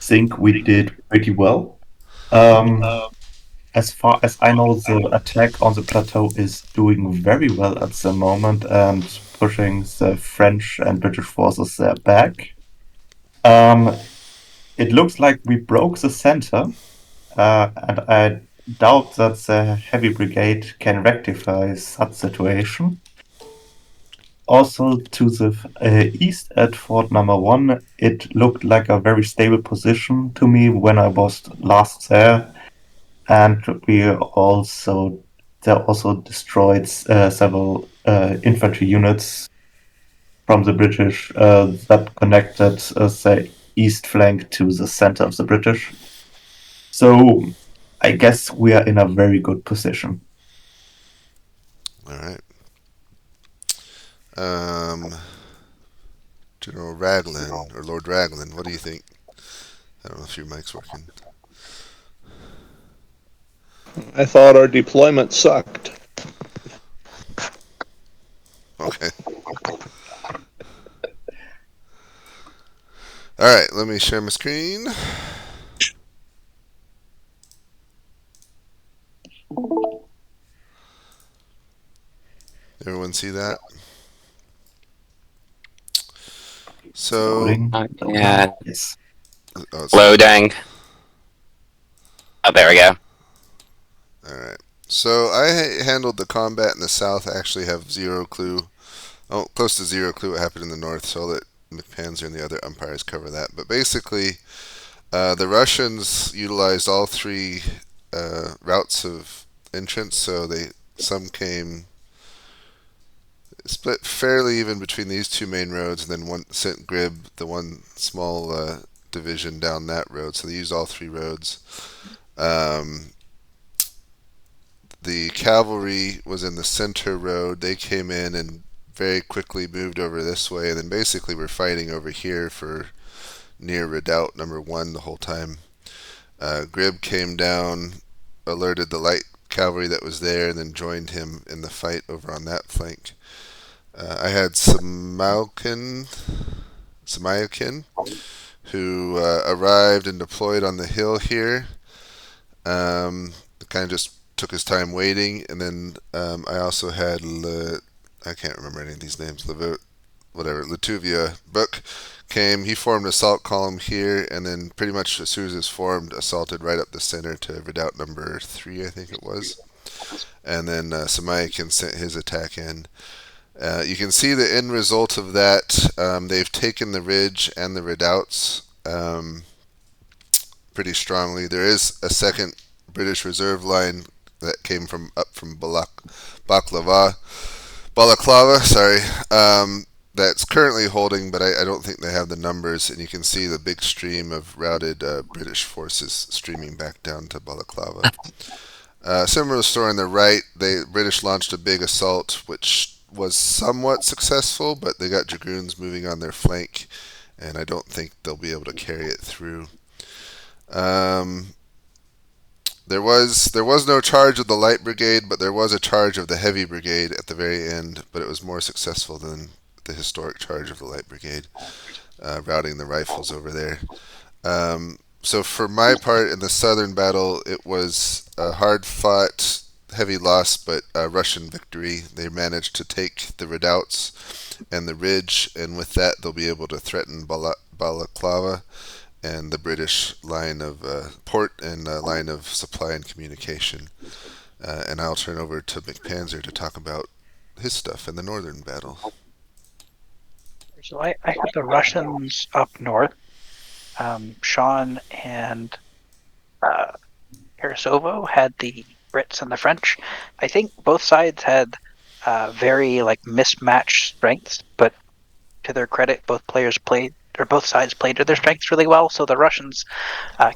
think we did pretty well. As far as I know, the attack on the plateau is doing very well at the moment and pushing the French and British forces back. It looks like we broke the center, and I doubt that the heavy brigade can rectify such situation. Also, to the east at Fort Number 1, it looked like a very stable position to me when I was last there. And there also destroyed several infantry units from the British that connected the east flank to the center of the British. So I guess we are in a very good position. All right. General Raglan, or Lord Raglan, what do you think? I don't know if your mic's working. I thought our deployment sucked. Okay. Alright, let me share my screen. Everyone see that? So, Yeah. Yes. Loading. Oh, there we go. Alright. So I handled the combat in the south. I actually have zero clue. Oh, close to zero clue what happened in the north, so I'll let McPanzer and the other umpires cover that. But basically, the Russians utilized all 3 routes of entrance, so some came split fairly even between these 2 main roads, and then one sent Grib, the one small division, down that road. So they used all 3 roads. The cavalry was in the center road. They came in and very quickly moved over this way, and then basically we're fighting over here for near redoubt number 1 the whole time. Grib came down, alerted the light cavalry that was there, and then joined him in the fight over on that flank. I had Samyakin, who arrived and deployed on the hill here. Kind of just took his time waiting, and then I also had I can't remember any of these names. Latuvia Book came. He formed assault column here, and then pretty much as soon as it's formed, assaulted right up the center to redoubt number 3, I think it was. And then Samyakin sent his attack in. You can see the end result of that. They've taken the ridge and the redoubts pretty strongly. There is a second British reserve line that came up from Balaclava, that's currently holding, but I don't think they have the numbers, and you can see the big stream of routed British forces streaming back down to Balaclava. Similar story on the right. British launched a big assault, which was somewhat successful, but they got dragoons moving on their flank, and I don't think they'll be able to carry it through. There was no charge of the light brigade, but there was a charge of the heavy brigade at the very end, but it was more successful than the historic charge of the light brigade, routing the rifles over there. So for my part in the southern battle, it was a hard-fought, heavy loss, but a Russian victory. They managed to take the redoubts and the ridge, and with that they'll be able to threaten Balaclava and the British line of port and line of supply and communication. And I'll turn over to McPanzer to talk about his stuff in the northern battle. So I had the Russians up north. Sean and Parasovo had the Brits and the French. I think both sides had very mismatched strengths, but to their credit, both sides played to their strengths really well. So the Russians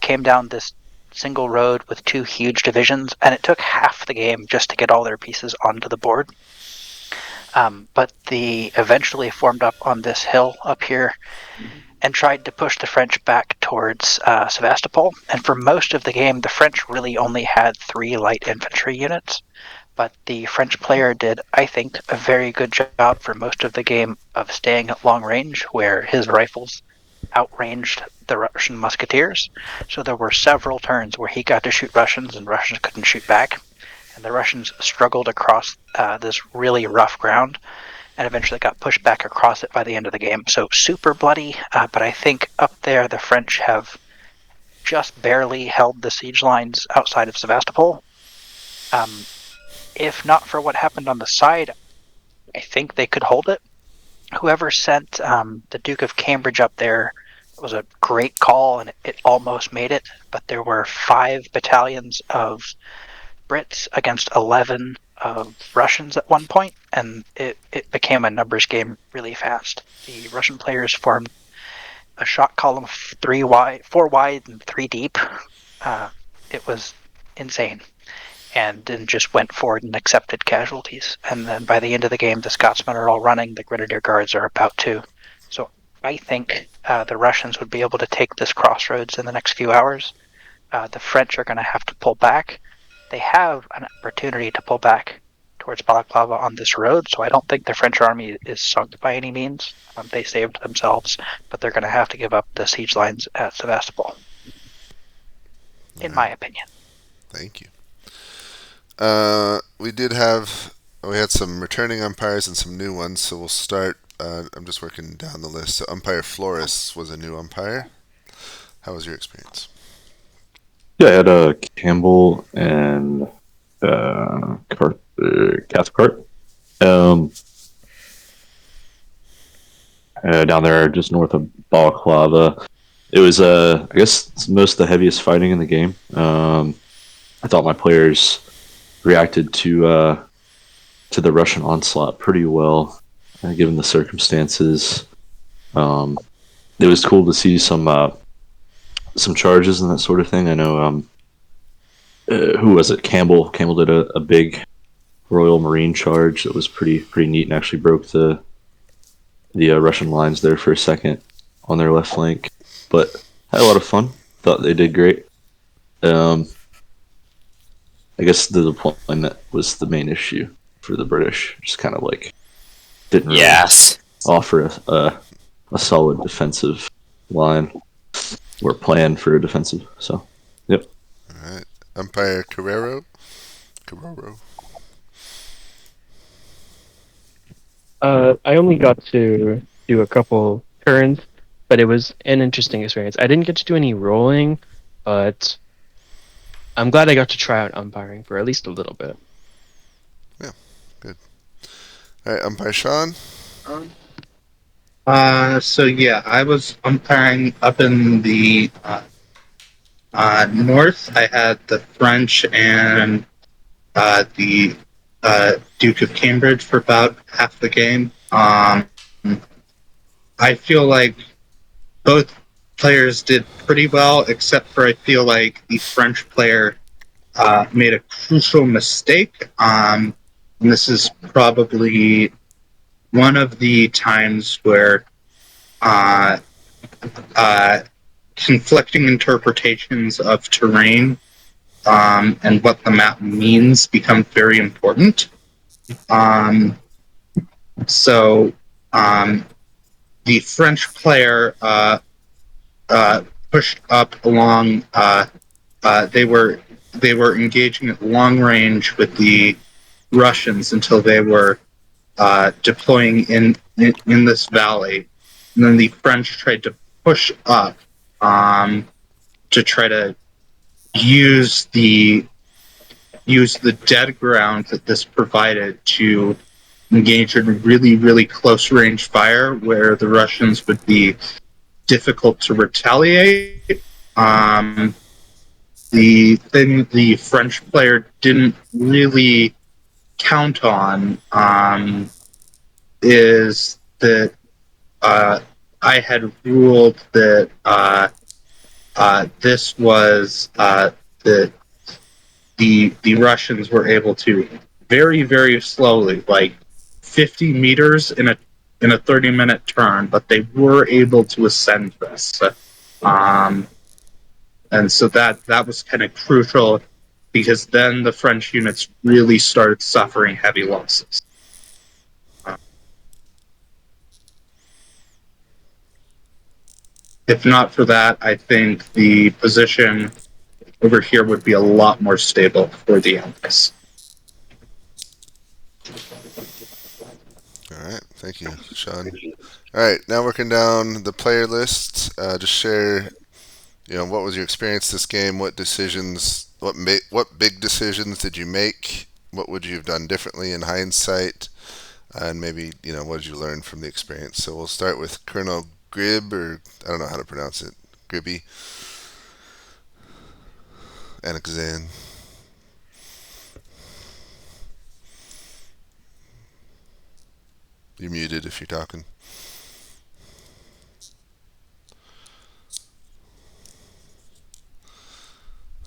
came down this single road with 2 huge divisions, and it took half the game just to get all their pieces onto the board. But they eventually formed up on this hill up here and tried to push the French back towards Sevastopol. And for most of the game, the French really only had 3 light infantry units. But the French player did, I think, a very good job for most of the game of staying at long range, where his rifles outranged the Russian musketeers. So there were several turns where he got to shoot Russians and Russians couldn't shoot back. And the Russians struggled across this really rough ground and eventually got pushed back across it by the end of the game. So super bloody, but I think up there the French have just barely held the siege lines outside of Sevastopol. If not for what happened on the side, I think they could hold it. Whoever sent the Duke of Cambridge up there was a great call, and it almost made it, but there were 5 battalions of Brits against 11 of Russians at one point, and it became a numbers game really fast. The Russian players formed a shot column of 4 wide and 3 deep. It was insane. And then just went forward and accepted casualties. And then by the end of the game, the Scotsmen are all running. The Grenadier Guards are about to. So I think the Russians would be able to take this crossroads in the next few hours. The French are going to have to pull back. They have an opportunity to pull back towards Balaclava on this road, so I don't think the French army is sunk by any means. They saved themselves, but they're going to have to give up the siege lines at Sevastopol, in my opinion. Thank you. We had some returning umpires and some new ones, so we'll start. I'm just working down the list. So umpire Flores was a new umpire. How was your experience? Yeah, I had Campbell and Cathcart. Down there just north of Balaclava. It was, I guess, most of the heaviest fighting in the game. I thought my players reacted to the Russian onslaught pretty well, given the circumstances. It was cool to see some charges and that sort of thing. I know who was it? Campbell did a big Royal Marine charge that was pretty neat and actually broke the Russian lines there for a second on their left flank. But had a lot of fun. Thought they did great. I guess the deployment was the main issue for the British. Just kind of like didn't really offer a solid defensive line or plan for a defensive. So, yep. All right, Umpire Carrero. I only got to do a couple turns, but it was an interesting experience. I didn't get to do any rolling, but I'm glad I got to try out umpiring for at least a little bit. Yeah, good. All right, Umpire Sean. So yeah, I was umpiring up in the north. I had the French and the Duke of Cambridge for about half the game. I feel like both players did pretty well, except for I feel like the French player made a crucial mistake. And this is probably one of the times where conflicting interpretations of terrain and what the map means become very important. So the French player pushed up along. They were engaging at long range with the Russians until they were deploying in this valley, and then the French tried to push up to try to use the dead ground that this provided to engage in really close range fire, where the Russians would be difficult to retaliate. The thing the French player didn't really count on is that I had ruled that this was that the Russians were able to very slowly, like 50 meters in a 30-minute turn, but they were able to ascend this. And so that was kind of crucial, because then the French units really started suffering heavy losses. If not for that, I think the position over here would be a lot more stable for the Allies. All right, thank you, Sean. All right, now working down the player list. Just share, what was your experience this game? What decisions? What big decisions did you make? What would you have done differently in hindsight? And maybe, what did you learn from the experience? So we'll start with Colonel Grib, or I don't know how to pronounce it. Gribby. Anakzan. You're muted if you're talking.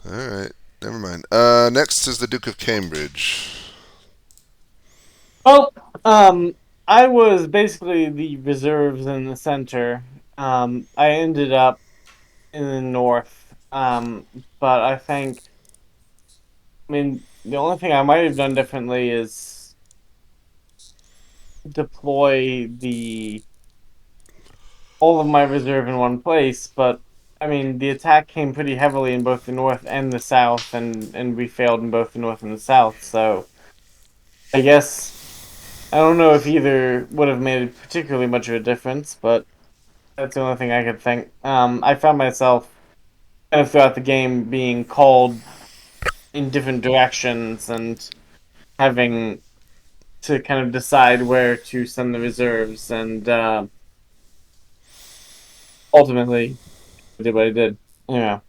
Alright, never mind. Next is the Duke of Cambridge. Well, I was basically the reserves in the center. I ended up in the north. But I think, the only thing I might have done differently is deploy all of my reserve in one place, but the attack came pretty heavily in both the north and the south, and we failed in both the north and the south, so I guess I don't know if either would have made particularly much of a difference, but that's the only thing I could think. I found myself kind of throughout the game being called in different directions and having to kind of decide where to send the reserves, and ultimately I did what I did. Yeah.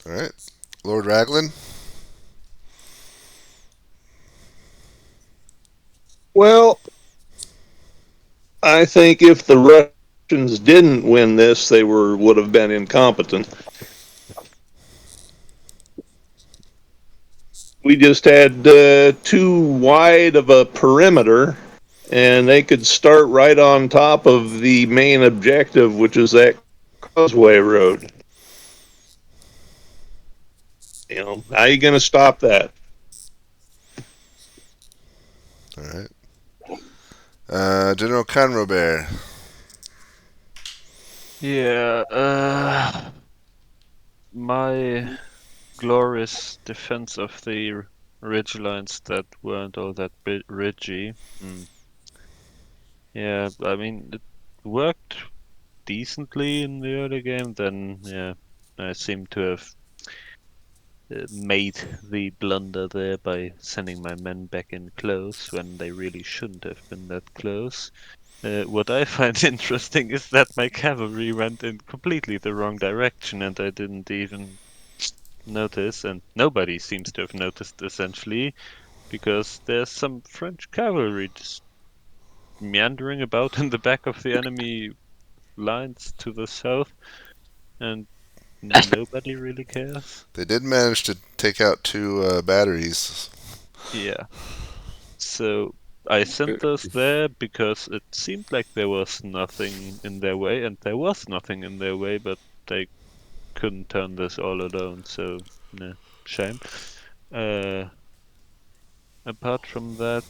Alright. Lord Raglan. Well, I think if the Russians didn't win this, they would have been incompetent. we just had too wide of a perimeter, and they could start right on top of the main objective, which is that causeway road. How are you going to stop that? All right. General Conrobert. Yeah, my glorious defense of the ridge lines that weren't all that ridgy. Yeah, I mean, it worked decently in the early game, then, yeah, I seem to have made the blunder there by sending my men back in close when they really shouldn't have been that close. What I find interesting is that my cavalry went in completely the wrong direction and I didn't even notice, and nobody seems to have noticed essentially, because there's some French cavalry just meandering about in the back of the enemy lines to the south, and nobody really cares. They did manage to take out 2 batteries. Yeah. So I sent those there because it seemed like there was nothing in their way, and there was nothing in their way, but they couldn't turn this all alone, so nah, shame. Apart from that,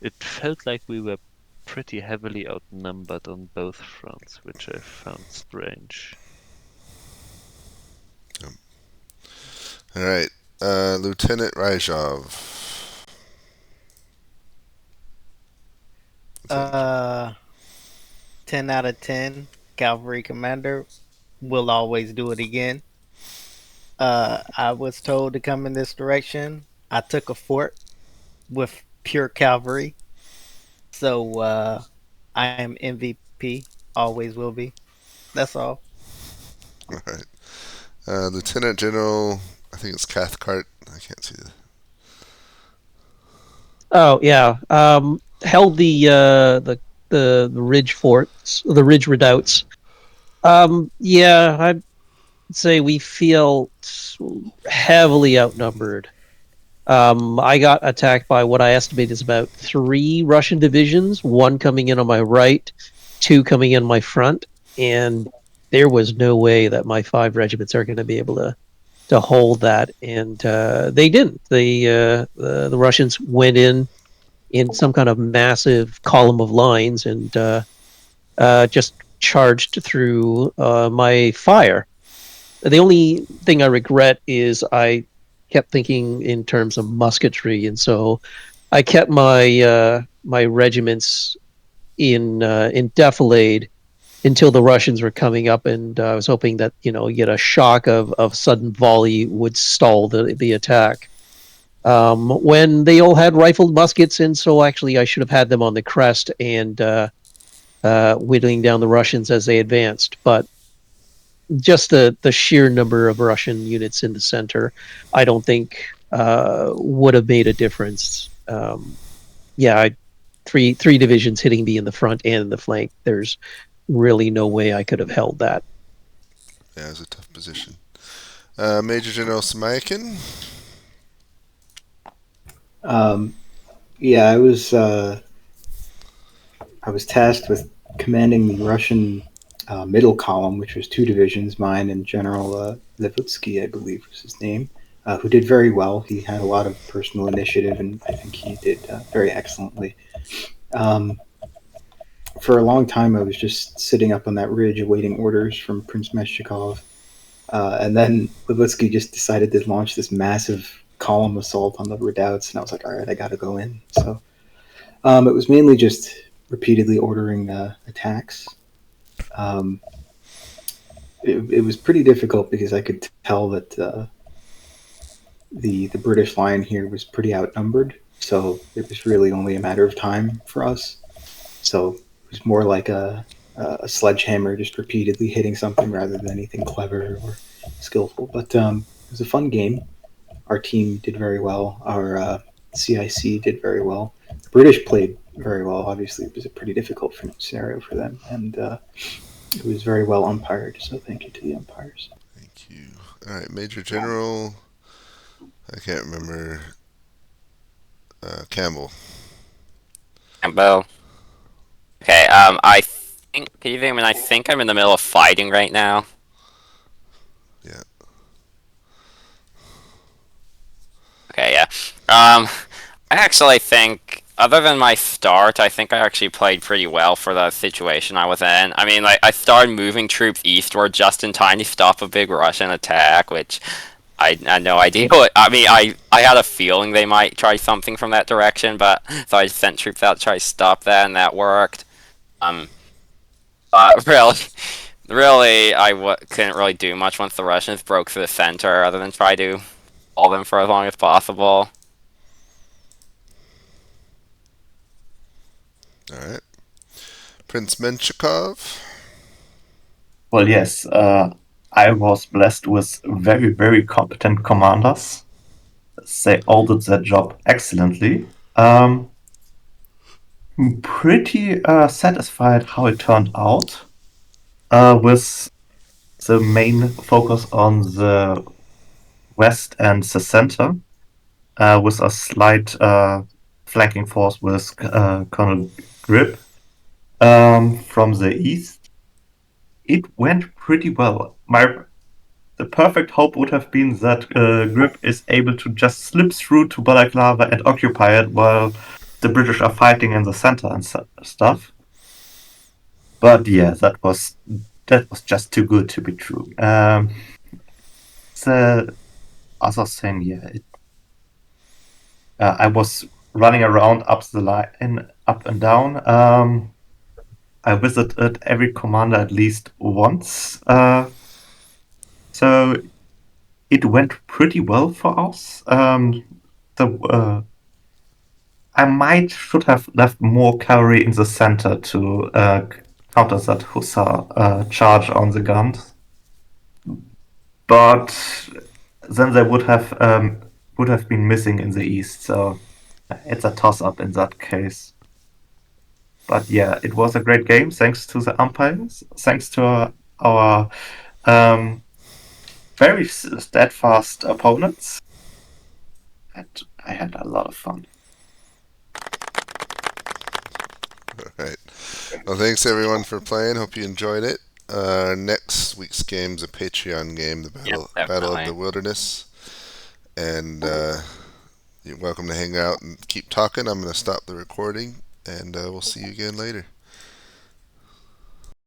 it felt like we were pretty heavily outnumbered on both fronts, which I found strange. All right. Lieutenant Ryzhov. 10 out of 10. Cavalry commander will always do it again. I was told to come in this direction. I took a fort with pure cavalry. So I am MVP. Always will be. That's all. All right. Lieutenant General, I think it's Cathcart. I can't see the. Oh yeah, held the ridge forts, the ridge redoubts. Yeah, I'd say we feel heavily outnumbered. I got attacked by what I estimate is about 3 Russian divisions, 1 coming in on my right, 2 coming in my front, and there was no way that my 5 regiments are going to be able to hold that, and they didn't. The Russians went in some kind of massive column of lines and just charged through my fire. The only thing I regret is I kept thinking in terms of musketry, and so I kept my regiments in defilade until the Russians were coming up, and I was hoping that yet a shock of sudden volley would stall the attack. When they all had rifled muskets, and so actually I should have had them on the crest and whittling down the Russians as they advanced, but just the sheer number of Russian units in the center, I don't think would have made a difference. Yeah, three divisions hitting me in the front and in the flank. There's really no way I could have held that. Yeah, it was a tough position. Major General Samayakin. Yeah, I was tasked with commanding the Russian middle column, which was 2 divisions, mine and General Levutsky, I believe was his name, who did very well. He had a lot of personal initiative, and I think he did very excellently. For a long time, I was just sitting up on that ridge awaiting orders from Prince Meshchikov. And then Levutsky just decided to launch this massive column assault on the redoubts, and I was like, all right, I got to go in. So it was mainly just repeatedly ordering attacks. It was pretty difficult because I could tell that the British line here was pretty outnumbered, so it was really only a matter of time for us. So it was more like a sledgehammer, just repeatedly hitting something rather than anything clever or skillful. But it was a fun game. Our team did very well. Our CIC did very well. The British played very well. Obviously, it was a pretty difficult scenario for them, and it was very well umpired. So thank you to the umpires. Thank you. All right, Major General I can't remember. Campbell. Campbell. Okay, I think, I think I'm in the middle of fighting right now. Yeah. Okay, yeah. I actually think, other than my start, I think I actually played pretty well for the situation I was in. I mean, like, I started moving troops eastward just in time to stop a big Russian attack, which I had no idea. I mean, I had a feeling they might try something from that direction, but so I sent troops out to try to stop that, and that worked. But really, couldn't really do much once the Russians broke through the center, other than try to hold them for as long as possible. All right. Prince Menshikov. Well, yes, I was blessed with very, very competent commanders. They all did their job excellently. Pretty satisfied how it turned out, with the main focus on the west and the center, with a slight flanking force with Colonel Grip from the east. It went pretty well. The perfect hope would have been that Grip is able to just slip through to Balaclava and occupy it while the British are fighting in the center and stuff. But yeah, that was just too good to be true. The other thing, yeah, I was running around up the line, up and down. I visited every commander at least once. So it went pretty well for us. I might should have left more cavalry in the center to counter that hussar charge on the guns, but then they would have been missing in the east. So it's a toss up in that case. But yeah, it was a great game. Thanks to the umpires. Thanks to our very steadfast opponents. And I had a lot of fun. All right. Well, thanks everyone for playing. Hope you enjoyed it. Next week's game's a Patreon game, the Battle of the Wilderness, and you're welcome to hang out and keep talking. I'm going to stop the recording, and we'll see you again later.